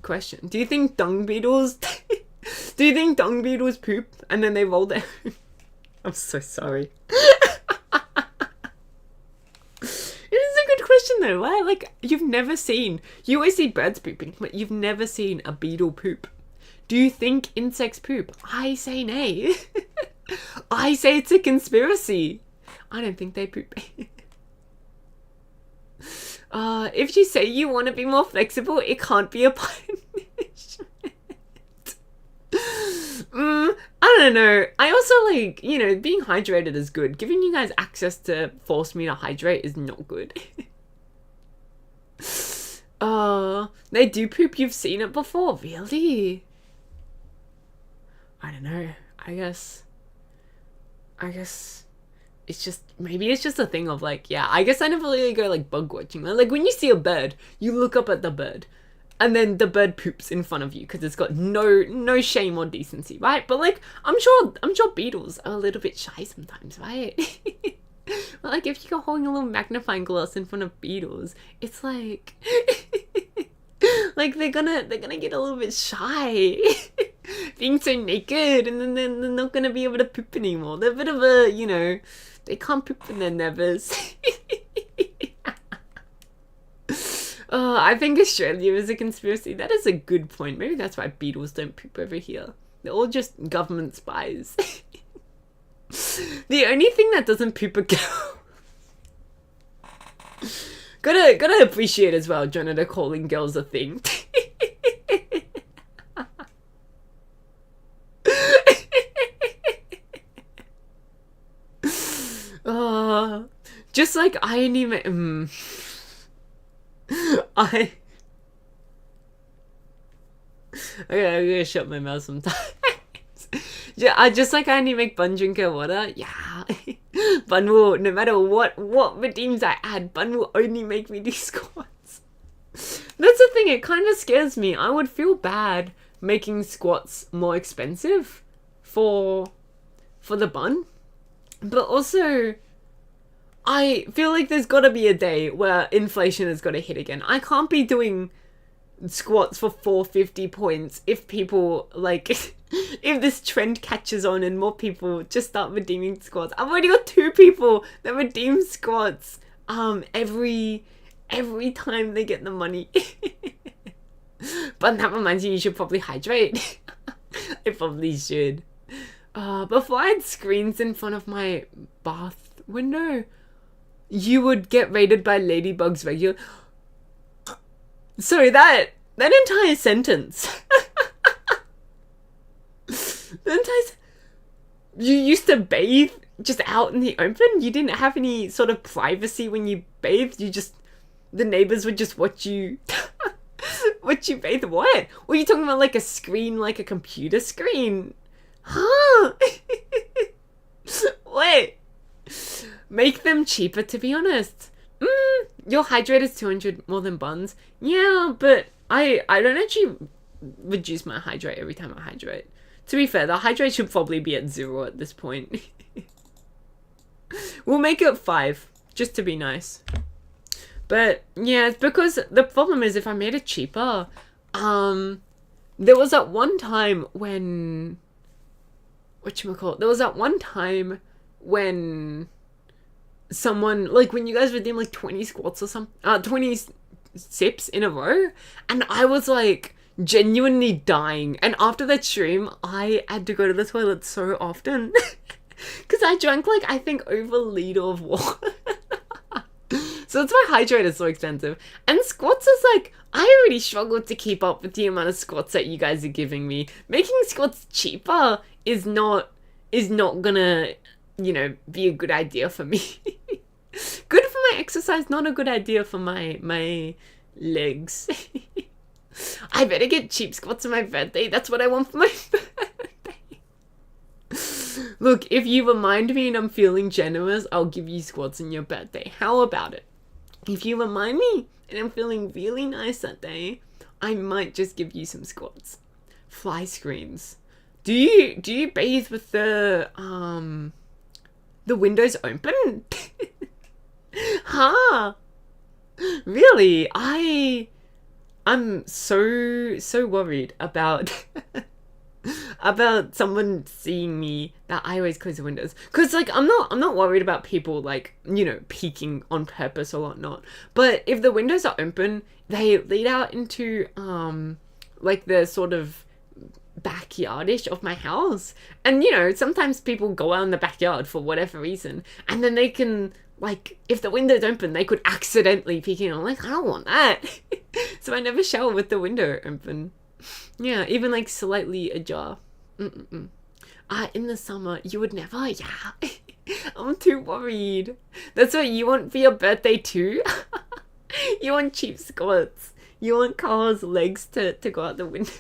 question. Do you think dung beetles poop and then they roll their... I'm so sorry. It is a good question though, right? Like, you always see birds pooping, but you've never seen a beetle poop. Do you think insects poop? I say nay. I say it's a conspiracy. I don't think they poop. If you say you want to be more flexible, it can't be a punishment. I don't know. I also like, being hydrated is good. Giving you guys access to force me to hydrate is not good. They do poop. You've seen it before. Really? I don't know. I guess it's just, maybe it's just a thing of like, yeah, I guess I never really go like bug watching. Like when you see a bird, you look up at the bird. And then the bird poops in front of you because it's got no shame or decency, right? But like, I'm sure beetles are a little bit shy sometimes, right? But like, if you go holding a little magnifying glass in front of beetles, it's like, like they're gonna get a little bit shy, being so naked, and then they're not gonna be able to poop anymore. They're a bit of a, they can't poop when they're nervous. I think Australia is a conspiracy. That is a good point. Maybe that's why beetles don't poop over here. They're all just government spies. The only thing that doesn't poop are girls. Gotta appreciate as well, Jonathan, calling girls a thing. just like I only make I okay, I'm gonna shut my mouth sometimes. Yeah, I just like I only make Bun drink her water. Yeah. Bun will, no matter what redeems I add, Bun will only make me do squats. That's the thing, it kind of scares me. I would feel bad making squats more expensive for the Bun. But also, I feel like there's gotta be a day where inflation has gotta hit again. I can't be doing squats for 450 points if people, like, if this trend catches on and more people just start redeeming squats. I've already got 2 people that redeem squats every time they get the money. But that reminds you should probably hydrate. I probably should. Before I had screens in front of my bath window, you would get raided by ladybugs regular. Sorry, that entire sentence. You used to bathe just out in the open? You didn't have any sort of privacy when you bathed? The neighbors would just watch you watch you bathe? What? Were you talking about like a screen, like a computer screen? Huh? What? Make them cheaper, to be honest. Your hydrate is 200 more than Bun's. Yeah, but I don't actually reduce my hydrate every time I hydrate. To be fair, the hydrate should probably be at 0 at this point. We'll make it 5, just to be nice. But yeah, it's because the problem is if I made it cheaper, there was that one time when, there was that one time when someone, like when you guys redeem like 20 squats or something, 20 sips in a row, and I was like genuinely dying. And after that stream, I had to go to the toilet so often because I drank like, I think, over a liter of water. So that's why hydrate is so expensive. And squats is like, I already struggled to keep up with the amount of squats that you guys are giving me. Making squats cheaper is not gonna, you know, be a good idea for me. Good for my exercise, not a good idea for my legs. I better get cheap squats on my birthday. That's what I want for my birthday. Look, if you remind me and I'm feeling generous, I'll give you squats on your birthday. How about it? If you remind me and I'm feeling really nice that day, I might just give you some squats. Fly screens. Do you bathe with the windows open? Huh? Really? I'm so worried about about someone seeing me that I always close the windows. Cause like I'm not worried about people like, you know, peeking on purpose or whatnot. But if the windows are open, they lead out into like the sort of backyardish of my house. And you know, sometimes people go out in the backyard for whatever reason, and then they can, like, if the window's open, they could accidentally peek in. I'm like, I don't want that. So I never shower with the window open. Yeah, even like slightly ajar. In the summer, you would never? Yeah. I'm too worried. That's what you want for your birthday too? You want cheap squats. You want Kaho's legs to go out the window.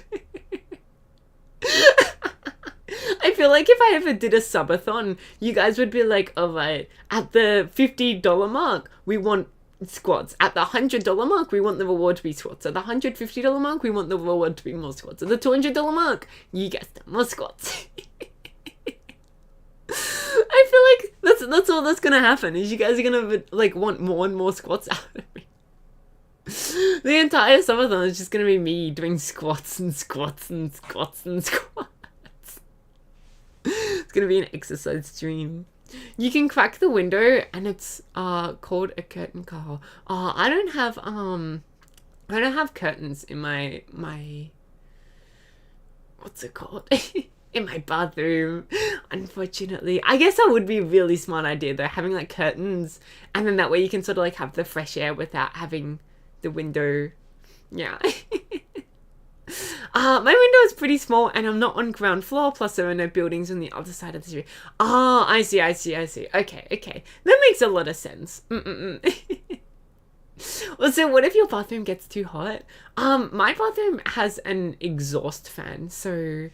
I feel like if I ever did a subathon, you guys would be like, alright, at the $50 mark, we want squats. At the $100 mark, we want the reward to be squats. At the $150 mark, we want the reward to be more squats. At the $200 mark, you guessed it, more squats. I feel like that's all that's gonna happen, is you guys are gonna like want more and more squats out of me. The entire subathon is just gonna be me doing squats and squats and squats and squats. It's gonna be an exercise stream. You can crack the window and it's called a curtain, Kaho. I don't have curtains in my what's it called? In my bathroom, unfortunately. I guess that would be a really smart idea though, having like curtains, and then that way you can sort of like have the fresh air without having the window. Yeah. My window is pretty small and I'm not on ground floor, plus there are no buildings on the other side of the street. Ah, I see. Okay. That makes a lot of sense. Also, what if your bathroom gets too hot? My bathroom has an exhaust fan, so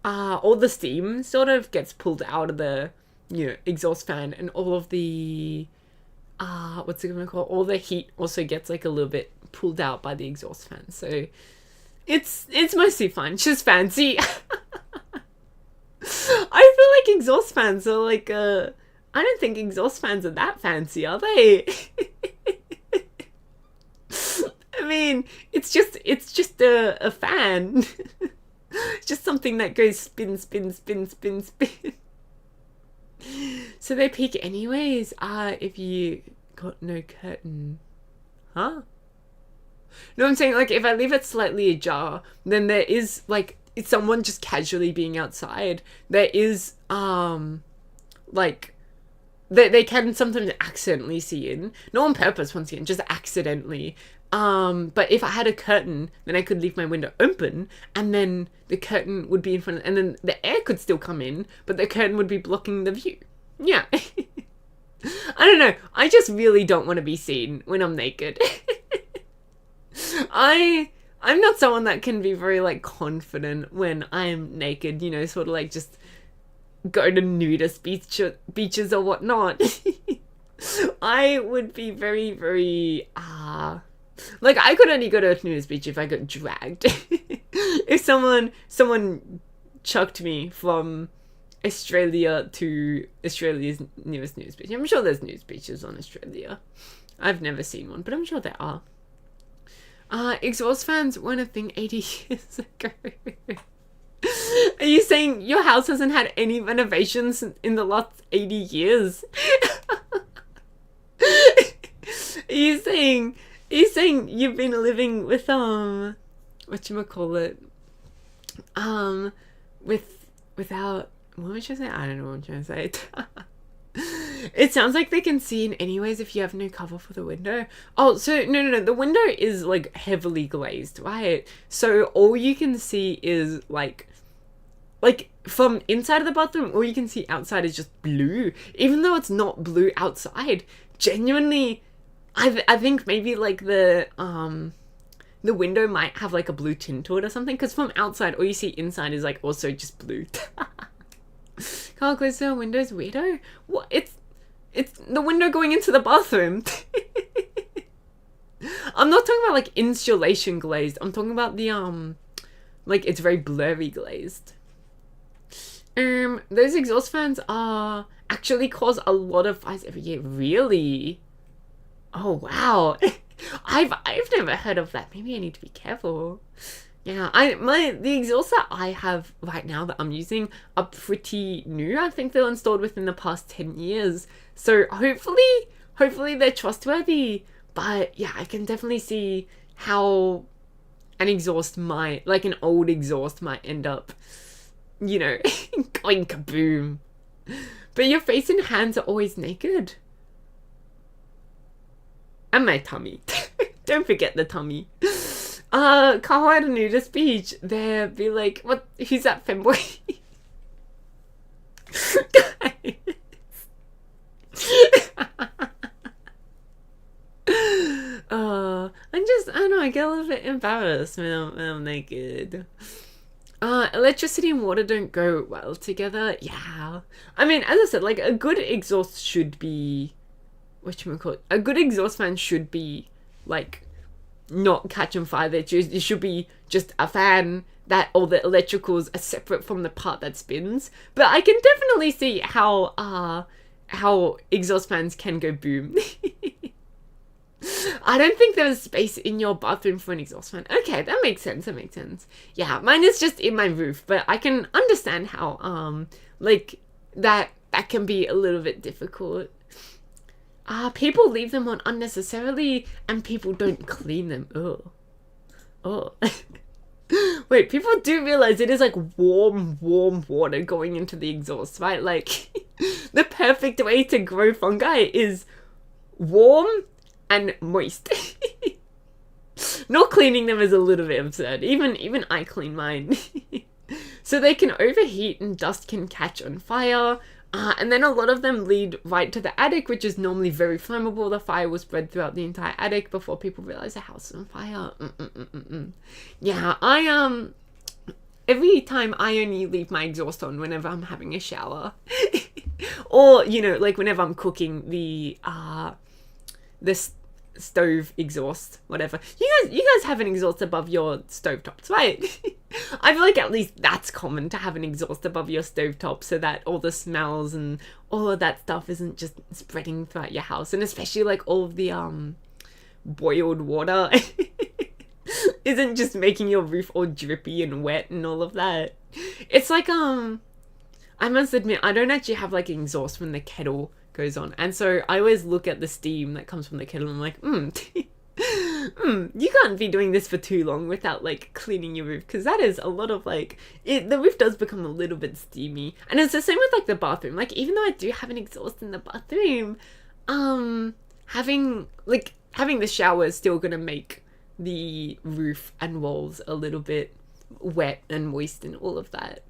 all the steam sort of gets pulled out of the, exhaust fan, and all of the, what's it gonna call? All the heat also gets like a little bit pulled out by the exhaust fan, so it's mostly fine. It's just fancy. I feel like exhaust fans are like, I don't think exhaust fans are that fancy, are they? I mean, it's just a fan. It's just something that goes spin. So they peak anyways, if you got no curtain. Huh? No, I'm saying, like, if I leave it slightly ajar, then there is, like, if someone just casually being outside, there is, like, they can sometimes accidentally see in. Not on purpose, once again, just accidentally. But if I had a curtain, then I could leave my window open, and then the curtain would be in front of, and then the air could still come in, but the curtain would be blocking the view. Yeah. I don't know. I just really don't want to be seen when I'm naked. I'm not someone that can be very, like, confident when I'm naked, sort of like just go to nudist beaches or whatnot. I would be very, very, like, I could only go to a nudist beach if I got dragged. If someone chucked me from Australia to Australia's nearest nudist beach. I'm sure there's nudist beaches on Australia. I've never seen one, but I'm sure there are. Exhaust fans weren't a thing 80 years ago. Are you saying your house hasn't had any renovations in the last 80 years? Are you saying you've been living with, whatchamacallit? Without, what was I say? I don't know what I'm trying to say. It sounds like they can see in anyways if you have no cover for the window. Oh, so no. The window is, like, heavily glazed, right? So all you can see is like from inside of the bathroom, all you can see outside is just blue. Even though it's not blue outside, genuinely, I think maybe like the window might have like a blue tint to it or something. Because from outside, all you see inside is like also just blue. Can't close the windows, weirdo. What? It's the window going into the bathroom. I'm not talking about like insulation glazed. I'm talking about the like it's very blurry glazed. Those exhaust fans are actually cause a lot of fires every year. Really? Oh wow. I've never heard of that. Maybe I need to be careful. Yeah, the exhausts that I have right now that I'm using are pretty new. I think they're installed within the past 10 years. So hopefully they're trustworthy. But yeah, I can definitely see how an exhaust might, like an old exhaust might end up, going kaboom. But your face and hands are always naked. And my tummy. Don't forget the tummy. Kaho at a nudist beach. They'd be like, what? Who's that femboy? Guys. I don't know, I get a little bit embarrassed when I'm naked. Electricity and water don't go well together. Yeah. I mean, as I said, like, a good exhaust should be, whatchamacallit? A good exhaust fan should be, like, not catching fire. It should be just a fan that all the electricals are separate from the part that spins. But I can definitely see how exhaust fans can go boom. I don't think there's space in your bathroom for an exhaust fan. Okay, that makes sense. Yeah, mine is just in my roof, but I can understand how like that can be a little bit difficult. People leave them on unnecessarily, and people don't clean them. Oh. Wait, people do realize it is like warm water going into the exhaust, right? Like, the perfect way to grow fungi is warm and moist. Not cleaning them is a little bit absurd. Even I clean mine. So they can overheat and dust can catch on fire. And then a lot of them lead right to the attic, which is normally very flammable. The fire will spread throughout the entire attic before people realize the house is on fire. Yeah, every time I only leave my exhaust on whenever I'm having a shower. Or, you know, like whenever I'm cooking the stove exhaust, whatever. You guys have an exhaust above your stovetops, right? I feel like at least that's common to have an exhaust above your stovetop so that all the smells and all of that stuff isn't just spreading throughout your house, and especially like all of the boiled water isn't just making your roof all drippy and wet and all of that. It's like I must admit, I don't actually have like an exhaust when the kettle goes on, and so I always look at the steam that comes from the kettle and I'm like, you can't be doing this for too long without like cleaning your roof, because that is a lot of like the roof does become a little bit steamy. And it's the same with like the bathroom. Like even though I do have an exhaust in the bathroom, having the shower is still gonna make the roof and walls a little bit wet and moist and all of that.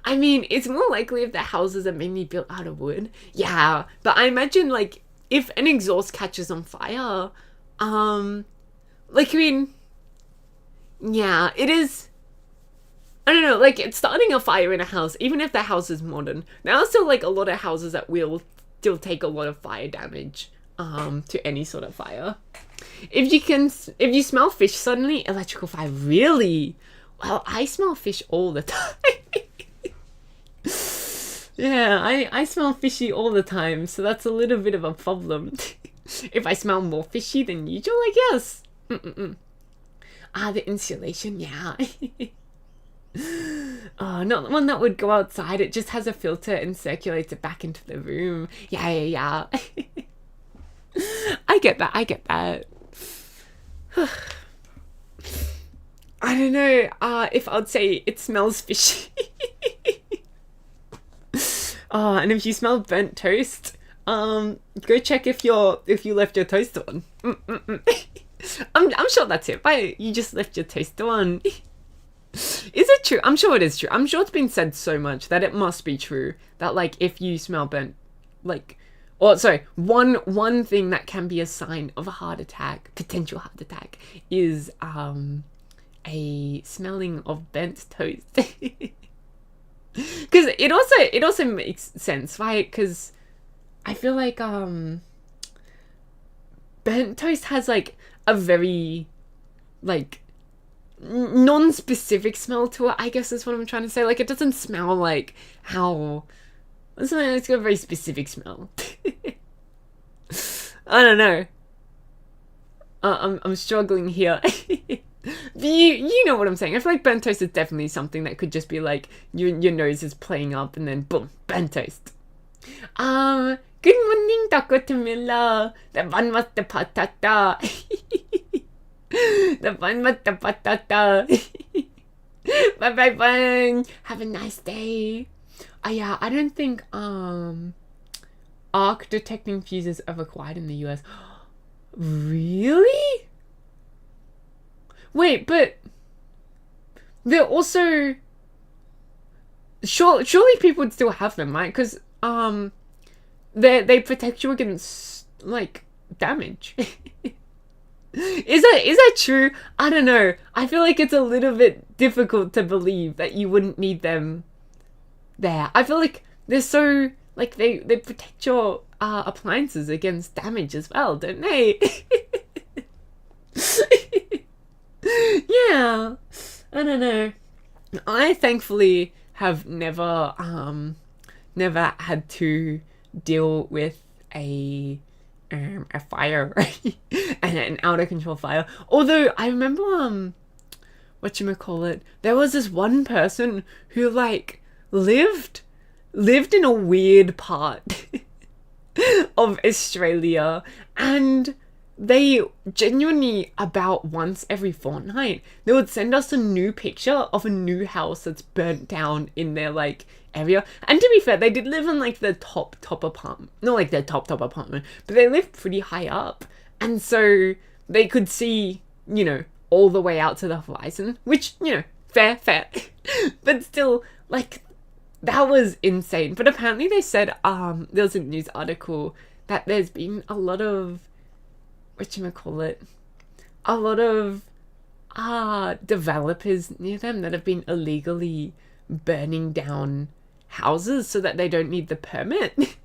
I mean, it's more likely if the houses are mainly built out of wood. Yeah, but I imagine like if an exhaust catches on fire, like, I mean, yeah, it is, I don't know, like, it's starting a fire in a house, even if the house is modern. There are still, like, a lot of houses that will still take a lot of fire damage, to any sort of fire. If you smell fish suddenly, electrical fire, really? Well, I smell fish all the time. Yeah, I smell fishy all the time, so that's a little bit of a problem. If I smell more fishy than usual, I guess. The insulation, yeah. Oh, not the one that would go outside. It just has a filter and circulates it back into the room. Yeah. I get that. I don't know if I'd say it smells fishy. Oh, and if you smell burnt toast, go check if you left your toaster on. I'm sure that's it, right? You just left your toaster on. Is it true? I'm sure it is true. I'm sure it's been said so much that it must be true that like if you smell burnt, like, or sorry, one thing that can be a sign of a heart attack, potential heart attack, is a smelling of burnt toast. Because it also makes sense, right? Because I feel like burnt toast has like a very like non-specific smell to it, I guess is what I'm trying to say. Like it doesn't smell like how it's got a very specific smell. I don't know. I'm struggling here. You know what I'm saying. I feel like burnt toast is definitely something that could just be like your nose is playing up and then boom, burnt toast. Good morning, Taco Tamila. The bun was the patata. The bun was the patata. Bye. Have a nice day. Yeah, I don't think arc detecting fuses are required in the US. Really? Wait, but they're also surely people would still have them, right? Because they protect you against like damage. Is that true? I don't know. I feel like it's a little bit difficult to believe that you wouldn't need them there. I feel like they're so like they protect your appliances against damage as well, don't they? Yeah, I don't know. I thankfully have never had to deal with a fire, an out of control fire. Although I remember whatchamacallit, there was this one person who like lived in a weird part of Australia, and they genuinely about once every fortnight they would send us a new picture of a new house that's burnt down in their like area. And to be fair, they did live in like the top apartment, not like their top apartment, but they lived pretty high up. And so they could see, all the way out to the horizon, which, fair. But still, like, that was insane. But apparently they said, there was a news article that there's been a lot of, a lot of developers near them that have been illegally burning down houses so that they don't need the permit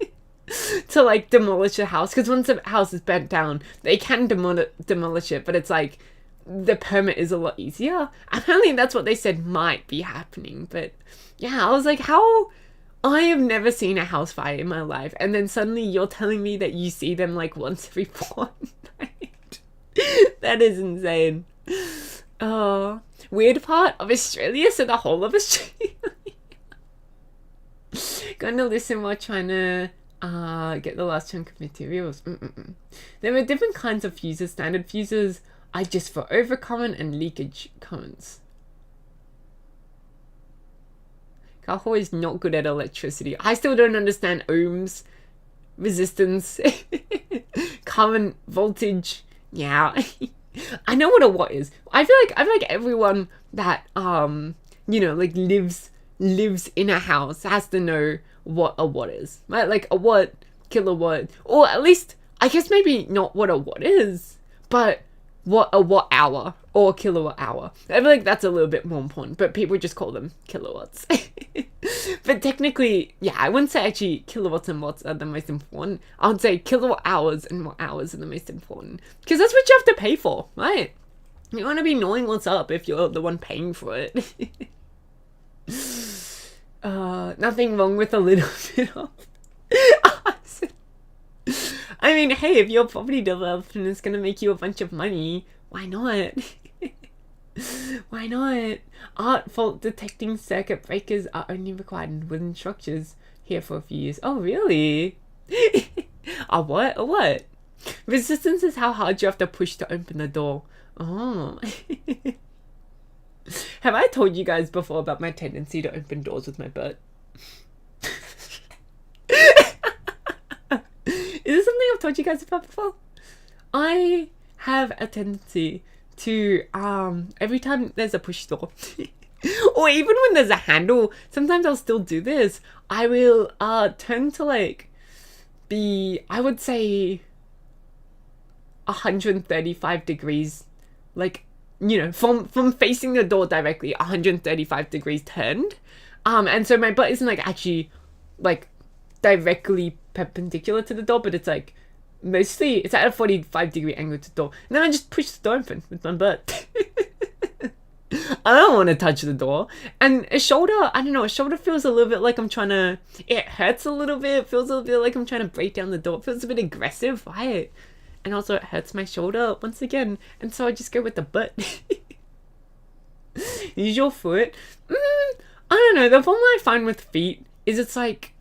to like demolish a house. Because once a house is burnt down, they can demolish it, but it's like the permit is a lot easier. Apparently that's what they said might be happening. But yeah, I was like, how? I have never seen a house fire in my life, and then suddenly you're telling me that you see them like once every fortnight. That is insane. Oh, weird part of Australia, so the whole of Australia. Going to listen while trying to get the last chunk of materials. There are different kinds of fuses. Standard fuses are just for overcurrent and leakage currents. Kaho is not good at electricity. I still don't understand ohms, resistance, current, voltage. Yeah. I know what a watt is. I feel like everyone that like lives in a house has to know what a watt is. Right? Like a watt, kilowatt, or at least I guess maybe not what a watt is, but what a watt hour or kilowatt hour. I feel like that's a little bit more important, but people just call them kilowatts. But technically, yeah, I wouldn't say actually kilowatts and watts are the most important. I would say kilowatt hours and watt hours are the most important, because that's what you have to pay for, right? You want to be knowing what's up if you're the one paying for it. Nothing wrong with a little bit of I mean, hey, if you're a property developer and it's gonna make you a bunch of money, why not? Why not? Art fault detecting circuit breakers are only required in wooden structures here for a few years. Oh, really? A what? A what? Resistance is how hard you have to push to open the door. Oh. Have I told you guys before about my tendency to open doors with my butt? Is this something I've told you guys about before? I have a tendency to, every time there's a push door, or even when there's a handle, sometimes I'll still do this. I will, turn to like, I would say 135 degrees, like, from facing the door directly, 135 degrees turned. And so my butt isn't like actually like directly perpendicular to the door, but it's like mostly it's at a 45-degree angle to the door. And then I just push the door open with my butt. I don't want to touch the door. And a shoulder, I don't know, a shoulder feels a little bit like it hurts a little bit. It feels a little bit like I'm trying to break down the door. It feels a bit aggressive, right? And also it hurts my shoulder once again. And so I just go with the butt. Use your foot. I don't know. The problem I find with feet is it's like,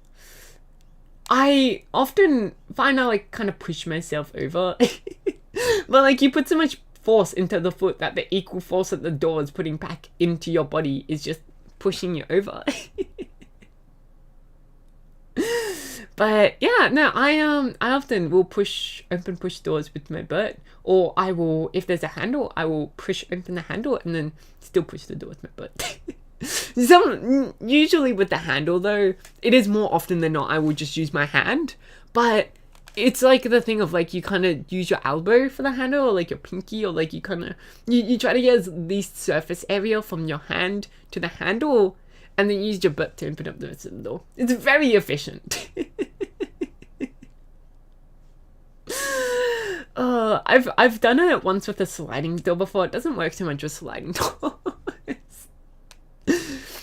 I often find I like kind of push myself over. But like you put so much force into the foot that the equal force that the door is putting back into your body is just pushing you over. But yeah, no, I often will push doors with my butt, or I will, if there's a handle, I will push open the handle and then still push the door with my butt. Usually with the handle though, it is more often than not I will just use my hand, but it's like the thing of like you kind of use your elbow for the handle, or like your pinky, or like you kind of you try to get as least surface area from your hand to the handle, and then use your butt to open up the rest of the door. It's very efficient. I've done it once with a sliding door before. It doesn't work so much with sliding doors.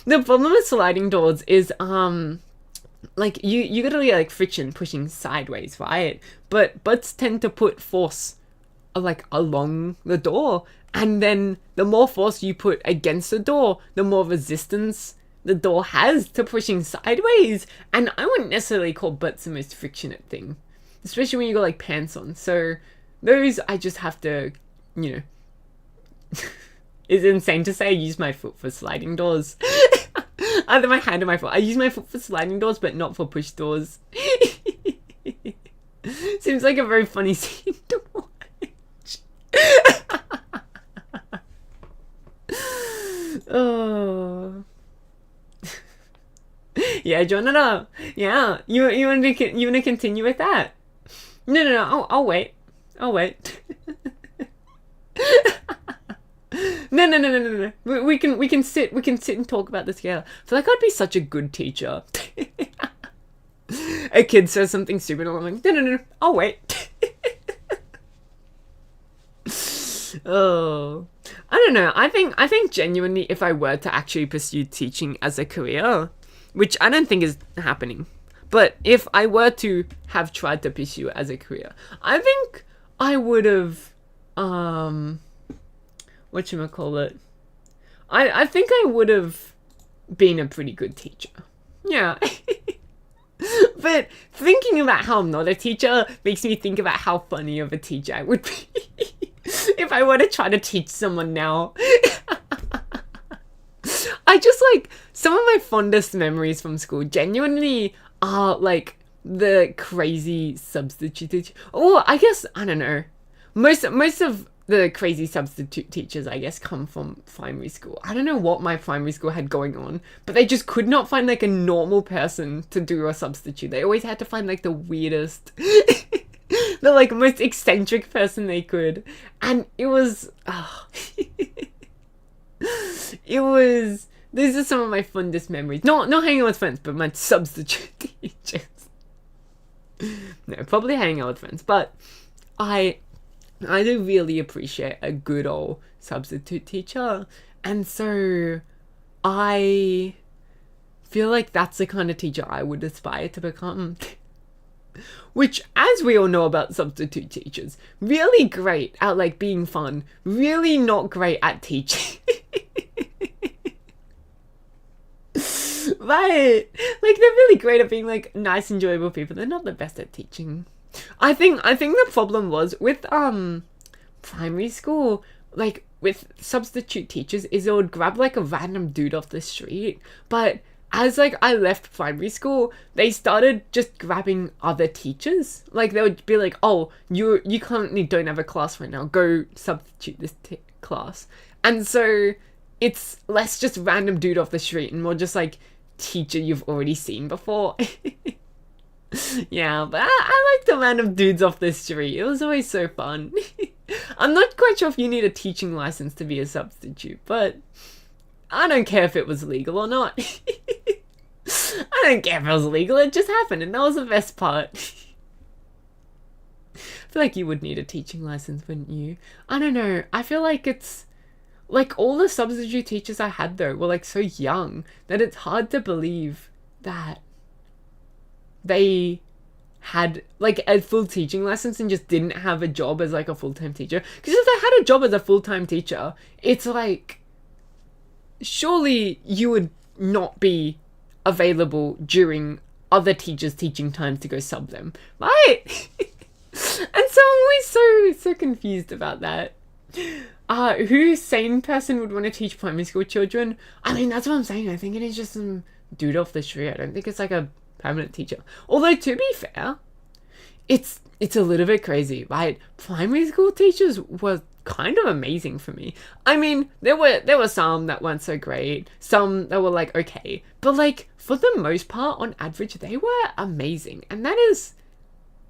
The problem with sliding doors is like you gotta get like friction pushing sideways, right? But butts tend to put force like along the door, and then the more force you put against the door, the more resistance the door has to pushing sideways. And I wouldn't necessarily call butts the most frictionate thing, especially when you got like pants on. So those I just have to, it's insane to say I use my foot for sliding doors. Either my hand or my foot. I use my foot for sliding doors, but not for push doors. Seems like a very funny scene to watch. Yeah, do you want to? Yeah, you want to continue with that? No. I'll wait. I'll wait. No. We can sit and talk about this together. I feel like I'd be such a good teacher. A kid says something stupid, and I'm like, no. I'll wait. Oh, I don't know. I think genuinely, if I were to actually pursue teaching as a career, which I don't think is happening, but if I were to have tried to pursue it as a career, I think I would have, whatchamacallit, I think I would have been a pretty good teacher. Yeah. But thinking about how I'm not a teacher makes me think about how funny of a teacher I would be if I were to try to teach someone now. I just like, some of my fondest memories from school genuinely are like the crazy substitute teacher. Oh, I guess, I don't know. Most of the crazy substitute teachers, I guess, come from primary school. I don't know what my primary school had going on, but they just could not find like a normal person to do a substitute. They always had to find like the weirdest, the like most eccentric person they could. And it was, these are some of my fondest memories. Not hanging out with friends, but my substitute teachers. No, probably hanging out with friends, but I do really appreciate a good old substitute teacher. And so I feel like that's the kind of teacher I would aspire to become. Which, as we all know about substitute teachers, really great at like being fun, really not great at teaching. Right? Like, they're really great at being like nice, enjoyable people. They're not the best at teaching. I think the problem was with primary school, like with substitute teachers, is they would grab like a random dude off the street. But as like I left primary school, they started just grabbing other teachers. Like they would be like, "Oh, you currently don't have a class right now. Go substitute this class." And so it's less just random dude off the street and more just like teacher you've already seen before. Yeah, but I like the random dudes off the street. It was always so fun. I'm not quite sure if you need a teaching license to be a substitute, but I don't care if it was legal or not. I don't care if it was legal, it just happened, and that was the best part. I feel like you would need a teaching license, wouldn't you? I don't know. I feel like it's like all the substitute teachers I had though were like so young that it's hard to believe that they had like a full teaching license and just didn't have a job as like a full-time teacher. Because if they had a job as a full-time teacher, it's like, surely you would not be available during other teachers' teaching times to go sub them, right? And so I'm always so confused about that. Who sane person would want to teach primary school children? I mean, that's what I'm saying. I think it is just some dude off the street. I don't think it's like a permanent teacher. Although, to be fair, it's a little bit crazy, right? Primary school teachers were kind of amazing for me. I mean, there were some that weren't so great, some that were like okay, but like for the most part, on average, they were amazing, and that is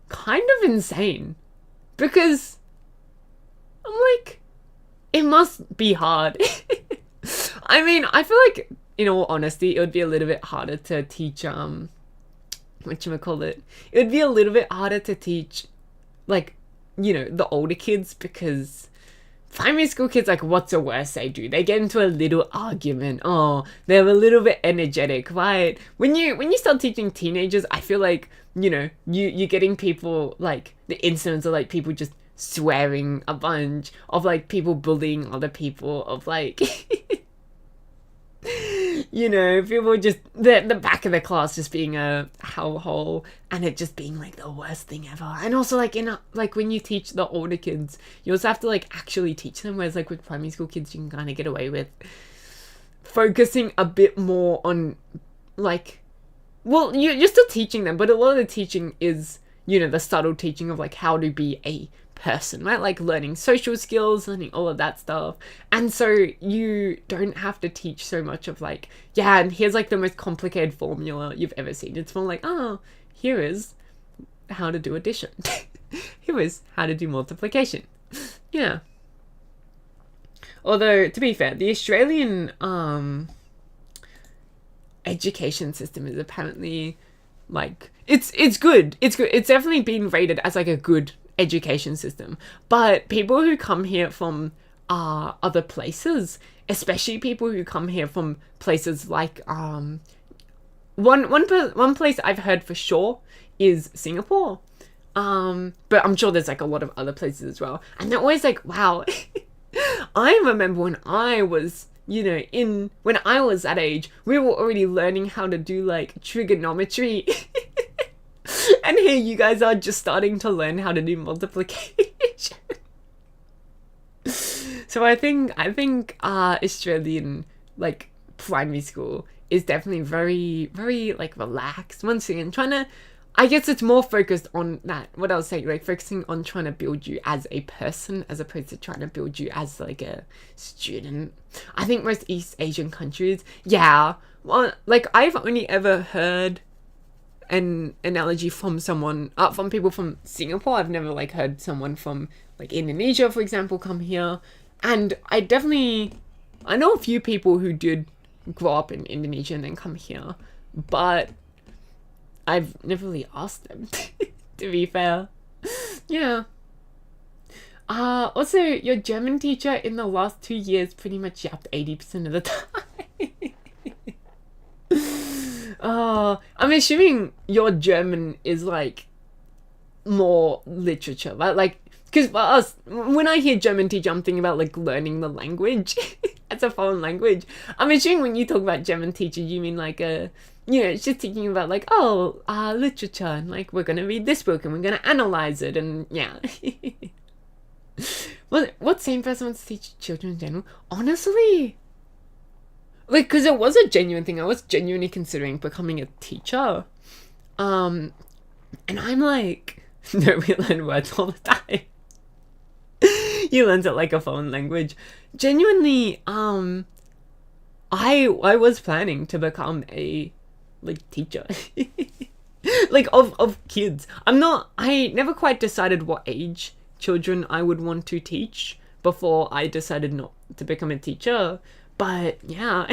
kind of insane because I'm like, it must be hard. I mean, I feel like, in all honesty, it would be a little bit harder to teach whatchamacallit, it would be a little bit harder to teach, like, you know, the older kids, because primary school kids, like, what's the worst they do? They get into a little argument. Oh, they're a little bit energetic, right? When you start teaching teenagers, I feel like, you know, you're getting people, like, the incidents of, like, people just swearing a bunch, of, like, people bullying other people, of, like... you know, people just, the back of the class just being a hellhole, and it just being, like, the worst thing ever. And also, like, like, when you teach the older kids, you also have to, like, actually teach them, whereas, like, with primary school kids, you can kind of get away with focusing a bit more on, like, well, you're still teaching them, but a lot of the teaching is, you know, the subtle teaching of, like, how to be a person, right? Like learning social skills, learning all of that stuff. And so you don't have to teach so much of like, yeah, and here's like the most complicated formula you've ever seen. It's more like, oh, here is how to do addition. Here is how to do multiplication. Yeah. Although, to be fair, the Australian education system is apparently like it's good. It's good. It's definitely been rated as like a good education system. But people who come here from other places, especially people who come here from places like one place I've heard for sure is Singapore. But I'm sure there's like a lot of other places as well. And they're always like, wow. I remember when I was, when I was that age, we were already learning how to do like trigonometry. And here you guys are just starting to learn how to do multiplication. So I think Australian like primary school is definitely very, very like relaxed. Once again, I guess it's more focused on that, what I was saying, like focusing on trying to build you as a person as opposed to trying to build you as like a student. I think most East Asian countries, yeah, well, like I've only ever heard an analogy from from people from Singapore. I've never like heard someone from like Indonesia, for example, come here. And I know a few people who did grow up in Indonesia and then come here, but I've never really asked them, to be fair. Yeah. Also, your German teacher in the last 2 years pretty much yapped 80% of the time. I'm assuming your German is like more literature, right? Like, because for us, when I hear German teacher, I'm thinking about like learning the language as a foreign language. I'm assuming when you talk about German teacher, you mean like it's just thinking about like, literature, and like we're gonna read this book and we're gonna analyze it, and yeah. What same person wants to teach children in general? Honestly, like, because it was a genuine thing. I was genuinely considering becoming a teacher, and I'm like, no, we learn words all the time. You learned it like a foreign language. Genuinely, I was planning to become a like teacher. Like of kids. I never quite decided what age children I would want to teach before I decided not to become a teacher. But yeah,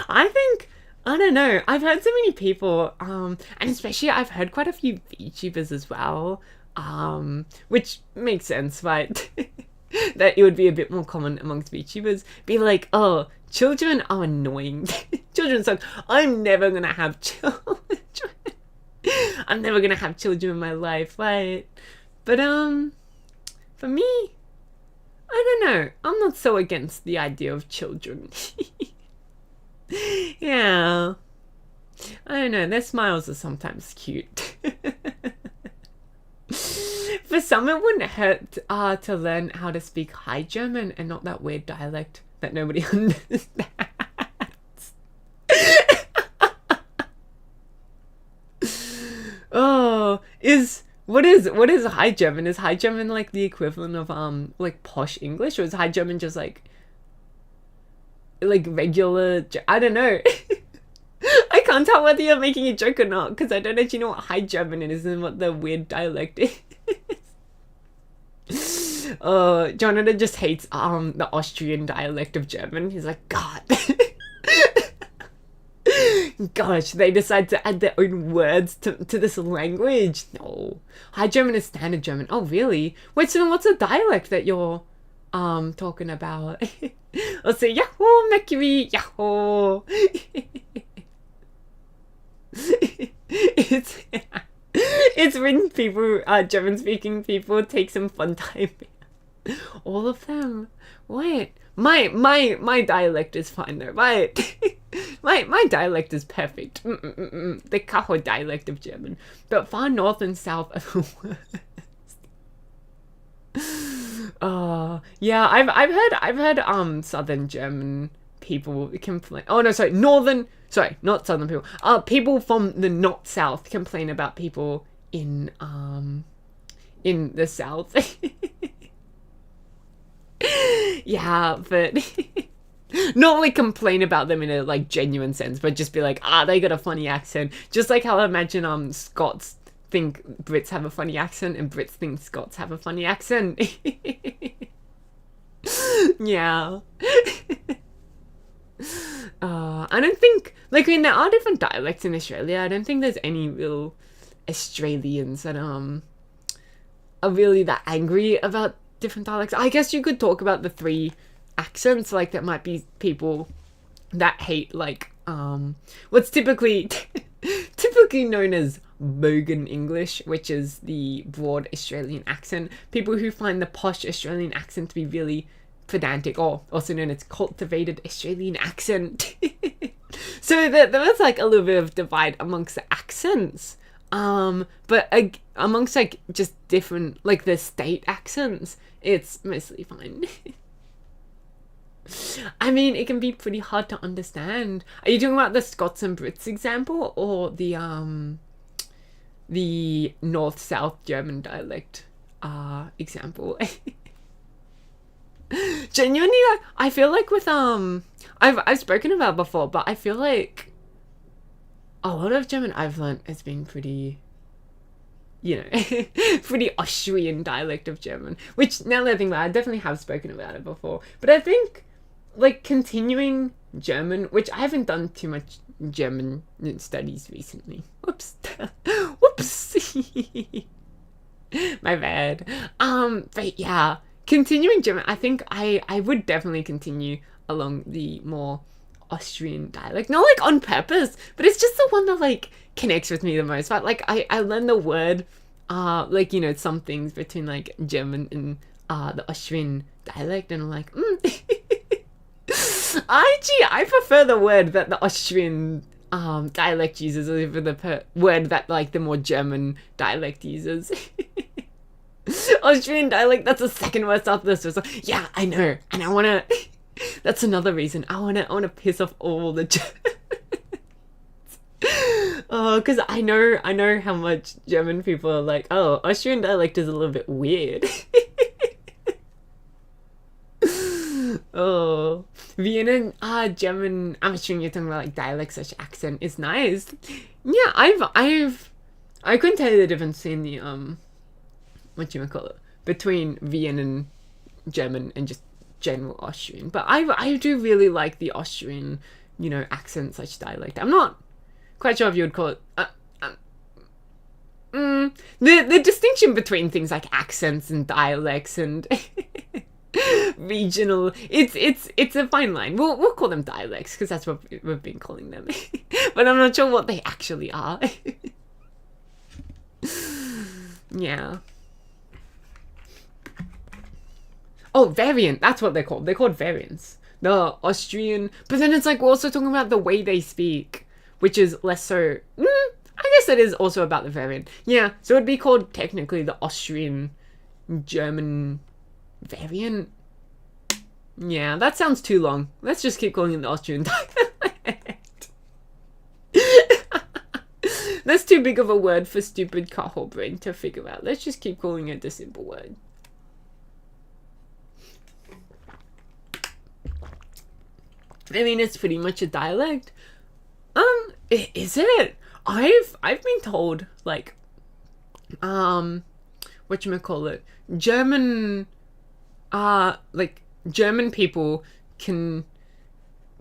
I don't know. I've heard so many people, and especially I've heard quite a few VTubers as well, which makes sense, right? That it would be a bit more common amongst VTubers. Be like, oh, children are annoying. Children suck. I'm never gonna have children. I'm never gonna have children in my life, right? But for me, I don't know. I'm not so against the idea of children. Yeah. I don't know. Their smiles are sometimes cute. For some, it wouldn't hurt to learn how to speak High German and not that weird dialect that nobody understands. What is High German? Is High German like the equivalent of like posh English, or is High German just like regular? I don't know. I can't tell whether you're making a joke or not because I don't actually know what High German is and what the weird dialect is. Jonathan just hates the Austrian dialect of German. He's like, God. Gosh, they decide to add their own words to this language. No. High German is standard German. Oh, really? Wait, so then what's the dialect that you're talking about? Let's say, Yahoo, Mercury, Yahoo. It's when people, German-speaking people, take some fun time. All of them. Wait, my dialect is fine though, right? my dialect is perfect. The Kaho dialect of German, but far north and south are the worst. Yeah, I've heard southern German people complain. Oh no, sorry, not southern people. People from the not south complain about people in in the South. Yeah, but not like complain about them in a like genuine sense, but just be like, they got a funny accent. Just like how I imagine Scots think Brits have a funny accent and Brits think Scots have a funny accent. Yeah. I don't think, like, I mean, there are different dialects in Australia. I don't think there's any real Australians that are really that angry about different dialects. I guess you could talk about the three accents. Like, there might be people that hate like what's typically known as Bogan English, which is the broad Australian accent. People who find the posh Australian accent to be really pedantic, or also known as cultivated Australian accent. So there was like a little bit of divide amongst the accents. But amongst like just different, like the state accents, it's mostly fine. I mean, it can be pretty hard to understand. Are you talking about the Scots and Brits example, or the North-South German dialect example? Genuinely, I feel like with I've spoken about before, but I feel like a lot of German I've learnt has been pretty, pretty Austrian dialect of German. Which, now that I think about it, I definitely have spoken about it before. But I think, like, continuing German, which I haven't done too much German studies recently. Whoops. Whoops. My bad. But yeah, continuing German, I think I would definitely continue along the more Austrian dialect. Not like on purpose, but it's just the one that like connects with me the most. But like I learned the word, like, some things between like German and the Austrian dialect, and I'm like, actually, I prefer the word that the Austrian dialect uses over the word that like the more German dialect uses. Austrian dialect, that's the second worst after this. So, yeah, I know, and I wanna. That's another reason I wanna piss off all the Germans. Oh, because I know how much German people are like, oh, Austrian dialect is a little bit weird. Oh, Vienna, German. I'm assuming you're talking about like dialect such accent. It's nice. Yeah, I couldn't tell you the difference in the between Vienna German and just general Austrian. But I do really like the Austrian, accent such dialect. I'm not quite sure if you would call it the distinction between things like accents and dialects and regional, it's a fine line. We'll call them dialects because that's what we've been calling them. But I'm not sure what they actually are. Yeah. Oh, variant, that's what they're called. They're called variants. The Austrian, but then it's like we're also talking about the way they speak, which is less so. I guess it is also about the variant. Yeah, so it'd be called technically the Austrian German variant. Yeah, that sounds too long. Let's just keep calling it the Austrian dialect. That's too big of a word for stupid Kaho brain to figure out. Let's just keep calling it the simple word. I mean, it's pretty much a dialect. Is it? I've been told, like, whatchamacallit, German, like, German people can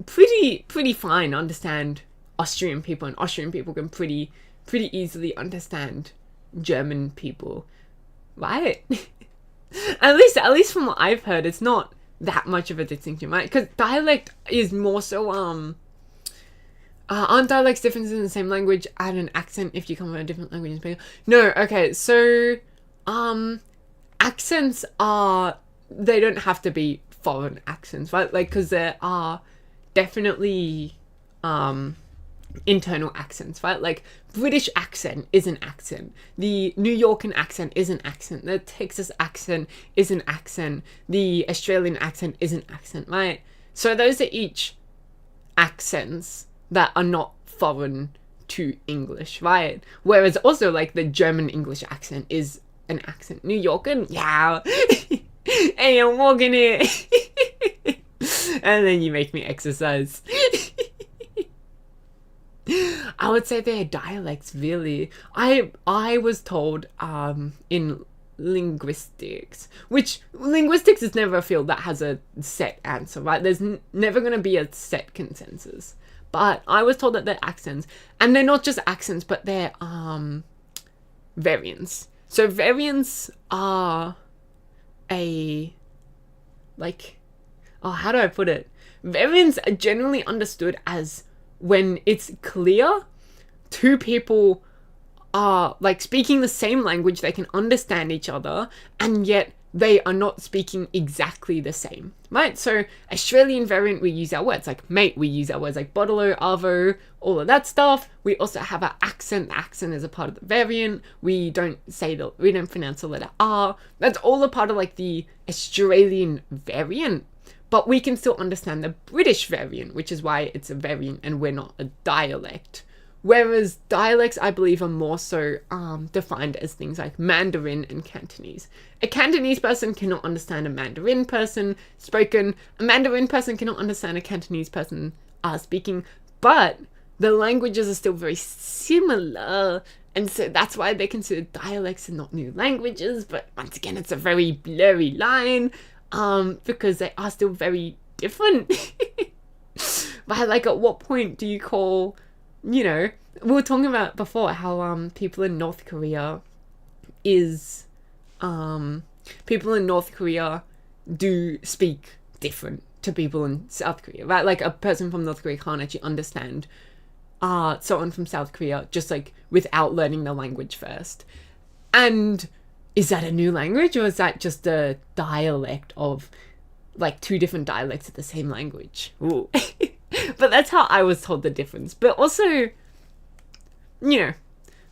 pretty fine understand Austrian people, and Austrian people can pretty easily understand German people, right? At least from what I've heard, it's not that much of a distinction, right? Because dialect is more so, aren't dialects different in the same language? Add an accent if you come from a different language. No, okay, so, accents they don't have to be foreign accents, right? Like, because there are definitely, internal accents, right? Like, British accent is an accent. The New Yorker accent is an accent. The Texas accent is an accent. The Australian accent is an accent, right? So those are each accents that are not foreign to English, right? Whereas also, like, the German English accent is an accent. New Yorker, yeah. Hey, I'm walking here. And then you make me exercise. I would say they're dialects, really. I was told in linguistics, which linguistics is never a field that has a set answer, right? There's never going to be a set consensus. But I was told that they're accents, and they're not just accents, but they're variants. So variants are how do I put it? Variants are generally understood as when it's clear two people are like speaking the same language, they can understand each other, and yet they are not speaking exactly the same, right? So Australian variant, we use our words like mate, we use our words like bottle-o, arvo, all of that stuff. We also have our accent. The accent is a part of the variant. We don't pronounce the letter R. That's all a part of like the Australian variant. But we can still understand the British variant, which is why it's a variant and we're not a dialect. Whereas dialects, I believe, are more so defined as things like Mandarin and Cantonese. A Cantonese person cannot understand a Mandarin person spoken. A Mandarin person cannot understand a Cantonese person speaking. But the languages are still very similar. And so that's why they're considered dialects and not new languages. But once again, it's a very blurry line because they are still very different. But like, at what point do you call... You know, we were talking about before how people in North Korea do speak different to people in South Korea, right? Like a person from North Korea can't actually understand someone from South Korea just like without learning the language first. And is that a new language, or is that just a dialect of like two different dialects of the same language? Ooh. But that's how I was told the difference. But also, you know,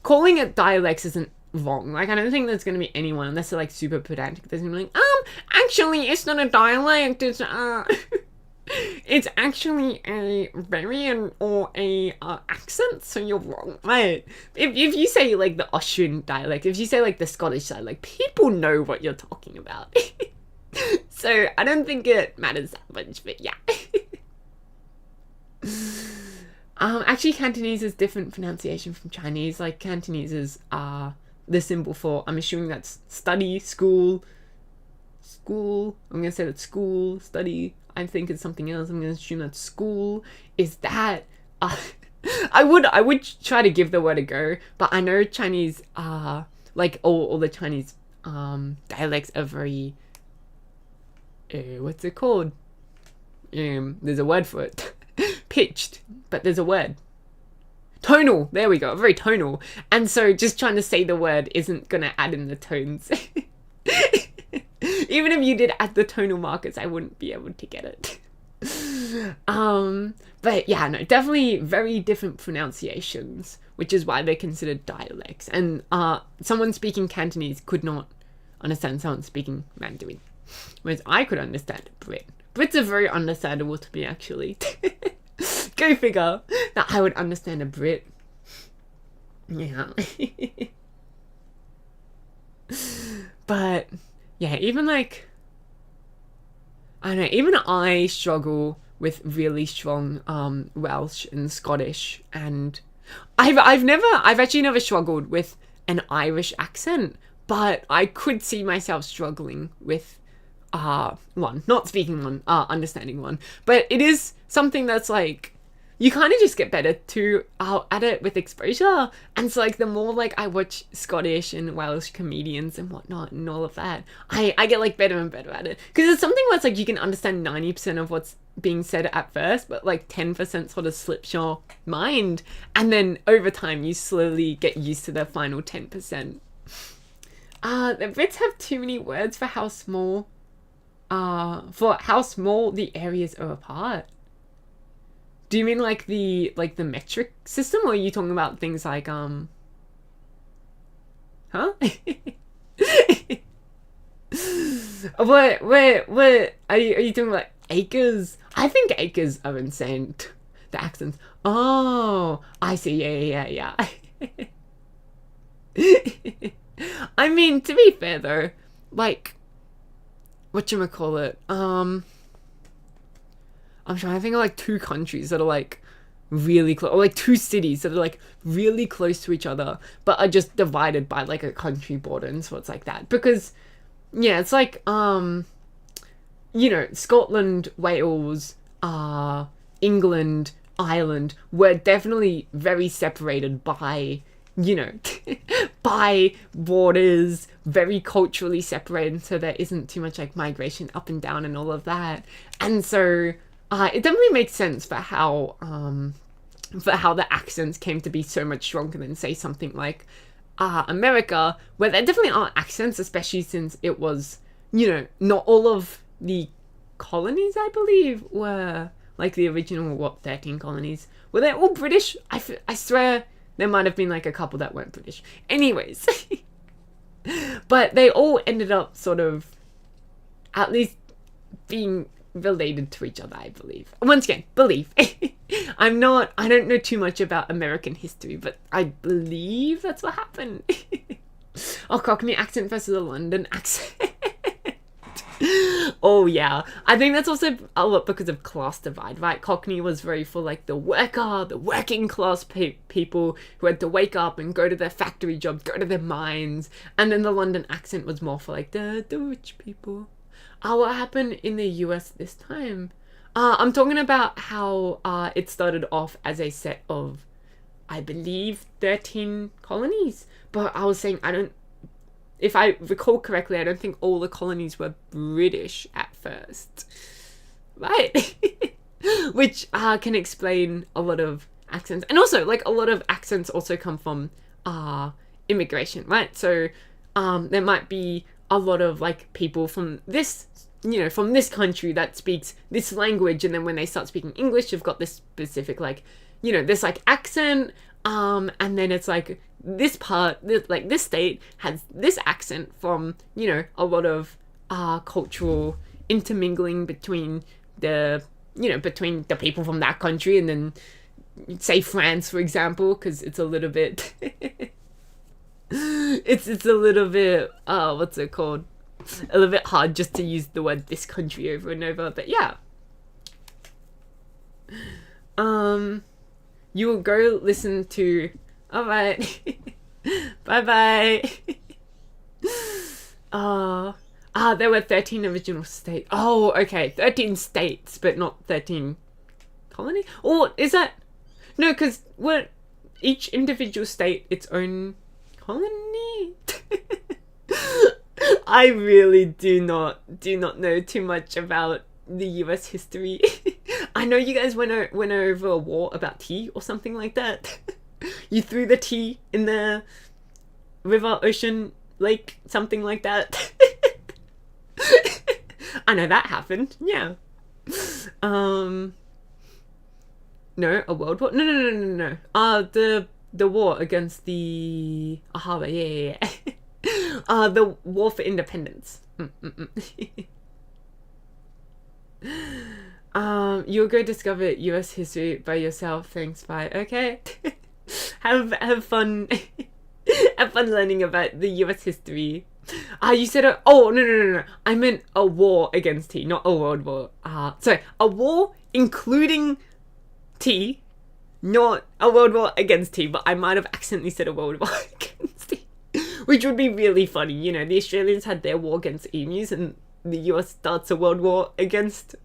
calling it dialects isn't wrong. Like, I don't think there's going to be anyone, unless they're like super pedantic, that's going to be like, actually, it's not a dialect, it's it's actually a variant or a accent, so you're wrong, right? If you say like the Austrian dialect, if you say like the Scottish dialect, people know what you're talking about. So I don't think it matters that much, but yeah. Actually, Cantonese is different pronunciation from Chinese. Like, Cantonese is the symbol for, I'm assuming that's study, school. I'm gonna say that's school, study. I think it's something else. I'm gonna assume that school is that. I would try to give the word a go, but I know Chinese like all the Chinese dialects are very what's it called? There's a word for it. Pitched, but there's a word. Tonal, there we go, very tonal. And so just trying to say the word isn't gonna add in the tones. Even if you did add the tonal markers, I wouldn't be able to get it. But yeah, no, definitely very different pronunciations, which is why they're considered dialects. And someone speaking Cantonese could not understand someone speaking Mandarin, whereas I could understand a Brit. Brits are very understandable to me, actually. Go figure that I would understand a Brit. Yeah. But yeah, even like, I don't know, even I struggle with really strong Welsh and Scottish, and I've actually never struggled with an Irish accent, but I could see myself struggling with not speaking one, understanding one. But it is something that's like, you kind of just get better at it with exposure. And so like the more like I watch Scottish and Welsh comedians and whatnot and all of that, I get like better and better at it. Because it's something where it's like you can understand 90% of what's being said at first, but like 10% sort of slips your mind. And then over time you slowly get used to the final 10%. The Brits have too many words for how small the areas are apart. Do you mean like the metric system, or are you talking about things like huh? what are you talking about? Acres? I think acres are insane. The accents. Oh, I see. Yeah. I mean, to be fair though, like, whatchamacallit, I'm trying to think of like two countries that are like really close, or like two cities that are like really close to each other, but are just divided by like a country border, and so it's like that. Because, yeah, it's like, Scotland, Wales, England, Ireland were definitely very separated by, by borders, very culturally separated, so there isn't too much like migration up and down and all of that. And so it definitely makes sense for how the accents came to be so much stronger than, say, something like America, where there definitely are accents, especially since it was, not all of the colonies, I believe, were like the original 13 colonies. Were they all British? I swear there might have been like a couple that weren't British. Anyways, but they all ended up sort of at least being related to each other, I believe. Once again, believe. I don't know too much about American history, but I believe that's what happened. Oh, Cockney accent versus a London accent. Oh yeah, I think that's also a lot because of class divide, right? Cockney was very for like the working class people who had to wake up and go to their factory jobs, go to their mines, and then the London accent was more for like the rich people. What happened in the US this time? I'm talking about how it started off as a set of, I believe, 13 colonies. But I was saying, if I recall correctly, I don't think all the colonies were British at first. Right? Which can explain a lot of accents. And also, like, a lot of accents also come from immigration, right? So there might be a lot of, like, people from this country that speaks this language, and then when they start speaking English, you've got this specific, like, this, like, accent, and then it's, like, this state has this accent from, a lot of, cultural intermingling between the people from that country, and then, say, France, for example, because it's a little bit, it's a little bit, what's it called? A little bit hard just to use the word this country over and over, but yeah. You will go listen to, alright, bye bye. There were 13 original states. Oh, okay, 13 states, but not 13 colonies? Or is that, no, because what, each individual state its own colony? I really do not know too much about the US history. I know you guys went over a war about tea or something like that. You threw the tea in the river, ocean, lake, something like that. I know that happened. Yeah. No, a world war? No. The war against the yeah. The war for independence. You'll go discover US history by yourself. Thanks, bye. Okay. have fun. Have fun learning about the US history. You said no. I meant a war against tea, not a world war. Sorry, a war including tea, not a world war against tea, but I might have accidentally said a world war against tea. Which would be really funny, the Australians had their war against emus, and the US starts a world war against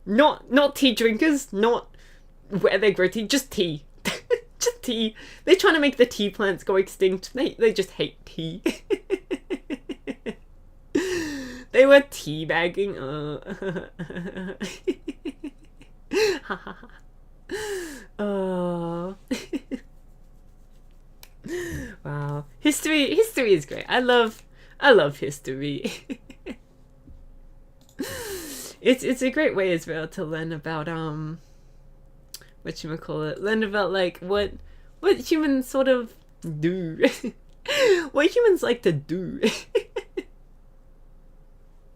not tea drinkers, not where they grow tea, just tea. Just tea. They're trying to make the tea plants go extinct. They just hate tea. They were teabagging. Oh. Wow. History is great. I love history. It's a great way as well to learn about learn about like what humans sort of do. What humans like to do.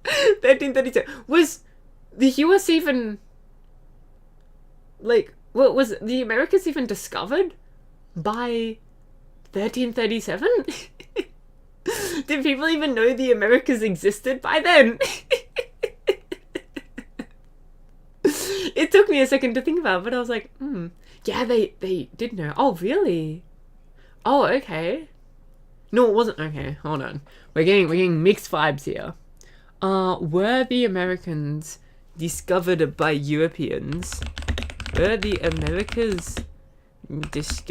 1332. Was the US even like, what was the Americas even discovered by 1337? Did people even know the Americas existed by then? It took me a second to think about it, but I was like, yeah, they did know. Oh, really? Oh, okay. No, it wasn't. Okay, hold on. We're getting mixed vibes here. Were the Americans discovered by Europeans? Were the Americas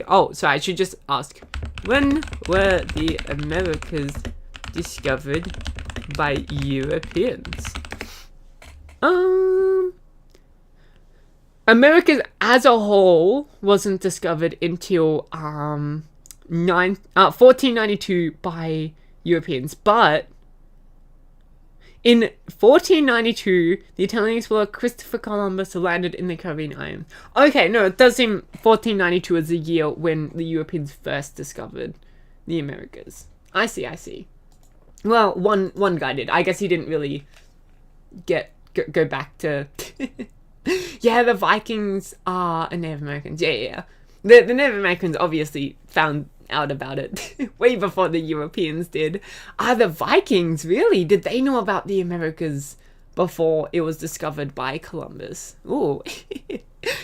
oh, sorry, I should just ask. When were the Americas discovered by Europeans? Americas as a whole wasn't discovered until 1492 by Europeans, but in 1492, the Italian explorer Christopher Columbus landed in the Caribbean Islands. Okay, no, it does seem 1492 is the year when the Europeans first discovered the Americas. I see. Well, one guy did. I guess he didn't really go back to... Yeah, the Vikings are Native Americans. Yeah. The Native Americans obviously found out about it way before the Europeans did. The Vikings, really? Did they know about the Americas before it was discovered by Columbus? Ooh.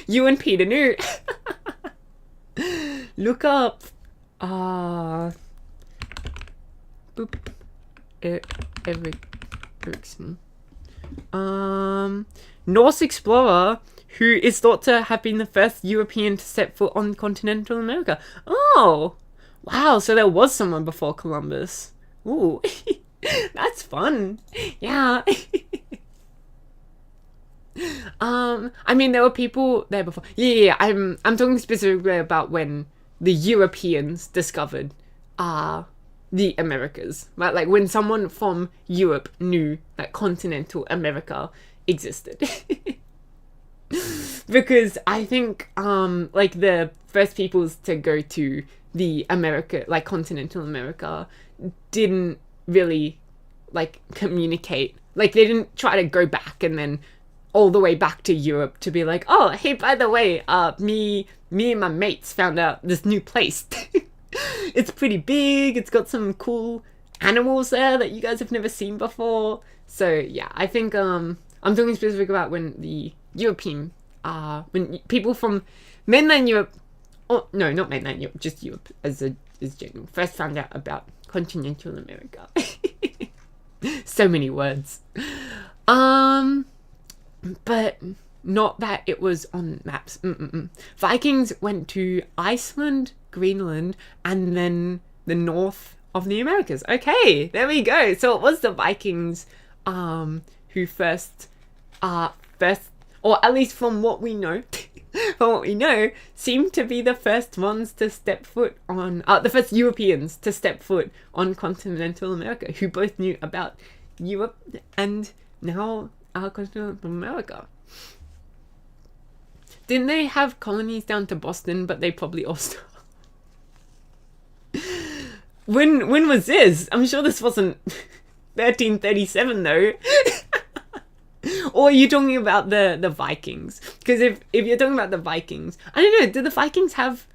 You and Peter knew. Look up. Eric Erickson. Norse explorer who is thought to have been the first European to set foot on continental America. Oh, wow, so there was someone before Columbus. Ooh, that's fun. Yeah. I mean, there were people there before. Yeah, I'm talking specifically about when the Europeans discovered the Americas, right? Like when someone from Europe knew that continental America existed. Because I think like the first peoples to go to the America, like continental America, didn't really like communicate. Like they didn't try to go back and then all the way back to Europe to be like, oh, hey, by the way, me and my mates found out this new place. It's pretty big. It's got some cool animals there that you guys have never seen before. So yeah, I think I'm talking specific about when the European, when people from mainland Europe, oh no, not mainland Europe, just Europe as general, first found out about continental America. So many words. But not that it was on maps. Vikings went to Iceland, Greenland, and then the north of the Americas. Okay, there we go. So it was the Vikings who first, or at least from what we know, seemed to be the first ones to step foot on, the first Europeans to step foot on continental America, who both knew about Europe and now continental America. Didn't they have colonies down to Boston, but they probably also... When was this? I'm sure this wasn't 1337 though. Or are you talking about the Vikings? Because if you're talking about the Vikings, I don't know, did the Vikings have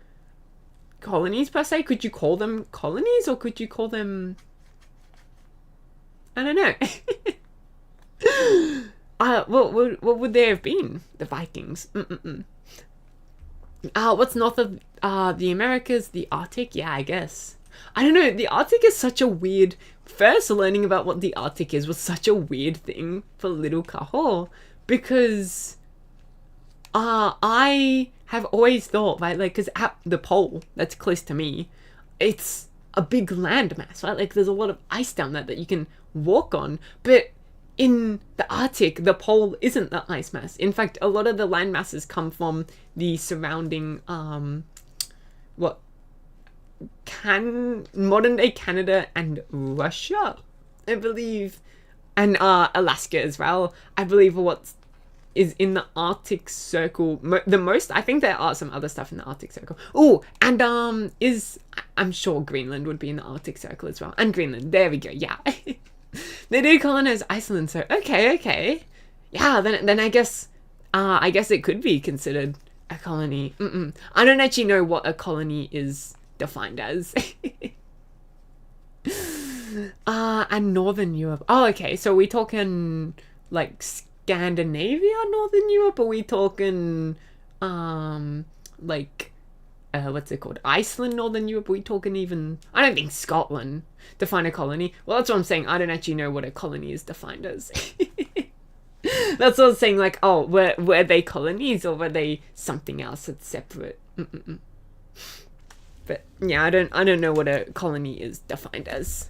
colonies per se? Could you call them colonies, or could you call them... I don't know. What would they have been? The Vikings. What's north of the Americas? The Arctic? Yeah, I guess. I don't know. The Arctic is such a weird... First, learning about what the Arctic is was such a weird thing for little Kaho, because I have always thought, right, like, because at the pole that's close to me, it's a big landmass, right? Like, there's a lot of ice down there that you can walk on, but in the Arctic, the pole isn't the ice mass. In fact, a lot of the land masses come from the surrounding, modern day Canada and Russia, I believe, and Alaska as well, I believe, what is in the Arctic Circle the most. I think there are some other stuff in the Arctic Circle. Oh, and I'm sure Greenland would be in the Arctic Circle as well. And Greenland, there we go, yeah. They did colonize Iceland, so okay. Yeah, then I guess it could be considered a colony. I don't actually know what a colony is defined as. And Northern Europe. Oh, okay. So we talking like Scandinavia, Northern Europe, or we talking like what's it called? Iceland, Northern Europe? Are we talking even? I don't think Scotland define a colony. Well, that's what I'm saying. I don't actually know what a colony is defined as. That's what I'm saying. Like, oh, were they colonies or were they something else that's separate? But yeah, I don't know what a colony is defined as.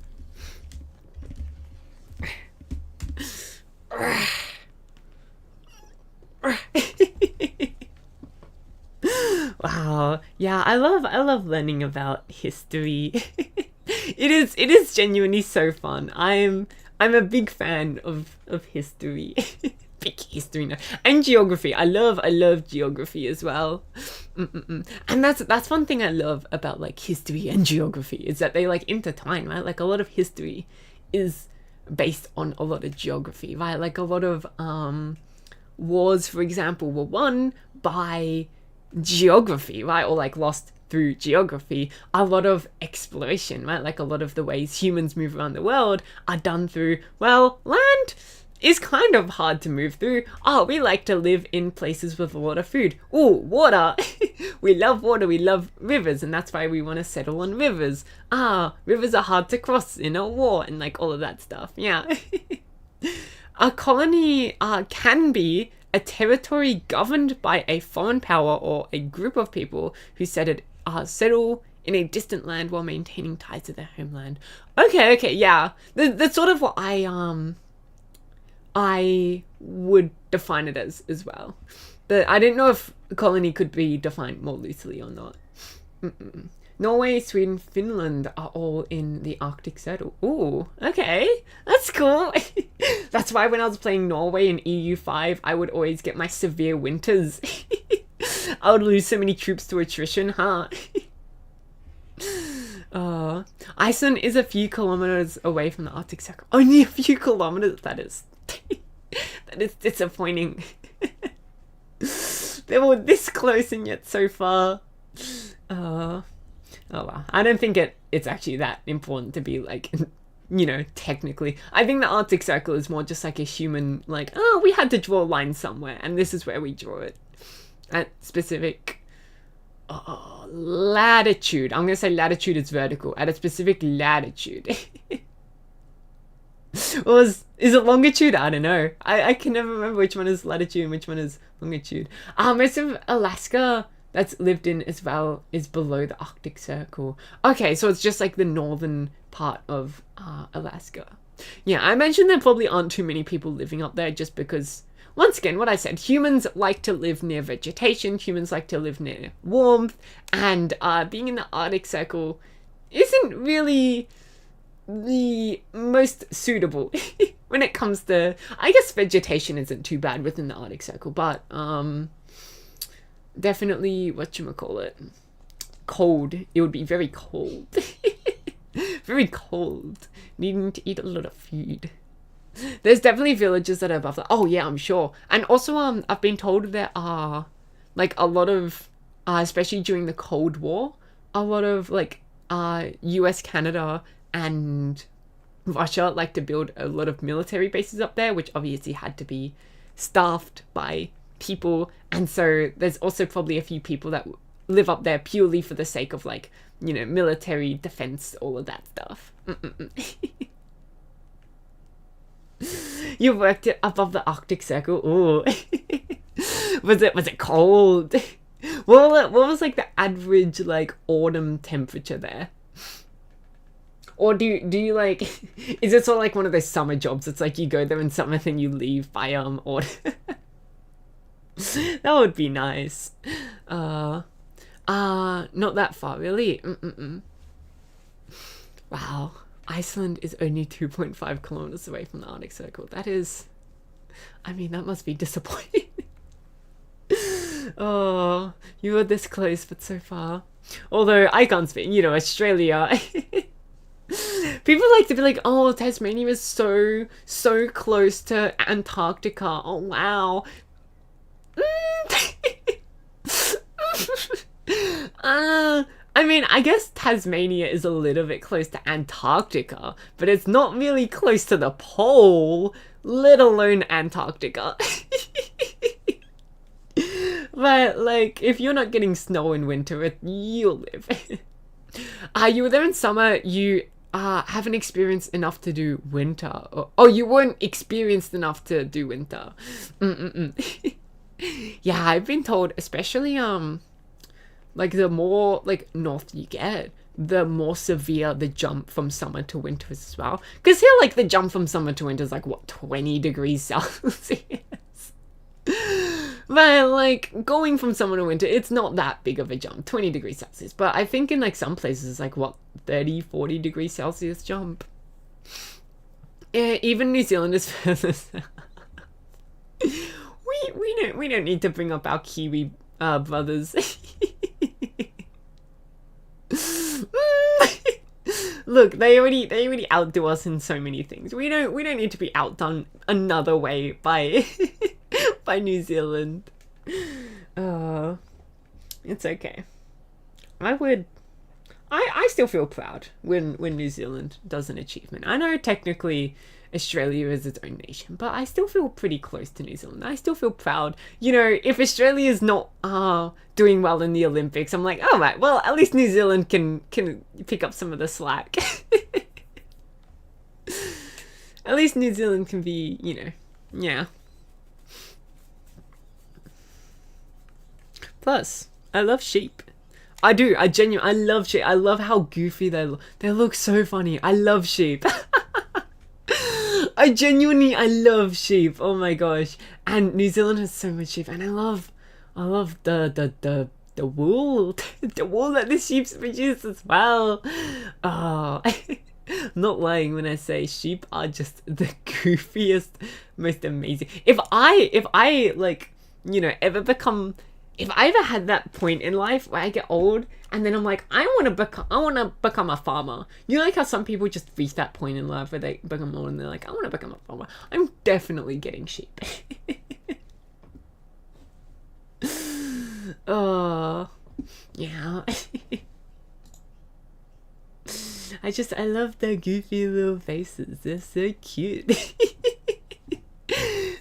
Wow. Yeah, I love learning about history. It is genuinely so fun. I'm a big fan of history. Big history now. And geography. I love geography as well. And that's one thing I love about like history and geography is that they like intertwine, right? Like a lot of history is based on a lot of geography, right? Like a lot of wars, for example, were won by geography, right? Or like lost through geography. A lot of exploration, right? Like a lot of the ways humans move around the world are done through, well, land is kind of hard to move through. Oh, we like to live in places with a lot of food. Oh, water. We love water. We love rivers, and that's why we want to settle on rivers. Rivers are hard to cross in a war and like all of that stuff. Yeah. A colony can be a territory governed by a foreign power or a group of people who settle in a distant land while maintaining ties to their homeland. Okay, yeah. That's sort of what I would define it as well. But I didn't know if a colony could be defined more loosely or not. Norway, Sweden, Finland are all in the Arctic Circle. Ooh, okay. That's cool. That's why when I was playing Norway in EU5, I would always get my severe winters. I would lose so many troops to attrition, huh? Iceland is a few kilometers away from the Arctic Circle. Only a few kilometers, that is. That is disappointing. They were this close and yet so far. Oh well, I don't think it's actually that important to be like, you know, technically. I think the Arctic Circle is more just like a human, like, oh, we had to draw a line somewhere and this is where we draw it. At specific latitude. I'm going to say latitude is vertical. At a specific latitude. Or is it longitude? I don't know. I can never remember which one is latitude and which one is longitude. Most of Alaska that's lived in as well is below the Arctic Circle. Okay, so it's just like the northern part of Alaska. Yeah, I imagine there probably aren't too many people living up there just because, once again, what I said, humans like to live near vegetation, humans like to live near warmth, and being in the Arctic Circle isn't really the most suitable when it comes to, I guess vegetation isn't too bad within the Arctic Circle, but definitely whatchamacallit, cold. It would be very cold. Very cold, needing to eat a lot of food. There's definitely villages that are above that. Oh yeah, I'm sure. And also I've been told there are like a lot of especially during the Cold War, a lot of like US, Canada and Russia like to build a lot of military bases up there, which obviously had to be staffed by people, and so there's also probably a few people that live up there purely for the sake of like, you know, military defense, all of that stuff. You worked it above the Arctic Circle. Ooh. was it cold? What was like the average like autumn temperature there? Or do you like, is it sort of like one of those summer jobs? It's like you go there in summer and you leave by autumn. That would be nice. Not that far really. Wow, Iceland is only 2.5 kilometers away from the Arctic Circle. That is, I mean, that must be disappointing. Oh, you were this close but so far. Although I can't speak, you know, Australia. People like to be like, oh, Tasmania is so close to Antarctica. Oh, wow. I mean, I guess Tasmania is a little bit close to Antarctica, but it's not really close to the pole, let alone Antarctica. But, like, if you're not getting snow in winter, you'll live. You were there in summer, you haven't experienced enough to do winter. Oh, you weren't experienced enough to do winter. Yeah, I've been told, especially, like, the more, like, north you get, the more severe the jump from summer to winter is as well. Because here, like, the jump from summer to winter is, like, what, 20 degrees Celsius? But, like, going from summer to winter, it's not that big of a jump, 20 degrees Celsius. But I think in, like, some places, it's, like, what, 30, 40 degrees Celsius jump? Yeah, even New Zealand is further south. We don't need to bring up our Kiwi brothers. Look, they already outdo us in so many things. We don't need to be outdone another way by by New Zealand. It's okay. I still feel proud when New Zealand does an achievement. I know technically Australia is its own nation, but I still feel pretty close to New Zealand. I still feel proud. You know, if Australia is not doing well in the Olympics, I'm like, all right, well, at least New Zealand can pick up some of the slack. At least New Zealand can be, you know, yeah. Plus, I love sheep. I do. I love sheep. I love how goofy they look. They look so funny. I love sheep. I love sheep. Oh my gosh. And New Zealand has so much sheep, and I love the wool, the wool that the sheep produce as well. Oh, I'm not lying when I say sheep are just the goofiest, most amazing. If I like, you know, if I ever had that point in life where I get old and then I'm like, I want to become a farmer. You know, like how some people just reach that point in life where they become old and they're like, I want to become a farmer. I'm definitely getting sheep. Oh, yeah. I love their goofy little faces. They're so cute.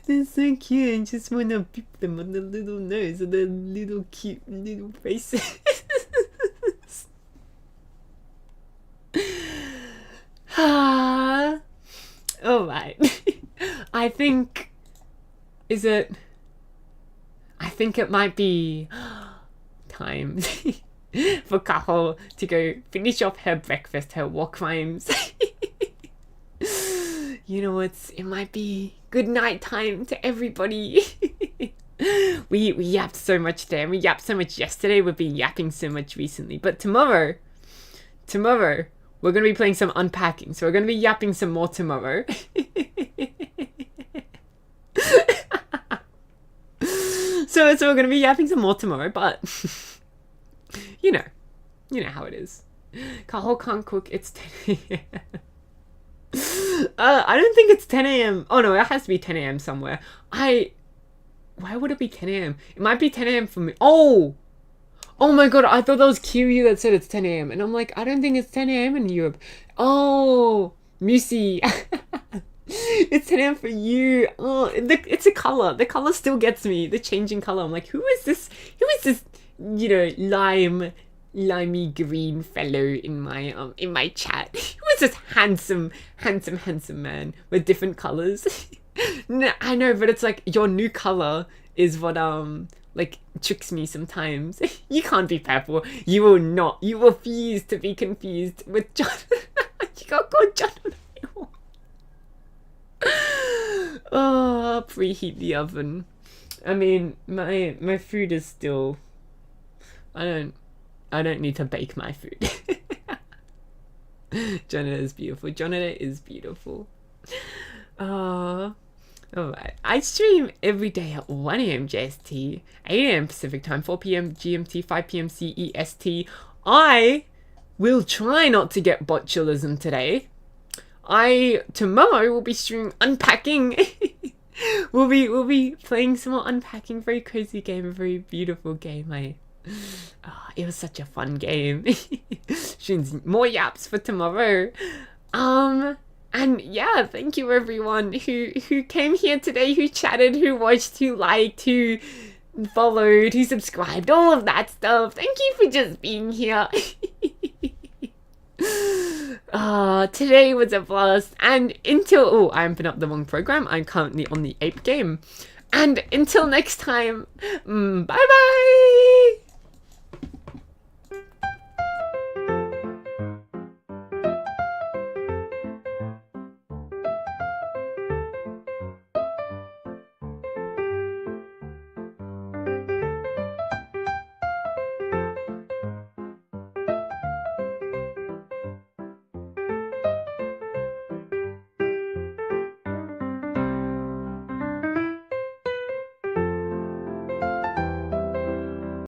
They're so cute. I just want to peep them on the little nose and their little cute little faces. Alright. I think it might be time for Kaho to go finish off her breakfast, her war crimes. You know what? It might be good night time to everybody. We yapped so much today, and we yapped so much yesterday. We've been yapping so much recently. But tomorrow, we're going to be playing some unpacking. So we're going to be yapping some more tomorrow. So we're going to be yapping some more tomorrow, but you know how it is. Kaho can't cook. It's 10 a.m. I don't think it's 10 a.m. Oh no, it has to be 10 a.m. somewhere. Why would it be 10 a.m.? It might be 10 a.m. for me. Oh my god, I thought that was Kiwi that said it's 10 a.m. And I'm like, I don't think it's 10 a.m. in Europe. Oh, Musi. It's 10 a.m. for you. Oh, it's a color. The color still gets me. The changing color. I'm like, who is this? You know, limey green fellow in my chat? Who is this handsome man with different colors? No, I know, but it's like your new color is what like tricks me sometimes. You can't be purple. You will not. You refuse to be confused with John. You got called John. Oh, preheat the oven. I mean, my food is still. I don't need to bake my food. Jonata is beautiful. Jonata is beautiful. Alright. I stream every day at 1 a.m. JST, 8 a.m. Pacific Time, 4 p.m. GMT, 5 p.m. CEST. I will try not to get botulism today. Tomorrow will be streaming unpacking. we'll be playing some more unpacking. Very cozy game, a very beautiful game. It was such a fun game. Shun's more yaps for tomorrow. And yeah, thank you everyone who came here today, who chatted, who watched, who liked, who followed, who subscribed, all of that stuff. Thank you for just being here. Today was a blast. And I opened up the wrong program. I'm currently on the Ape game. And until next time, bye bye.